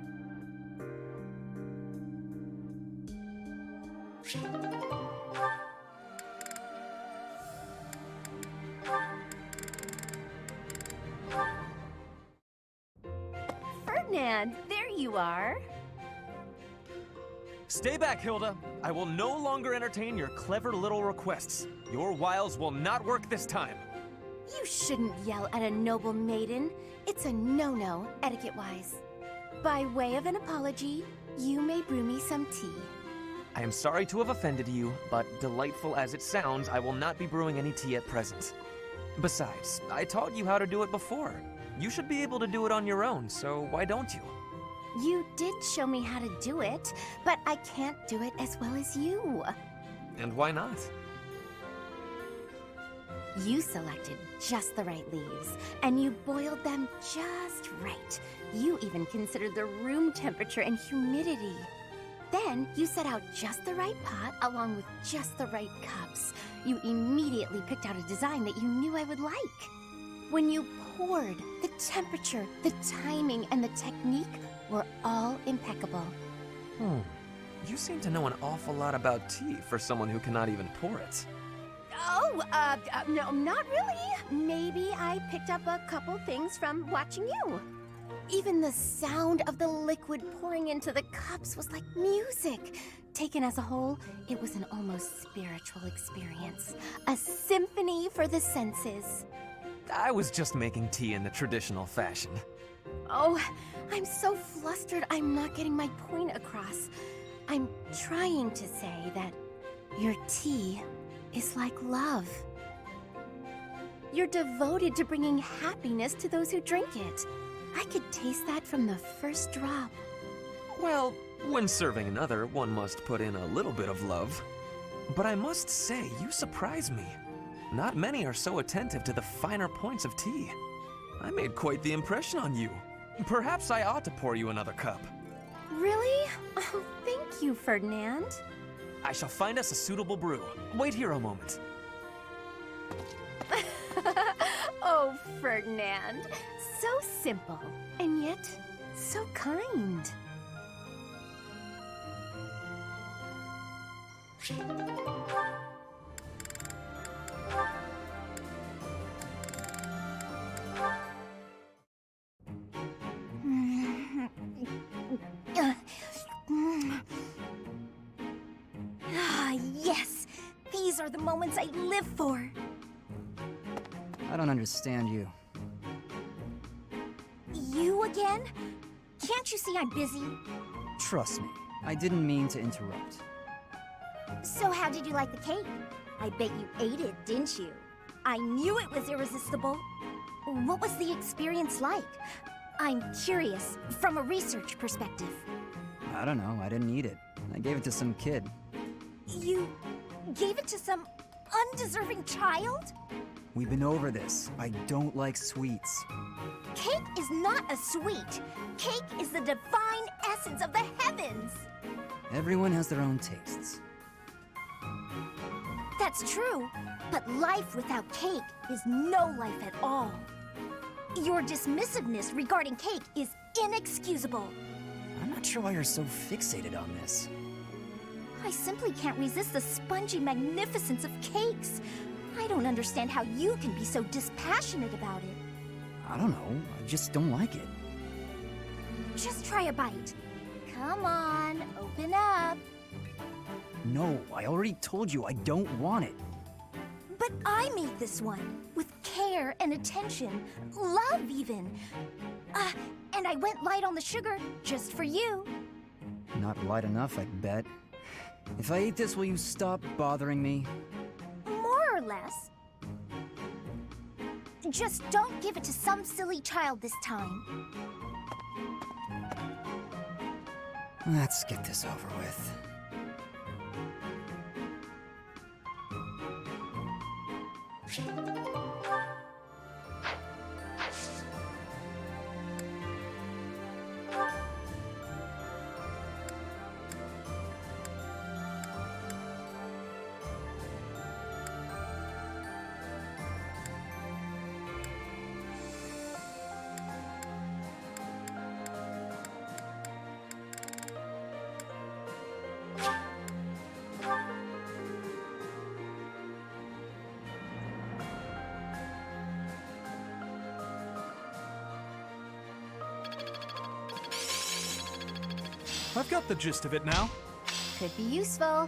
Ferdinand, there you are. Stay back, Hilda. I will no longer entertain your clever little requests. Your wiles will not work this time. You shouldn't yell at a noble maiden. It's a no-no, etiquette-wise. By way of an apology, you may brew me some tea. I am sorry to have offended you, but delightful as it sounds, I will not be brewing any tea at present. Besides, I taught you how to do it before. You should be able to do it on your own, so why don't you? You did show me how to do it, but I can't do it as well as you. And why not? You selected just the right leaves, and you boiled them just right. You even considered the room temperature and humidity. Then you set out just the right pot along with just the right cups. You immediately picked out a design that you knew I would like. When you poured, the temperature, the timing, and the technique were all impeccable. You seem to know an awful lot about tea for someone who cannot even pour it. Oh, no, not really. Maybe I picked up a couple things from watching you. Even the sound of the liquid pouring into the cups was like music. Taken as a whole, it was an almost spiritual experience. A symphony for the senses. I was just making tea in the traditional fashion. Oh, I'm so flustered I'm not getting my point across. I'm trying to say that your tea is like love. You're devoted to bringing happiness to those who drink it. I could taste that from the first drop. Well, when serving another, one must put in a little bit of love. But I must say, you surprise me. Not many are so attentive to the finer points of tea. I made quite the impression on you. Perhaps I ought to pour you another cup. Really? Oh, thank you, Ferdinand. I shall find us a suitable brew. Wait here a moment. Oh, Ferdinand. So simple, and yet so kind. Ah, yes! These are the moments I live for! I don't understand you. You again? Can't you see I'm busy? Trust me, I didn't mean to interrupt. So how did you like the cake? I bet you ate it, didn't you? I knew it was irresistible. What was the experience like? I'm curious, from a research perspective. I don't know, I didn't eat it. I gave it to some kid. You gave it to some undeserving child? We've been over this. I don't like sweets. Cake is not a sweet. Cake is the divine essence of the heavens. Everyone has their own tastes. That's true, but life without cake is no life at all. Your dismissiveness regarding cake is inexcusable. I'm not sure why you're so fixated on this. I simply can't resist the spongy magnificence of cakes. I don't understand how you can be so dispassionate about it. I don't know, I just don't like it. Just try a bite. Come on, open up. No, I already told you I don't want it. But I made this one, with care and attention, love even. And I went light on the sugar, just for you. Not light enough, I bet. If I eat this, will you stop bothering me? More or less. Just don't give it to some silly child this time. Let's get this over with. I've got the gist of it now. Could be useful.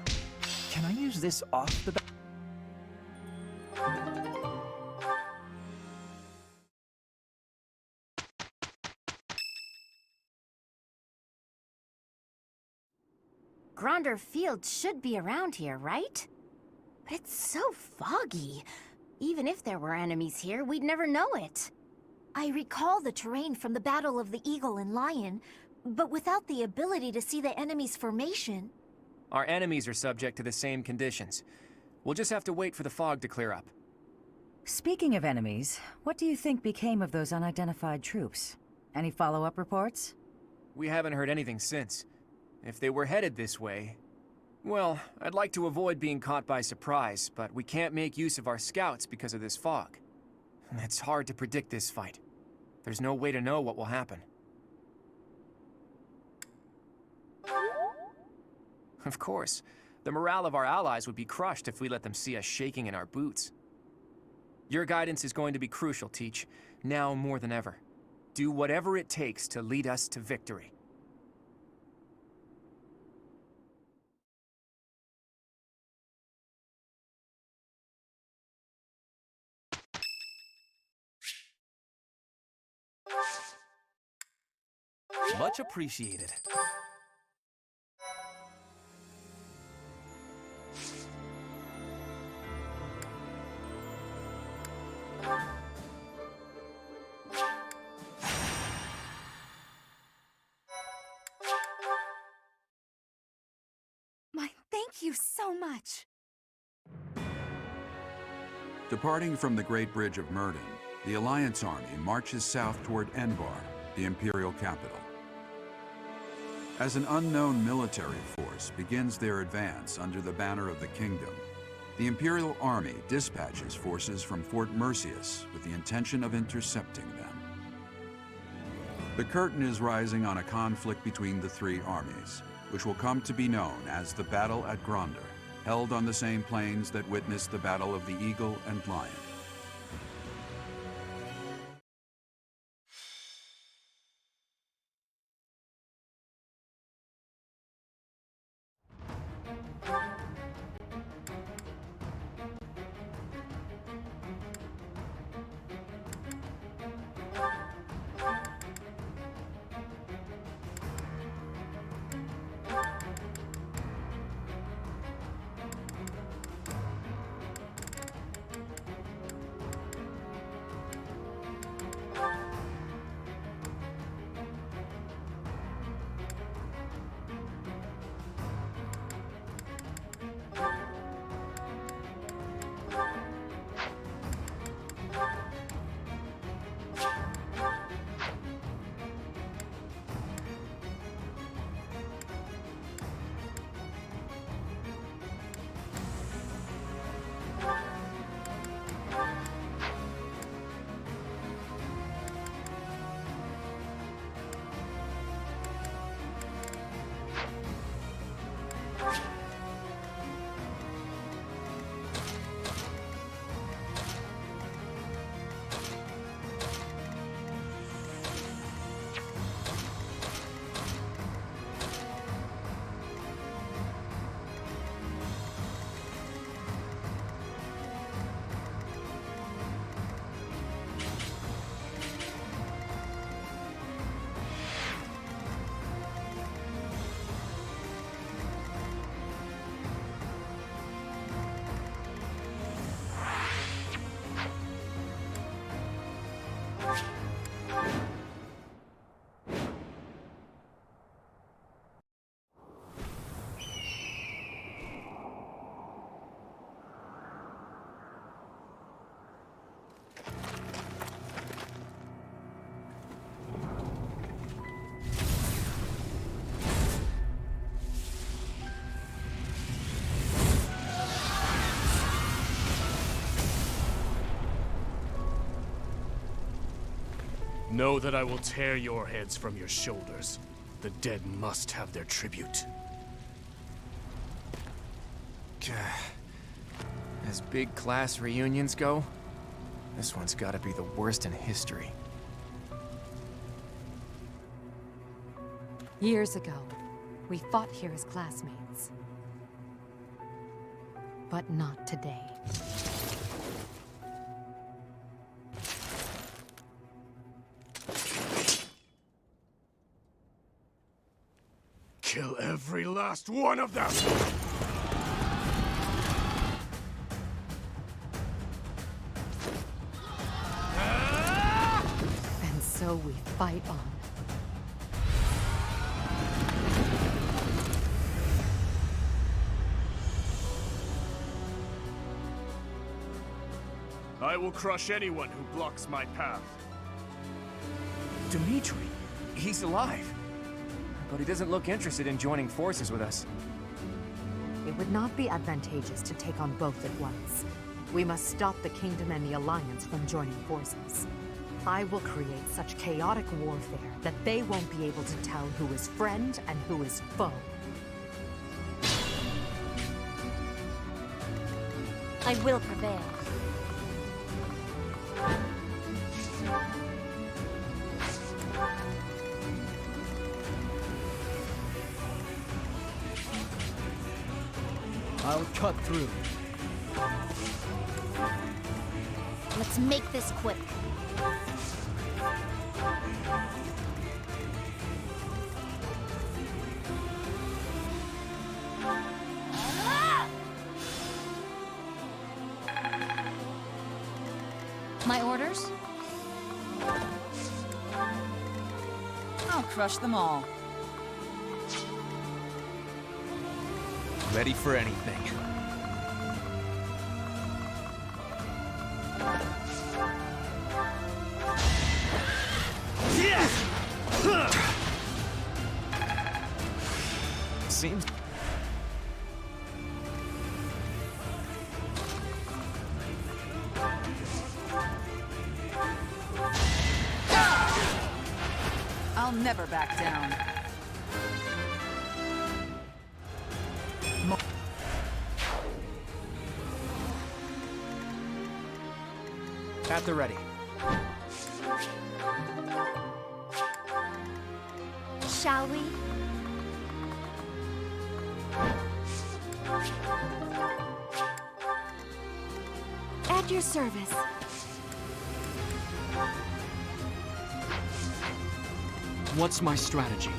Can I use this off the bat? Gronder Field should be around here, right? But it's so foggy. Even if there were enemies here, we'd never know it. I recall the terrain from the Battle of the Eagle and Lion, but without the ability to see the enemy's formation. Our enemies are subject to the same conditions. We'll just have to wait for the fog to clear up. Speaking of enemies, what do you think became of those unidentified troops? Any follow-up reports? We haven't heard anything since. If they were headed this way... Well, I'd like to avoid being caught by surprise, but we can't make use of our scouts because of this fog. It's hard to predict this fight. There's no way to know what will happen. Of course, the morale of our allies would be crushed if we let them see us shaking in our boots. Your guidance is going to be crucial, Teach, now more than ever. Do whatever it takes to lead us to victory. Much appreciated. Thank you so much. Departing from the Great Bridge of Murden, the Alliance army marches south toward Enbar, the Imperial capital. As an unknown military force begins their advance under the banner of the kingdom, the Imperial Army dispatches forces from Fort Merceus with the intention of intercepting them. The curtain is rising on a conflict between the three armies, which will come to be known as the Battle at Gronder, held on the same plains that witnessed the Battle of the Eagle and Lion. Know that I will tear your heads from your shoulders. The dead must have their tribute. As big class reunions go, this one's gotta be the worst in history. Years ago, we fought here as classmates. But not today. Kill every last one of them! And so we fight on. I will crush anyone who blocks my path. Dimitri, he's alive. But he doesn't look interested in joining forces with us. It would not be advantageous to take on both at once. We must stop the Kingdom and the Alliance from joining forces. I will create such chaotic warfare that they won't be able to tell who is friend and who is foe. I will prevail. I'll cut through. Let's make this quick. My orders? I'll crush them all. Ready for anything. Yeah! Seems... I'll never back down. At the ready. Shall we? At your service. What's my strategy?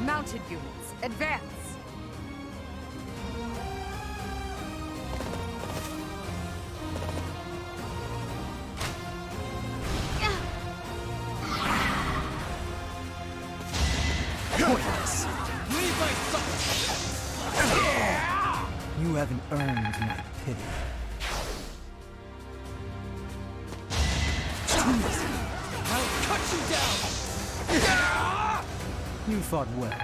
Mounted units, advance! You haven't earned my pity. I'll cut you down! You fought well.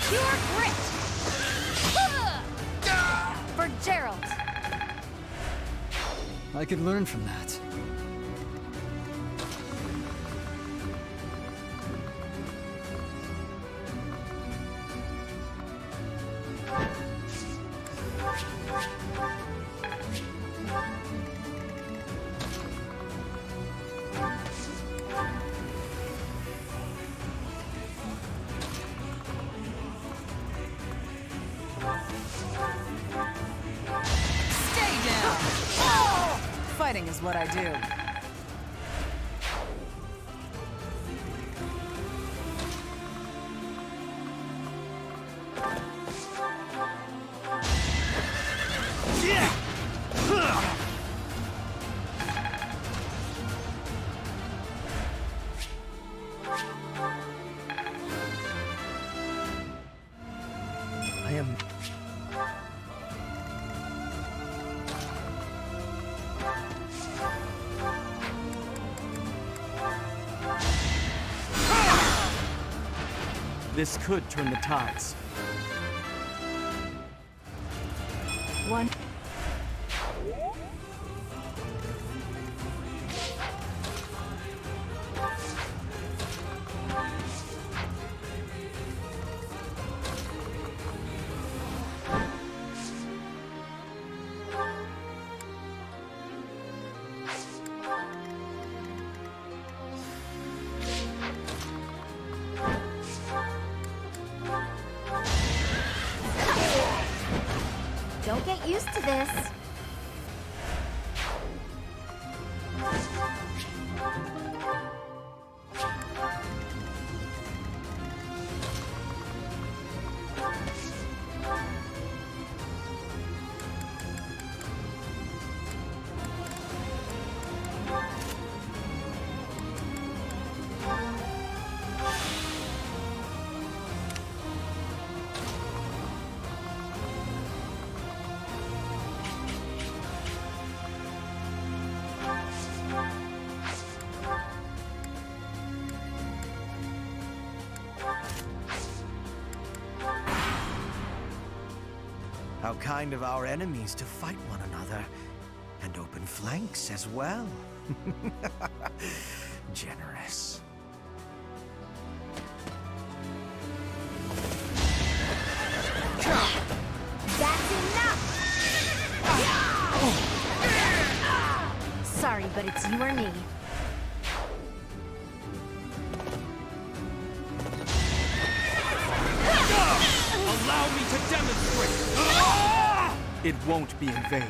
Pure grit! For Gerald! I could learn from that. Stay down! Fighting is what I do. I am... This could turn the tides. One. Don't get used to this. How kind of our enemies to fight one another, and open flanks as well. Generous. That's enough! Sorry, but it's you or me. Allow me to demonstrate! It won't be in vain.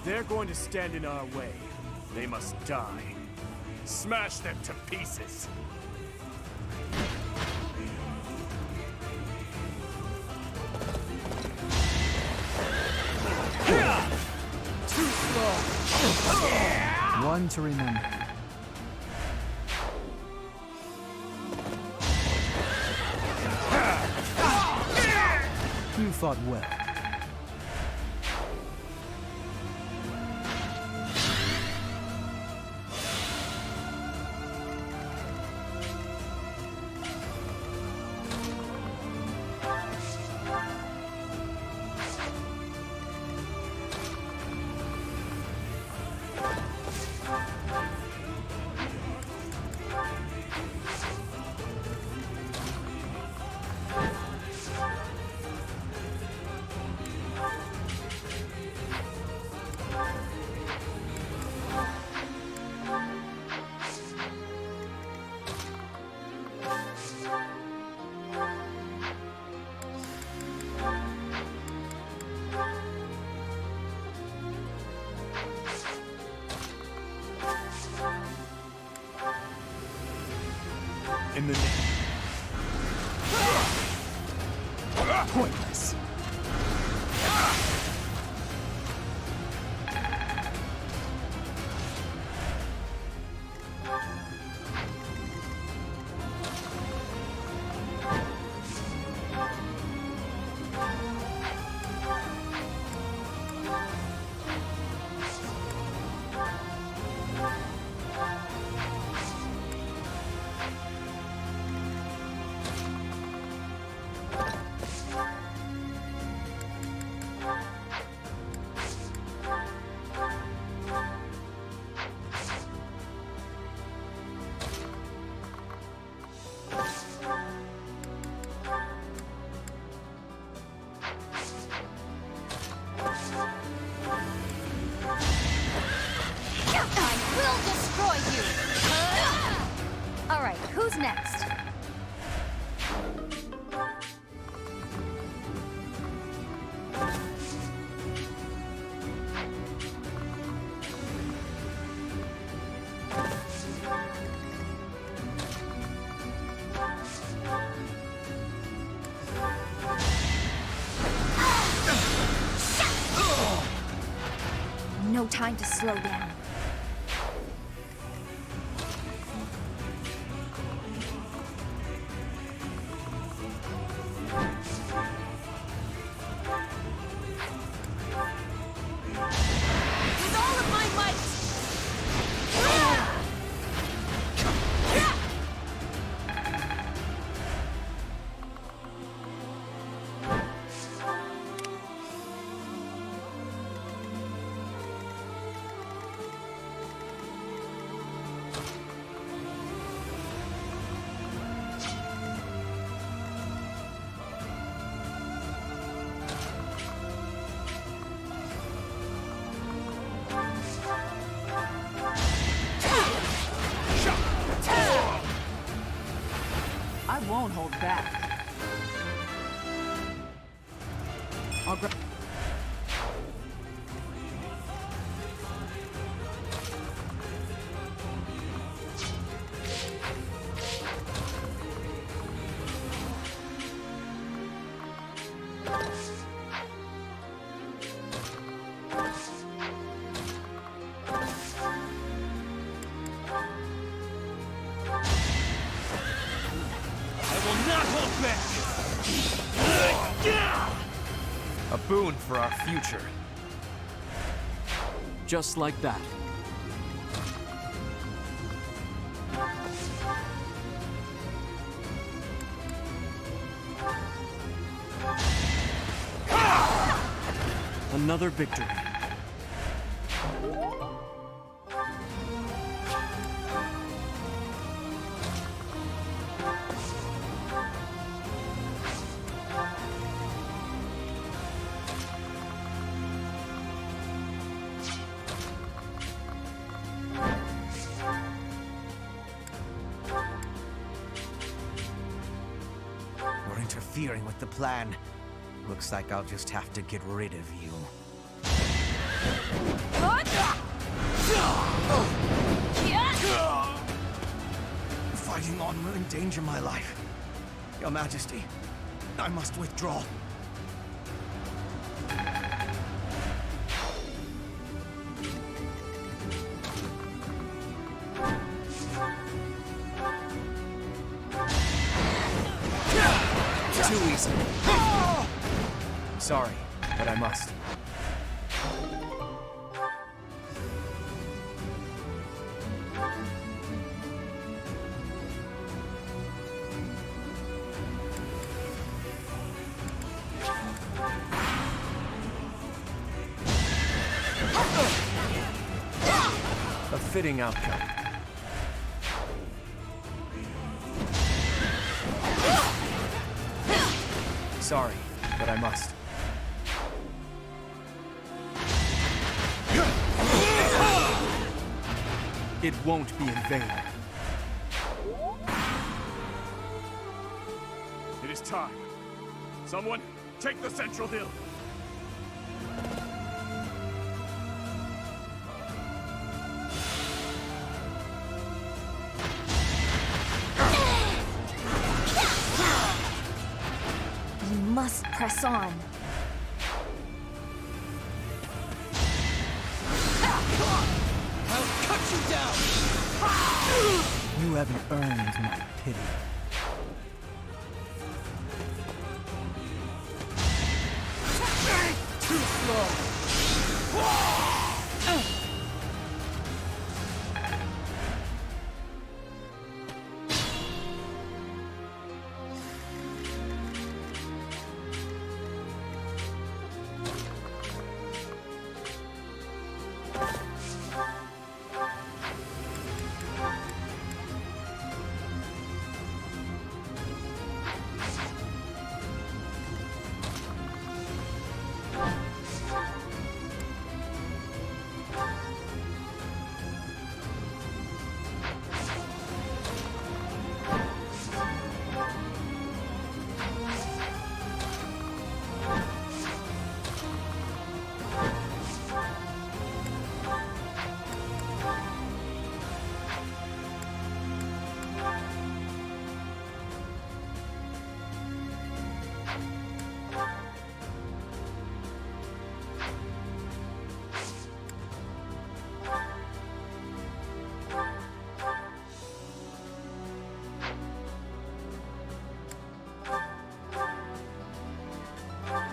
they're going to stand in our way, they must die. Smash them to pieces. Too slow. One to remember. You fought well. In the name. Pointless. All right, who's next? No time to slow down. With all of my might! I won't hold back. I'll grab. A boon for our future. Just like that. Another victory. You're interfering with the plan. Looks like I'll just have to get rid of you. Fighting on will endanger my life. Your Majesty, I must withdraw. Too easy. Sorry, but I must. A fitting outcome. Sorry, but I must. It won't be in vain. It is time. Someone, take the central hill. You must press on. I'll cut you down! You haven't earned my pity. Too slow!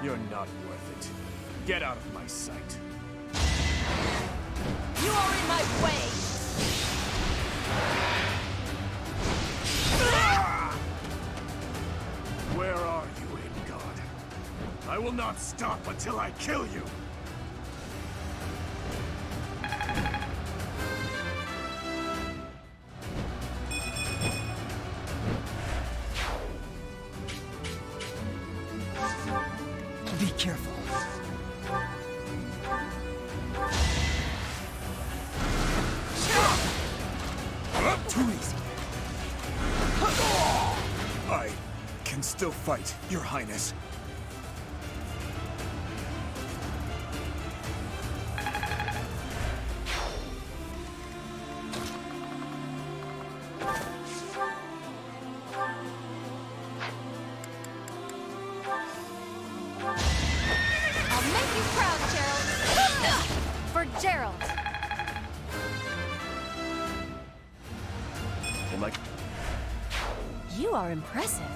You're not worth it. Get out of my sight. You are in my way! Where are you, hidden god? I will not stop until I kill you! Be careful. Too easy. I can still fight, Your Highness. I'll make you proud, Gerald! For Gerald! Am I... You are impressive.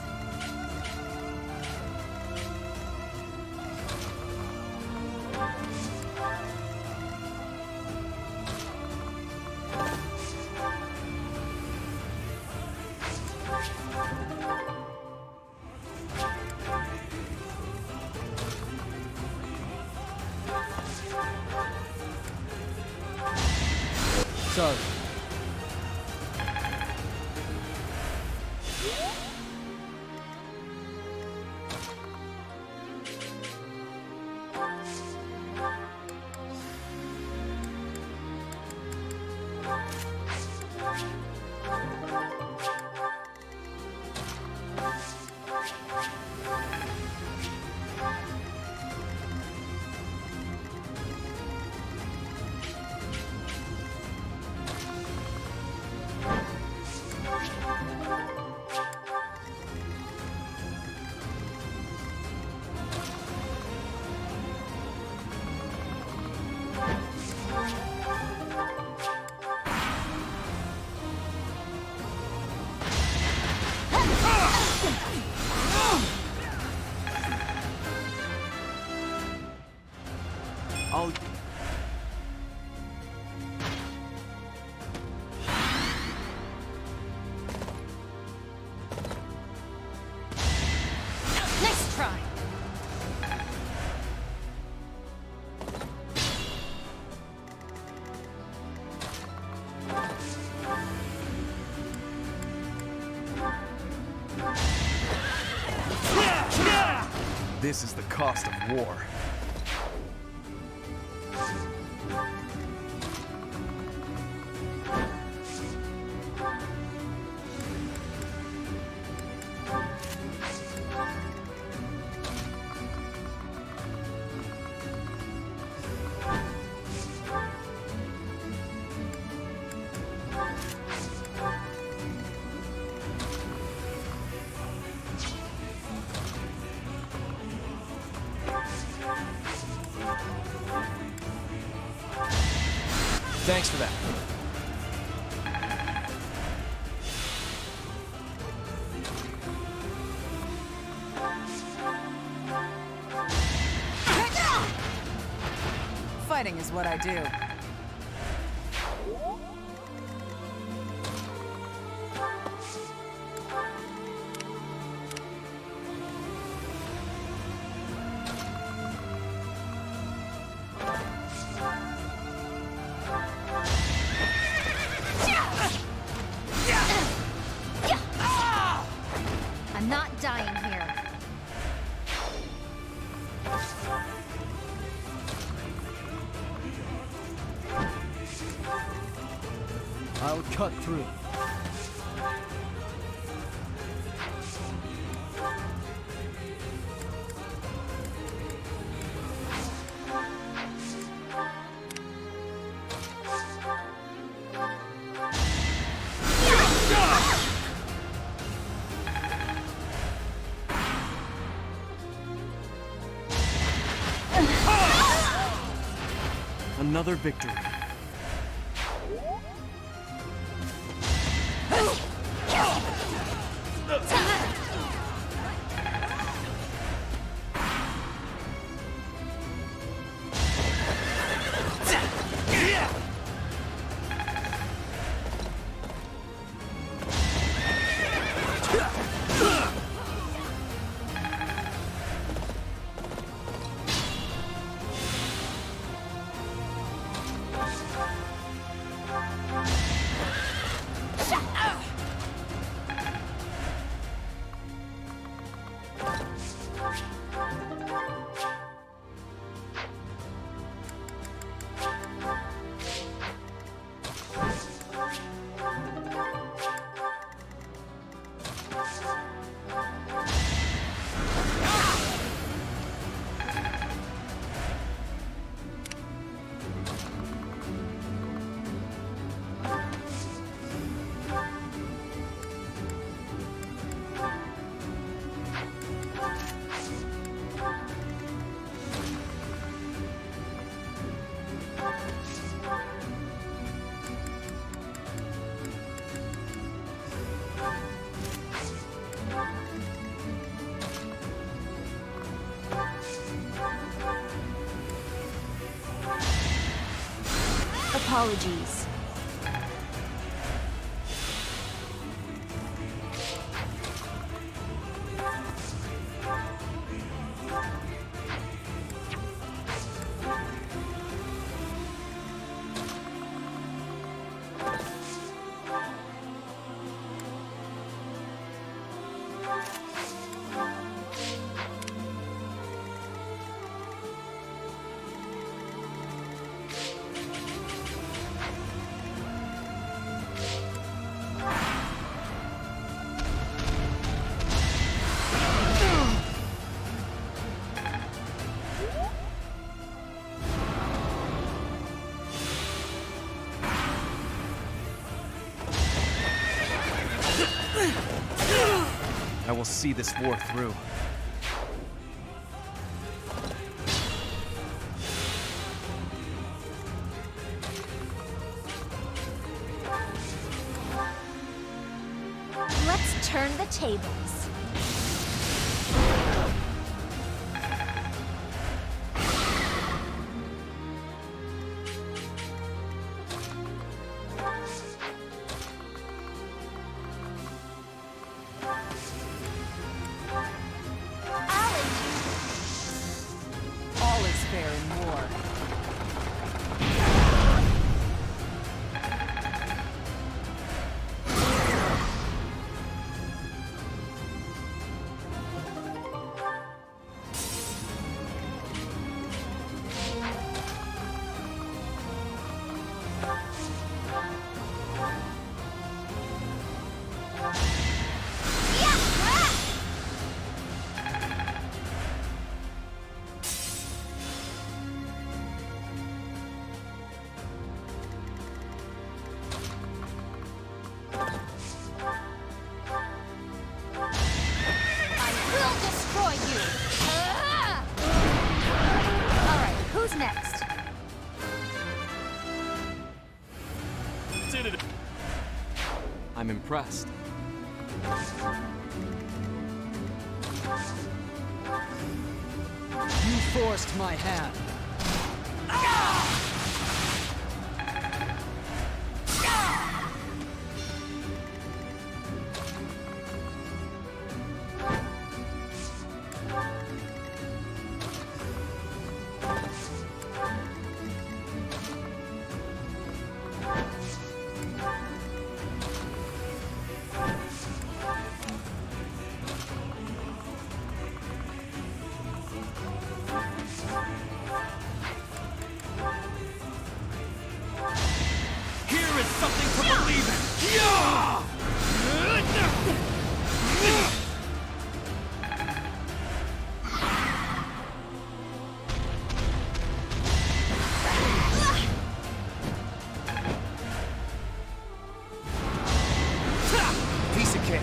Sorry. This is the cost of war. Thanks for that. Fighting is what I do. I'm not dying here. I'll cut through. Another victory. Apologies. I will see this war through. Let's turn the tables. All is fair in war. I'm impressed. You forced my hand. Here is something to believe in! Yeah! Piece of cake.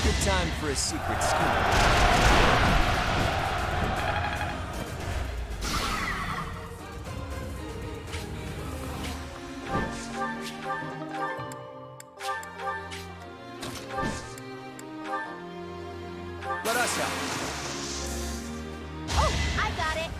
Good time for a secret scoop. Let us help. Oh, I got it.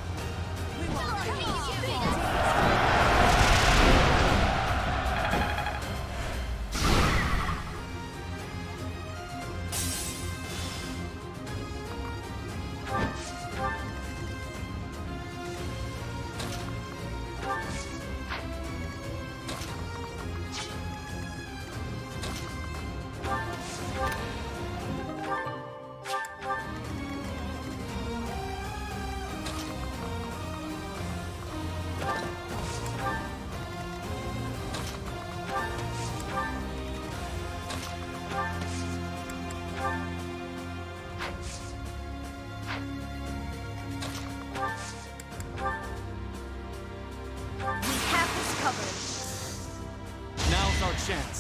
We have this covered. Now's our chance.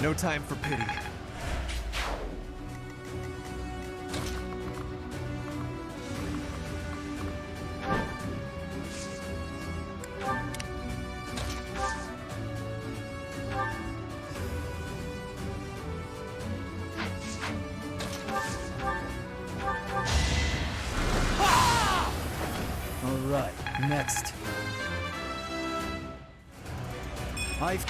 No time for pity. All right, next. I've...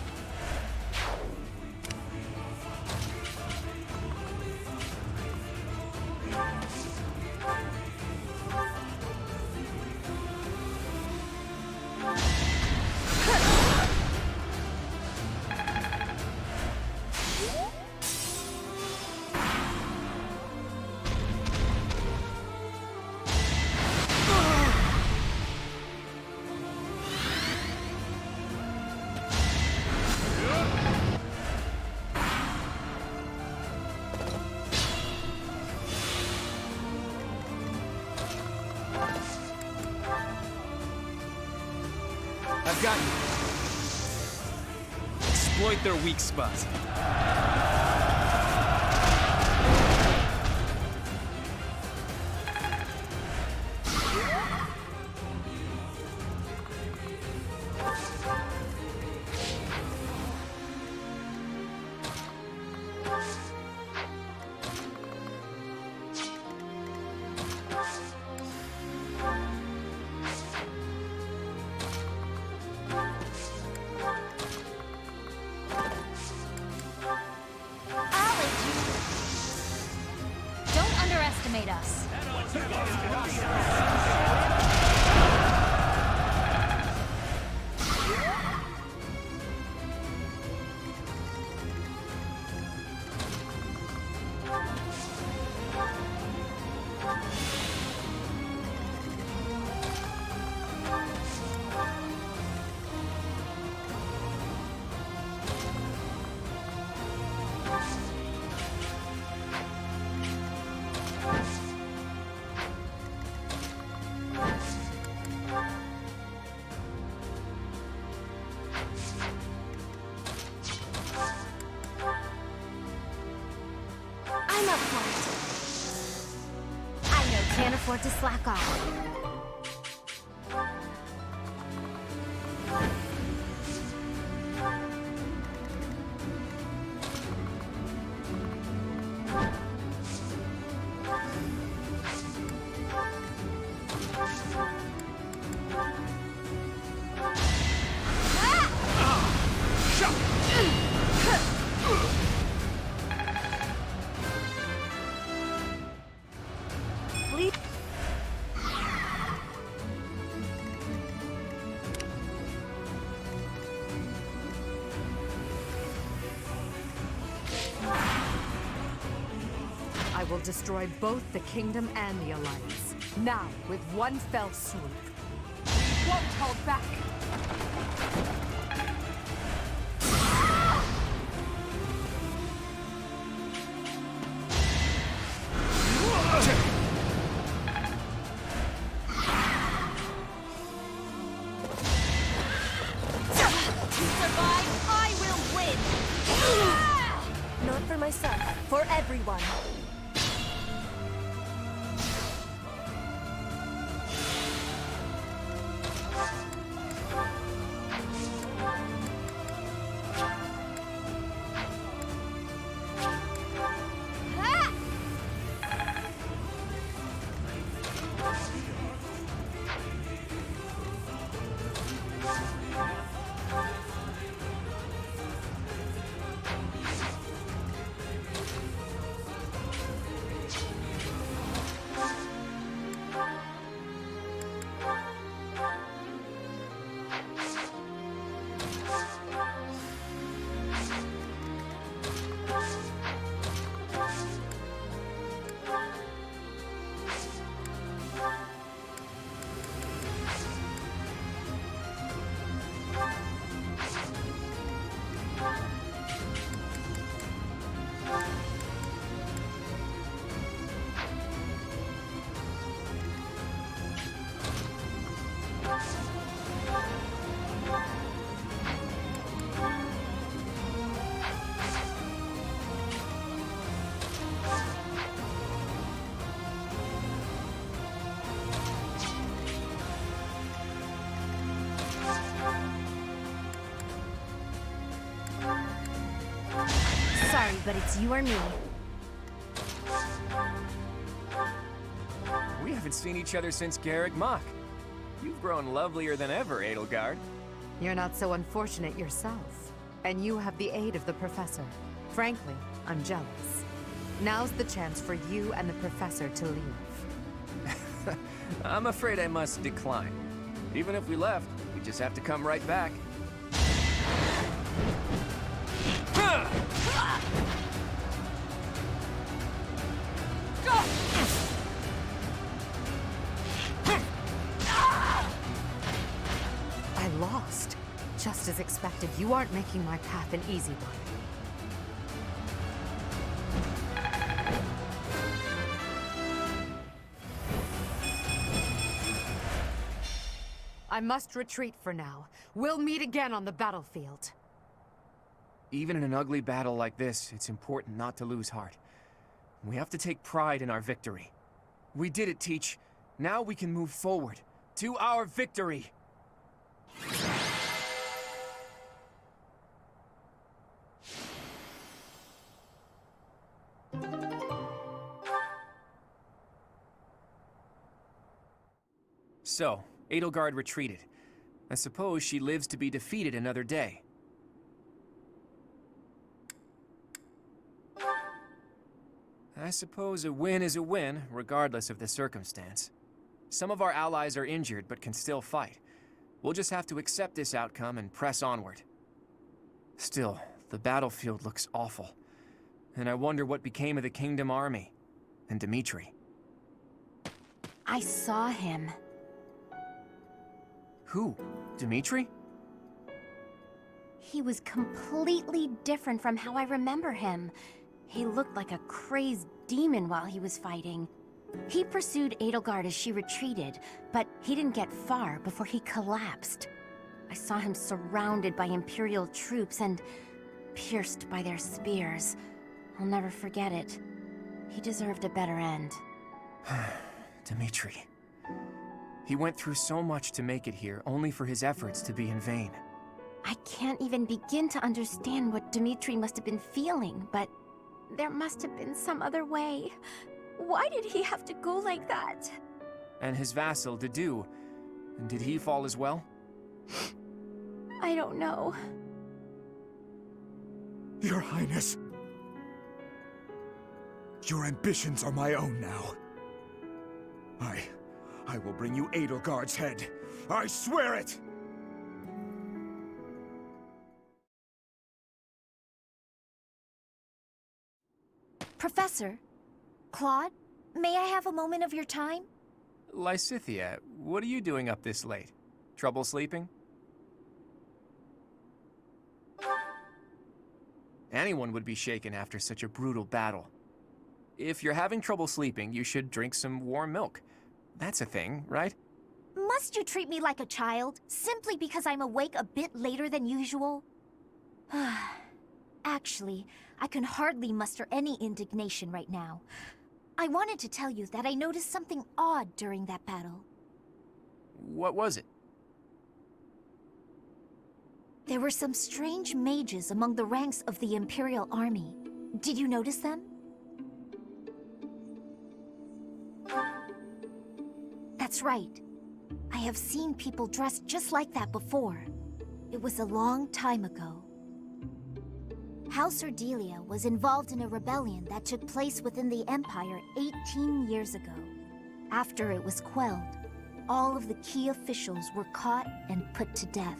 I've got you. Exploit their weak spots. underestimate us. I'm up for it. I know can't afford to slack off. I will destroy both the Kingdom and the Alliance. Now, with one fell swoop. We won't hold back! To survive, I will win! Not for myself, for everyone. Sorry, but it's you or me. We haven't seen each other since Garrick Mach. You've grown lovelier than ever, Edelgard. You're not so unfortunate yourself. And you have the aid of the Professor. Frankly, I'm jealous. Now's the chance for you and the Professor to leave. I'm afraid I must decline. Even if we left, we just have to come right back. I lost. Just as expected, you aren't making my path an easy one. I must retreat for now. We'll meet again on the battlefield. Even in an ugly battle like this, it's important not to lose heart. We have to take pride in our victory. We did it, Teach. Now we can move forward to our victory. So, Edelgard retreated. I suppose she lives to be defeated another day. I suppose a win is a win, regardless of the circumstance. Some of our allies are injured, but can still fight. We'll just have to accept this outcome and press onward. Still, the battlefield looks awful. And I wonder what became of the Kingdom Army. And Dimitri. I saw him. Who? Dimitri? He was completely different from how I remember him. He looked like a crazed demon while he was fighting. He pursued Edelgard as she retreated, but he didn't get far before he collapsed. I saw him surrounded by Imperial troops and pierced by their spears. I'll never forget it. He deserved a better end. Dimitri. He went through so much to make it here, only for his efforts to be in vain. I can't even begin to understand what Dimitri must have been feeling, but there must have been some other way. Why did he have to go like that? And his vassal, Dedu, did he fall as well? I don't know. Your Highness. Your ambitions are my own now. I will bring you Edelgard's head. I swear it! Professor, Claude, may I have a moment of your time? Lysithea, what are you doing up this late? Trouble sleeping? Anyone would be shaken after such a brutal battle. If you're having trouble sleeping, you should drink some warm milk. That's a thing, right? Must you treat me like a child, simply because I'm awake a bit later than usual? Actually, I can hardly muster any indignation right now. I wanted to tell you that I noticed something odd during that battle. What was it? There were some strange mages among the ranks of the Imperial Army. Did you notice them? That's right. I have seen people dressed just like that before. It was a long time ago. House Ardelia was involved in a rebellion that took place within the Empire 18 years ago. After it was quelled, all of the key officials were caught and put to death.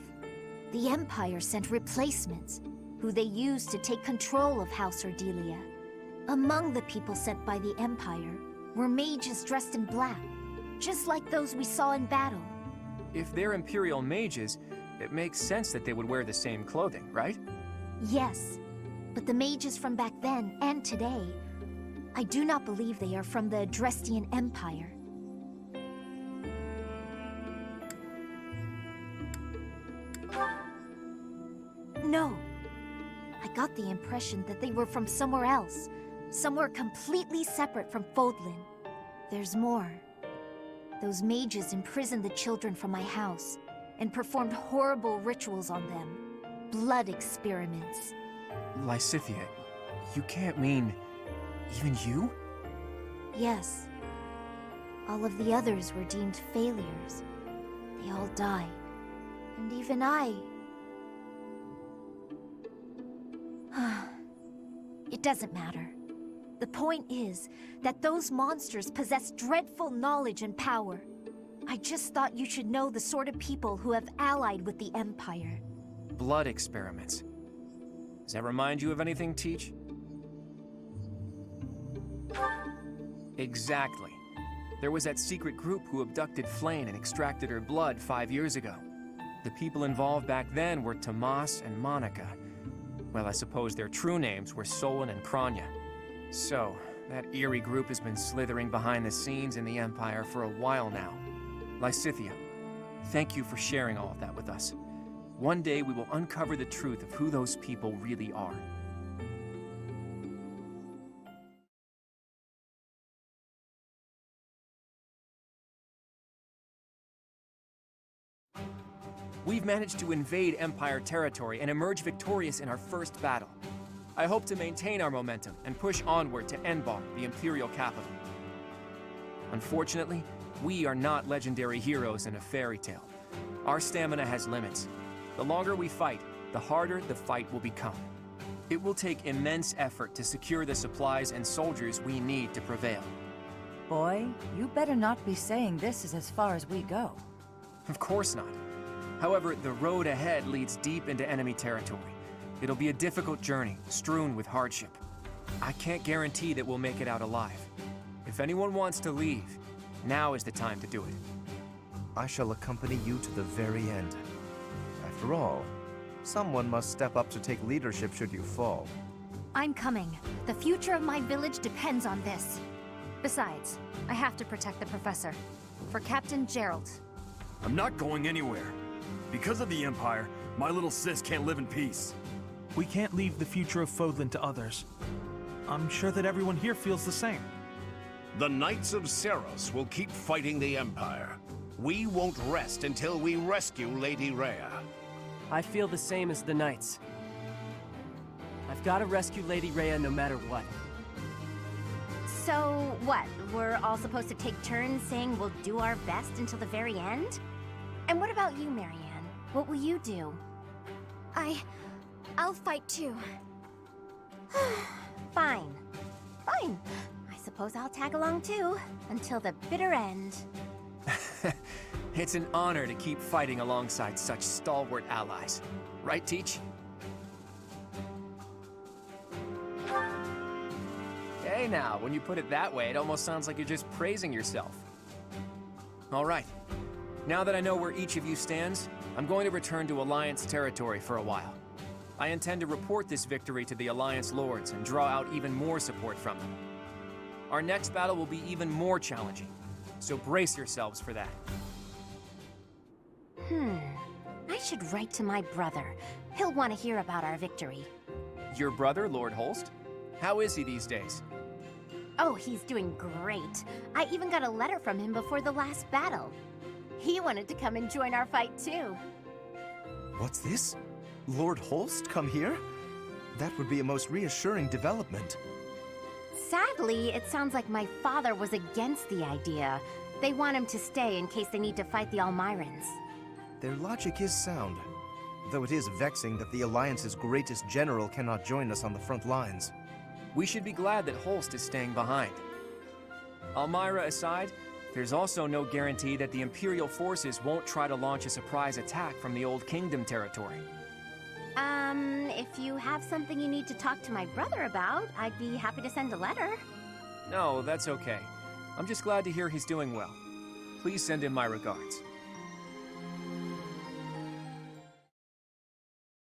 The Empire sent replacements, who they used to take control of House Ardelia. Among the people sent by the Empire were mages dressed in black, just like those we saw in battle. If they're Imperial mages, it makes sense that they would wear the same clothing, right? Yes, but the mages from back then and today, I do not believe they are from the Drestian Empire. No. I got the impression that they were from somewhere else, somewhere completely separate from Fodlan. There's more. Those mages imprisoned the children from my house and performed horrible rituals on them. Blood experiments. Lysithea, you can't mean... even you? Yes. All of the others were deemed failures. They all died. And even I... It doesn't matter. The point is that those monsters possess dreadful knowledge and power. I just thought you should know the sort of people who have allied with the Empire. Blood experiments. Does that remind you of anything, Teach? Exactly. There was that secret group who abducted Flayn and extracted her blood 5 years ago. The people involved back then were Tomas and Monica. Well, I suppose their true names were Solon and Kranya. So, that eerie group has been slithering behind the scenes in the Empire for a while now. Lysithea, thank you for sharing all of that with us. One day we will uncover the truth of who those people really are. We've managed to invade Empire territory and emerge victorious in our first battle. I hope to maintain our momentum and push onward to Enbar, the Imperial capital. Unfortunately, we are not legendary heroes in a fairy tale. Our stamina has limits. The longer we fight, the harder the fight will become. It will take immense effort to secure the supplies and soldiers we need to prevail. Boy, you better not be saying this is as far as we go. Of course not. However, the road ahead leads deep into enemy territory. It'll be a difficult journey, strewn with hardship. I can't guarantee that we'll make it out alive. If anyone wants to leave, now is the time to do it. I shall accompany you to the very end. After all, someone must step up to take leadership should you fall. I'm coming. The future of my village depends on this. Besides, I have to protect the professor. For Captain Gerald. I'm not going anywhere. Because of the Empire, my little sis can't live in peace. We can't leave the future of Fodlan to others. I'm sure that everyone here feels the same. The Knights of Seros will keep fighting the Empire. We won't rest until we rescue Lady Rhea. I feel the same as the Knights. I've got to rescue Lady Rhea no matter what. So, what? We're all supposed to take turns saying we'll do our best until the very end? And what about you, Marianne? What will you do? I'll fight too. Fine. Fine. I suppose I'll tag along too, until the bitter end. It's an honor to keep fighting alongside such stalwart allies. Right, Teach? Hey now, when you put it that way, it almost sounds like you're just praising yourself. All right. Now that I know where each of you stands, I'm going to return to Alliance territory for a while. I intend to report this victory to the Alliance Lords and draw out even more support from them. Our next battle will be even more challenging, so brace yourselves for that. I should write to my brother. He'll want to hear about our victory. Your brother, Lord Holst? How is he these days? Oh, he's doing great. I even got a letter from him before the last battle. He wanted to come and join our fight too. What's this? Lord Holst come here? That would be a most reassuring development. Sadly, it sounds like my father was against the idea. They want him to stay in case they need to fight the Almirans. Their logic is sound, though it is vexing that the Alliance's greatest general cannot join us on the front lines. We should be glad that Holst is staying behind. Almira aside, there's also no guarantee that the Imperial forces won't try to launch a surprise attack from the Old Kingdom territory. If you have something you need to talk to my brother about, I'd be happy to send a letter. No, that's okay. I'm just glad to hear he's doing well. Please send him my regards.